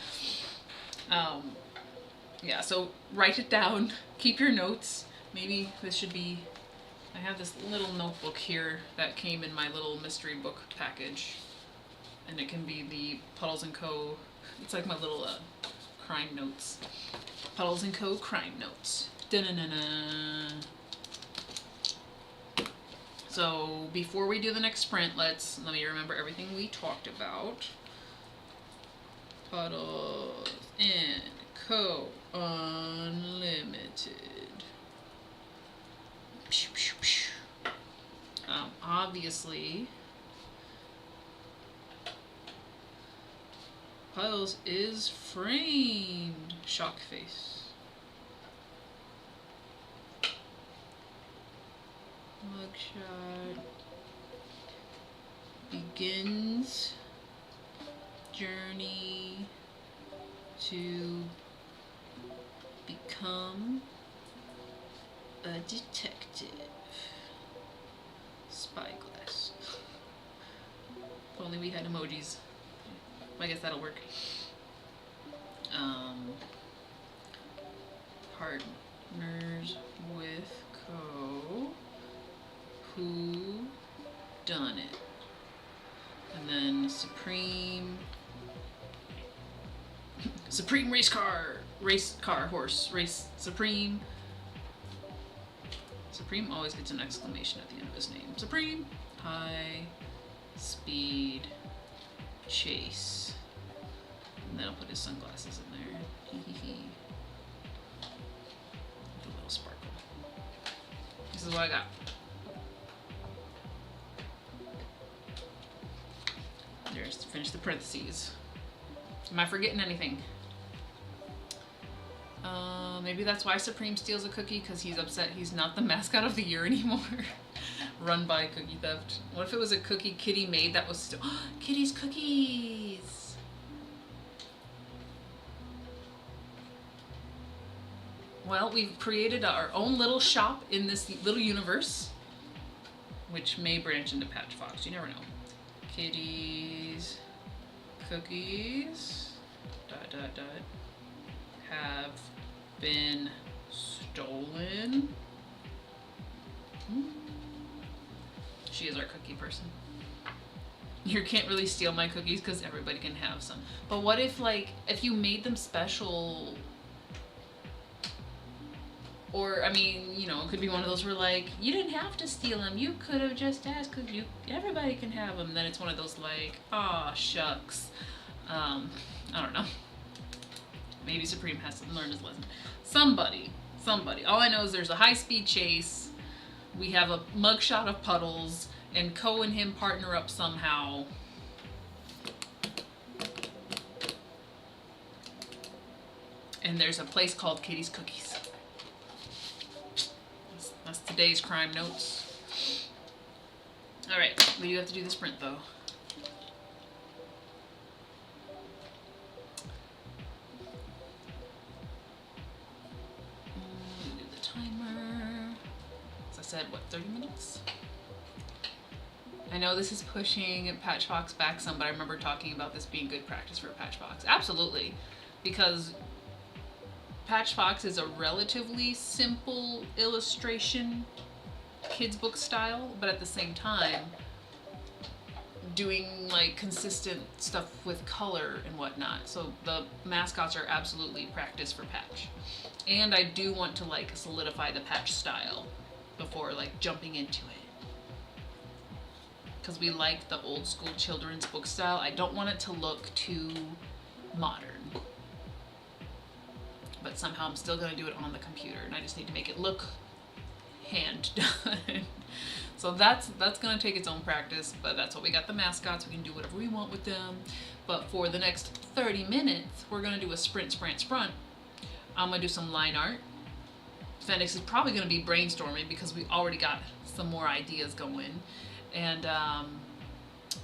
Yeah, so write it down. Keep your notes. Maybe this should be... I have this little notebook here that came in my little mystery book package. And it can be the Puddles & Co. It's like my little crime notes. Puddles & Co. crime notes. Da-na-na-na. So before we do the next sprint, let me remember everything we talked about. Puddles & Co. Unlimited. Obviously, Puddles is framed. Shock face. Mugshot. Begins journey to become a detective. Spyglass. If only we had emojis. I guess that'll work. Partners with Co. Who done it? And then Supreme race car, horse, race, Supreme. Supreme always gets an exclamation at the end of his name. Supreme, high, speed, chase. And then I'll put his sunglasses in there. Hee hee hee. With a little sparkle. This is what I got. There's to finish the parentheses. Am I forgetting anything? Maybe that's why Supreme steals a cookie, because he's upset he's not the mascot of the year anymore. Run by cookie theft. What if it was a cookie Kitty made that was still... Kitty's cookies! Well, we've created our own little shop in this little universe, which may branch into Patch Fox. You never know. Kitty's cookies... ... have been stolen. She is our cookie person. You can't really steal my cookies because everybody can have some. But what if, like, if you made them special? Or, I mean, you know, it could be one of those where, like, you didn't have to steal them. You could have just asked, because everybody can have them. Then it's one of those, like, aw, shucks. I don't know. Maybe Supreme has to learn his lesson. Somebody. All I know is there's a high-speed chase. We have a mugshot of Puddles, and Co and him partner up somehow. And there's a place called Kitty's Cookies. That's today's crime notes. Alright, we do have to do the sprint though. Do the timer. As I said, what, 30 minutes? I know this is pushing Patch Fox back some, but I remember talking about this being good practice for Patch Fox. Absolutely. Because Patch Fox is a relatively simple illustration, kids book style, but at the same time, doing like consistent stuff with color and whatnot. So the mascots are absolutely practice for Patch. And I do want to like solidify the Patch style before like jumping into it. Because we like the old school children's book style. I don't want it to look too modern. but somehow I'm still gonna do it on the computer, and I just need to make it look hand done. So that's gonna take its own practice, but that's what we got the mascots. We can do whatever we want with them. But for the next 30 minutes, we're gonna do a sprint. I'm gonna do some line art. Phoenix is probably gonna be brainstorming because we already got some more ideas going. And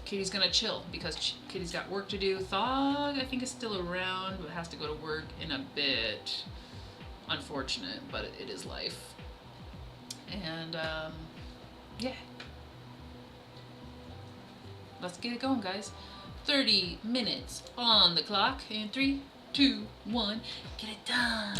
Kitty's gonna chill because Kitty's got work to do. Thog, I think, is still around, but has to go to work in a bit. Unfortunate, but it is life. And yeah, let's get it going, guys. 30 minutes on the clock, and 3, 2, 1, get it done.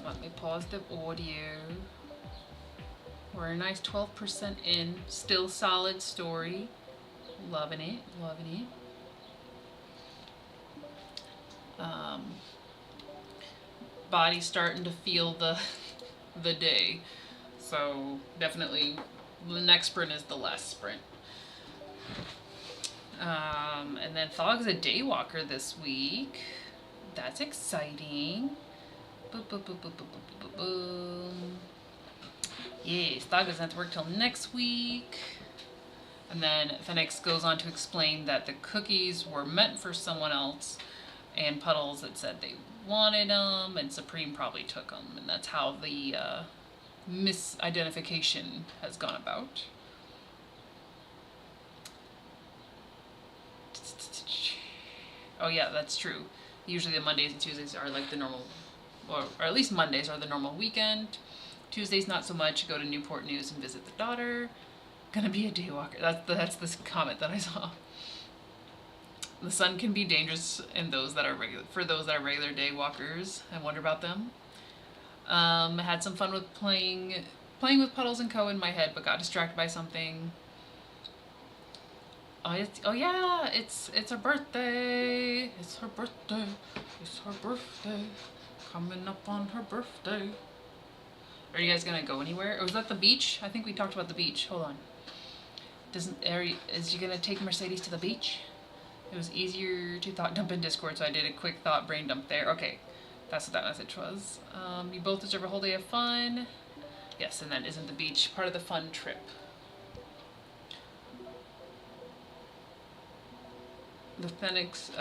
Let me pause the audio. We're a nice 12% in. Still solid story. Loving it, loving it. Body's starting to feel the day. So definitely the next sprint is the last sprint. And then Thog's a day walker this week. That's exciting. Boop, boop, boop, boop, boop, boop, boop, boom. Yes, Thog doesn't have to work till next week. And then Phoenix goes on to explain that the cookies were meant for someone else, and Puddles had said they wanted them, and Supreme probably took them, and that's how the misidentification has gone about. Oh yeah, that's true. Usually the Mondays and Tuesdays are like the normal, or at least Mondays are the normal weekend. Tuesdays not so much. Go to Newport News and visit the daughter. Gonna be a day walker. That's this comment that I saw. The sun can be dangerous in those that are regular day walkers. I wonder about them. I had some fun with playing with Puddles and Co in my head, but got distracted by something. Oh yeah, it's her birthday. It's her birthday. It's her birthday. Coming up on her birthday. Are you guys gonna go anywhere? Or was that the beach? I think we talked about the beach. Hold on. Is you gonna take Mercedes to the beach? It was easier to thought dump in Discord, so I did a quick thought brain dump there. Okay, that's what that message was. You both deserve a whole day of fun. Yes, and then isn't the beach part of the fun trip? The Phoenix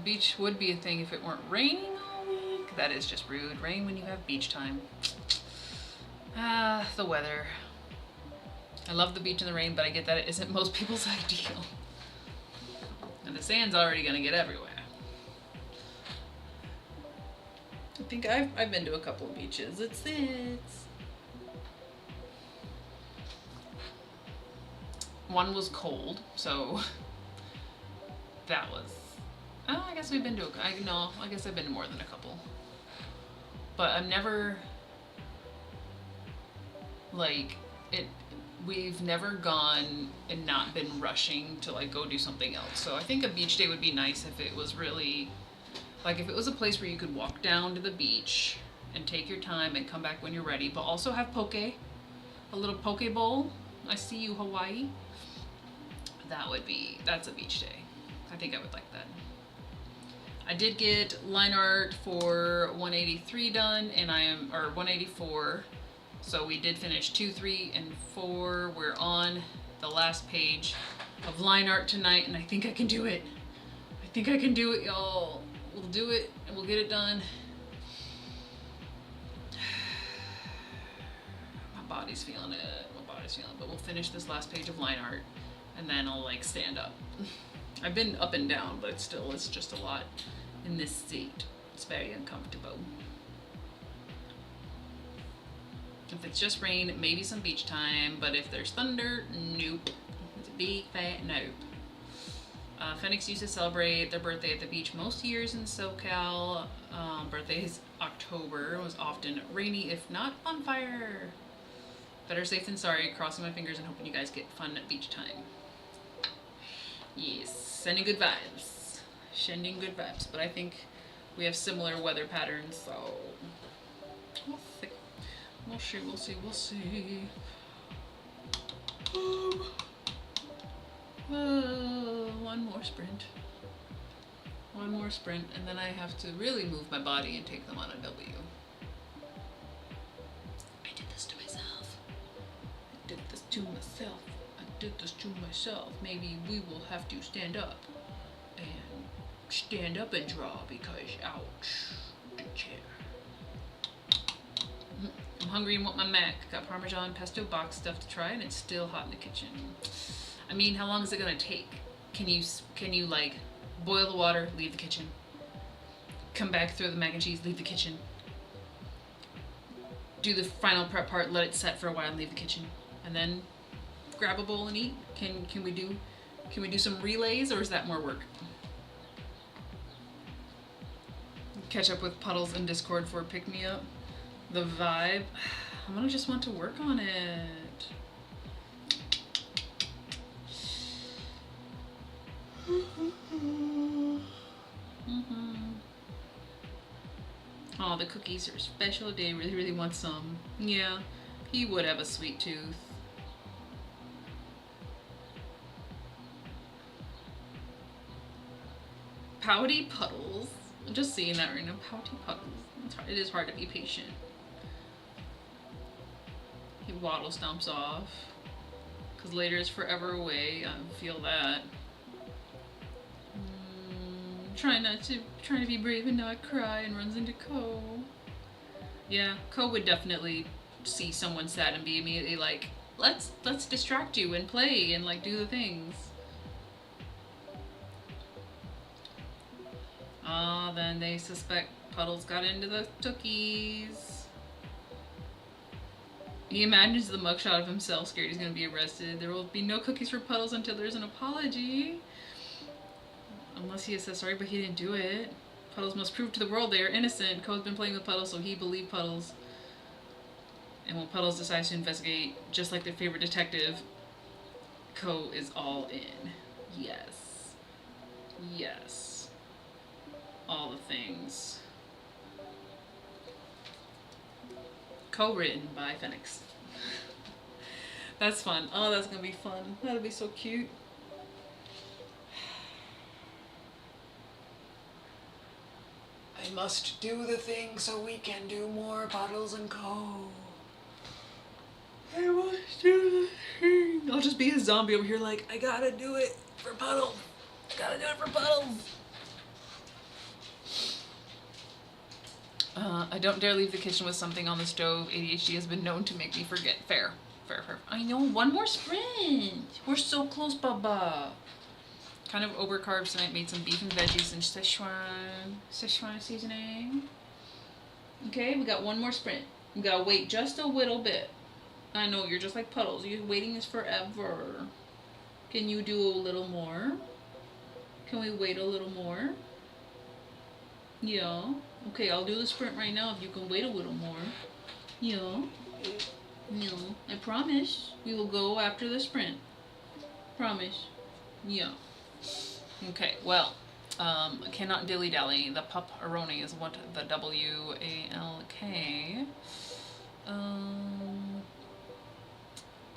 beach would be a thing if it weren't raining all week. That is just rude. Rain when you have beach time. The weather. I love the beach in the rain, but I get that it isn't most people's ideal. And the sand's already gonna get everywhere. I think I've been to a couple of beaches. It's one was cold, so that was. Oh, I guess we've been to. I guess I've been to more than a couple. But I've never like it. We've never gone and not been rushing to like go do something else. So I think a beach day would be nice if it was really like if it was a place where you could walk down to the beach and take your time and come back when you're ready, but also have a little poke bowl. I see you, Hawaii. That's a beach day. I think I would like that. I did get line art for 183 done, and or 184. So we did finish 2, 3, and 4. We're on the last page of line art tonight, and I think I can do it. I think I can do it, y'all. We'll do it, and we'll get it done. My body's feeling it. But we'll finish this last page of line art, and then I'll like stand up. I've been up and down, but still, it's just a lot in this seat. It's very uncomfortable. If it's just rain, maybe some beach time, but if there's thunder, nope. It's a big fat nope. Phoenix used to celebrate their birthday at the beach most years in SoCal. Birthday is October. It was often rainy, if not on fire. Better safe than sorry. Crossing my fingers and hoping you guys get fun at beach time. Yes, sending good vibes. Sending good vibes. But I think we have similar weather patterns, so we'll see. We'll see. One more sprint. One more sprint, and then I have to really move my body and take them on a W. I did this to myself. Maybe we will have to stand up and draw because ouch, the chair. I'm hungry and want my mac. Got Parmesan pesto box stuff to try, and it's still hot in the kitchen. I mean, how long is it gonna take? Can you like boil the water, leave the kitchen, come back, throw the mac and cheese, leave the kitchen, do the final prep part, let it set for a while, and leave the kitchen, and then grab a bowl and eat? Can we do some relays, or is that more work? Catch up with Puddles in Discord for pick me up. The vibe. I'm gonna just want to work on it. Oh, the cookies are special today. Really want some. Yeah, he would have a sweet tooth. Pouty Puddles. I'm just seeing that right now. Pouty Puddles. It is hard to be patient. He waddle stomps off. Because later is forever away. I feel that. Trying to be brave and not cry, and runs into Ko. Yeah, Ko would definitely see someone sad and be immediately like, let's distract you and play and like do the things. Then they suspect Puddles got into the cookies. He imagines the mugshot of himself, scared he's gonna be arrested. There will be no cookies for Puddles until there's an apology. Unless he says sorry, but he didn't do it. Puddles must prove to the world they are innocent. Ko's been playing with Puddles, so he believed Puddles. And when Puddles decides to investigate, just like their favorite detective, Ko is all in. Yes. Yes. All the things. Co-written by Phoenix. That's fun. Oh, that's gonna be fun. That'll be so cute. I must do the thing so we can do more Puddles and Co. I must do the thing. I'll just be a zombie over here like, I gotta do it for Puddles. Gotta do it for Puddles. I don't dare leave the kitchen with something on the stove. ADHD has been known to make me forget. Fair. I know, one more sprint. We're so close, Baba. Kind of over carbs tonight. Made some beef and veggies and Szechuan seasoning. Okay, we got one more sprint. We gotta wait just a little bit. I know, you're just like Puddles. You're waiting this forever. Can you do a little more? Can we wait a little more? Yeah. Okay, I'll do the sprint right now if you can wait a little more. Yeah. Yeah. I promise. We will go after the sprint. Promise. Yeah. Okay, well, I cannot dilly-dally. The pupperoni is what the W-A-L-K.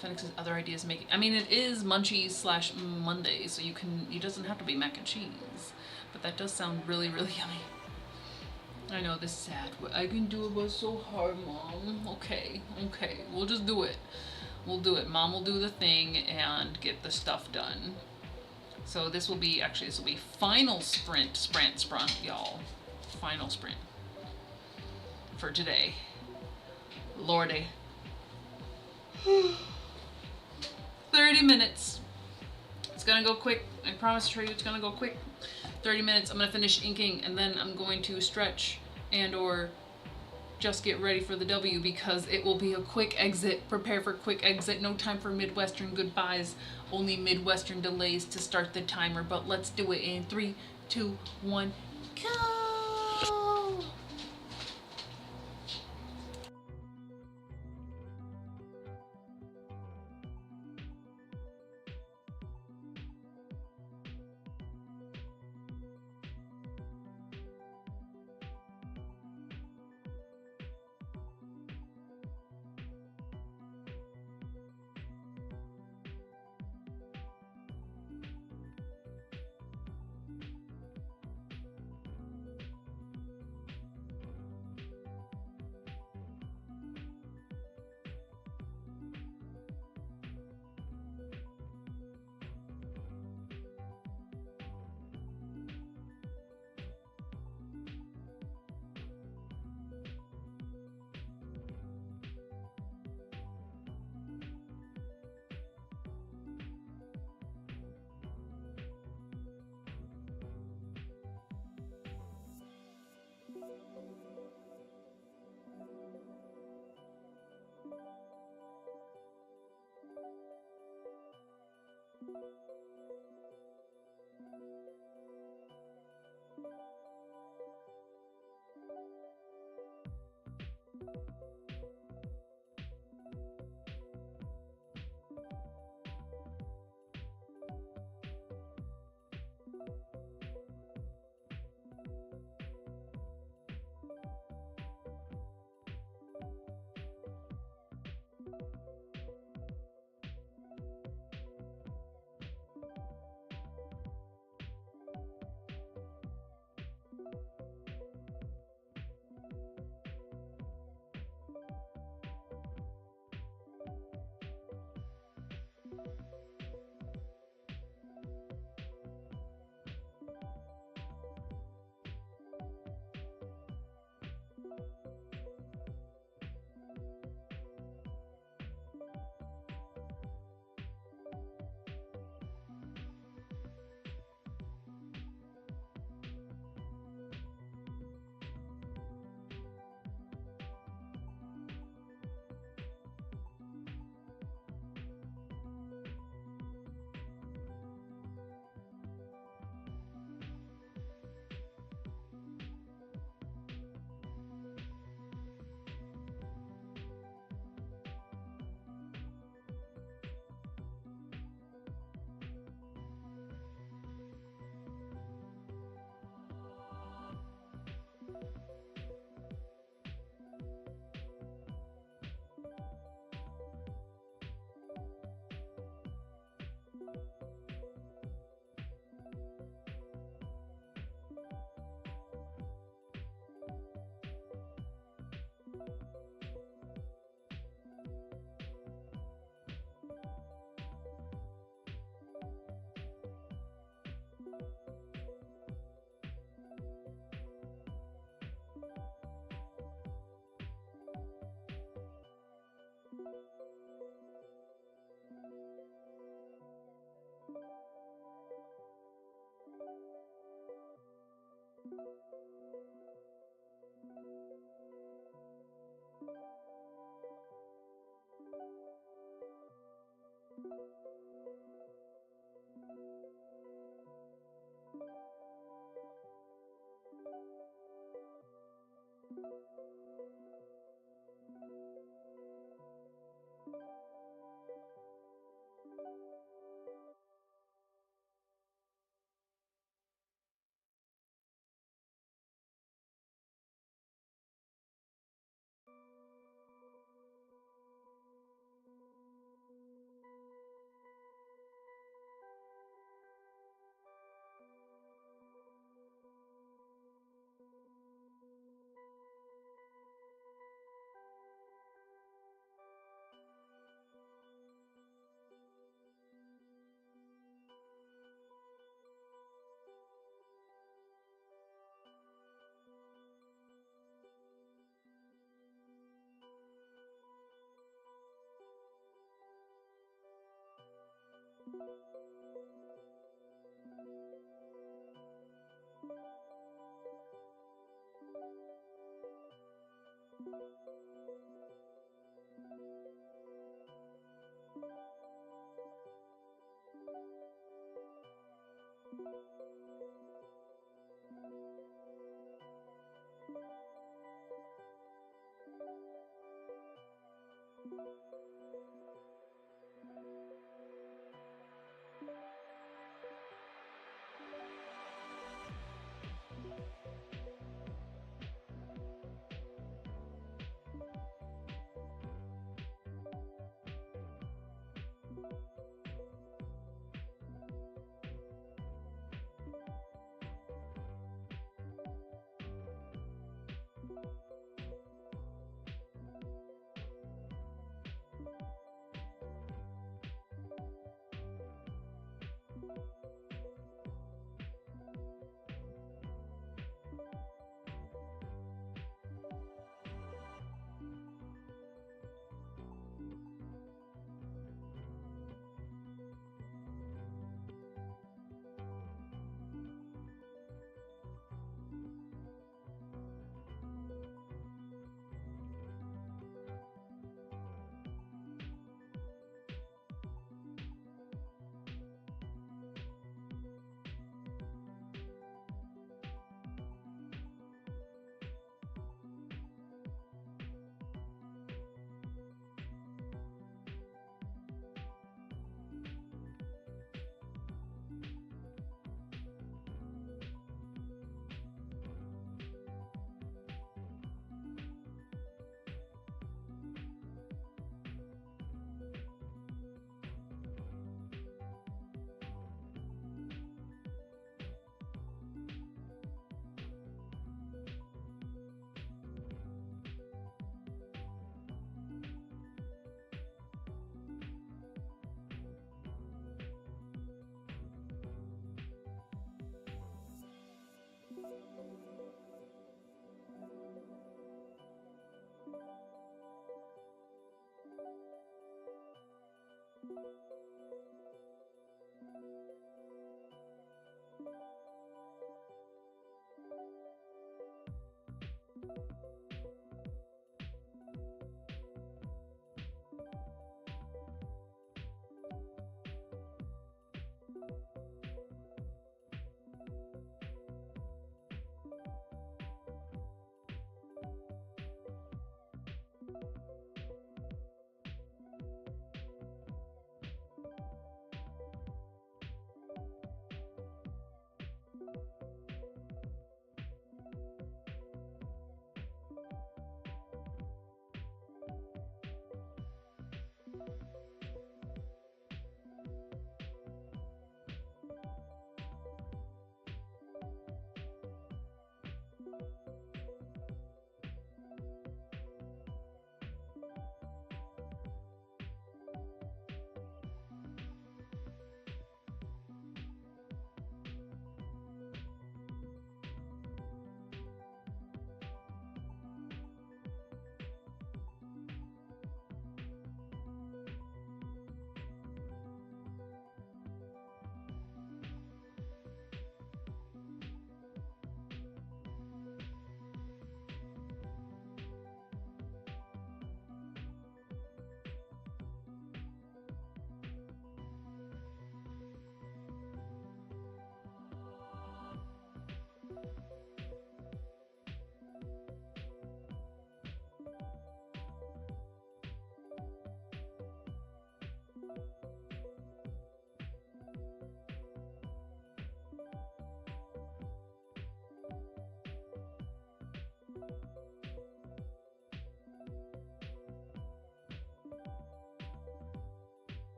Phoenix's other ideas make it. I mean, it is Munchies / Monday, so it doesn't have to be mac and cheese. But that does sound really yummy. I know this is sad. What I can do it was so hard, Mom. Okay, okay, we'll just do it. We'll do it. Mom will do the thing and get the stuff done. So this will be final sprint, y'all. Final sprint for today. Lordy. 30 minutes. It's gonna go quick. I promise you it's gonna go quick. 30 minutes. I'm gonna finish inking and then I'm going to stretch and or just get ready for the W because it will be a quick exit. Prepare for quick exit. No time for Midwestern goodbyes. Only Midwestern delays to start the timer. But let's do it in 3, 2, 1, go!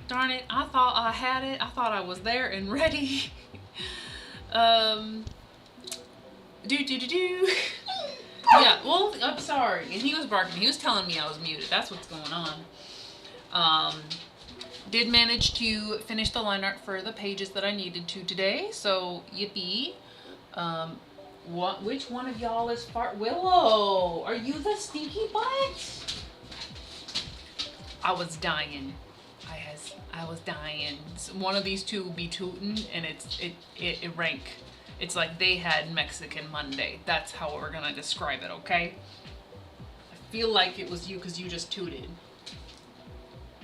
Darn it, I thought I had it. I thought I was there and ready. um, do. Yeah, well, I'm sorry. And he was barking. He was telling me I was muted. That's what's going on. Did manage to finish the line art for the pages that I needed to today. So, yippee. Which one of y'all is fart? Willow, are you the stinky butt? I was dying. I was dying. One of these two will be tootin', and it rank. It's like they had Mexican Monday. That's how we're gonna describe it, okay? I feel like it was you because you just tooted.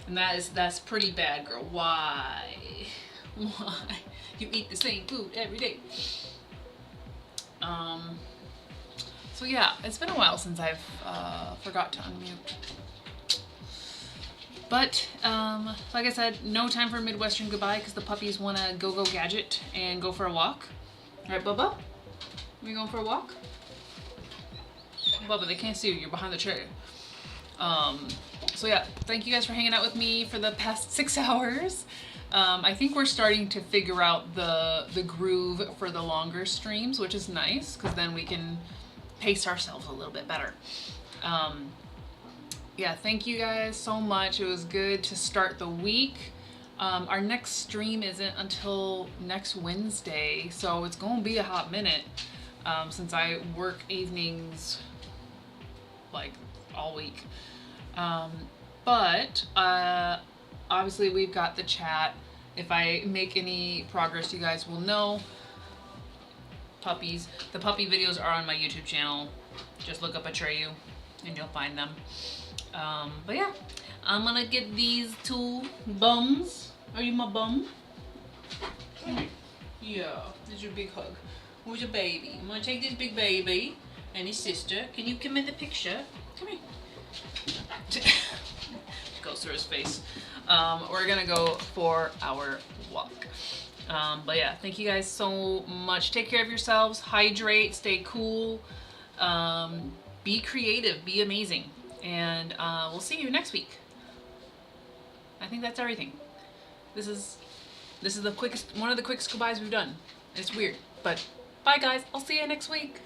And that's pretty bad, girl. Why? Why? You eat the same food every day. So yeah, it's been a while since I've forgot to unmute. But, like I said, no time for a Midwestern goodbye because the puppies want to go gadget and go for a walk. Right, Bubba? We going for a walk? Bubba, they can't see you. You're behind the chair. So yeah, thank you guys for hanging out with me for the past 6 hours. I think we're starting to figure out the groove for the longer streams, which is nice because then we can pace ourselves a little bit better. Yeah, thank you guys so much. It was good to start the week. Our next stream isn't until next Wednesday, so it's gonna be a hot minute since I work evenings like all week. But obviously we've got the chat. If I make any progress, you guys will know. Puppies. The puppy videos are on my YouTube channel. Just look up Atreyu and you'll find them. But yeah, I'm gonna get these two bums. Are you my bum? Yeah, this is your big hug. Where's your baby? I'm gonna take this big baby and his sister. Can you come in the picture? Come here. Goes through his face. We're gonna go for our walk. But yeah, thank you guys so much. Take care of yourselves. Hydrate. Stay cool. Be creative. Be amazing. And we'll see you next week. I think that's everything. This is the quickest, one of the quickest goodbyes we've done. It's weird, but bye guys. I'll see you next week.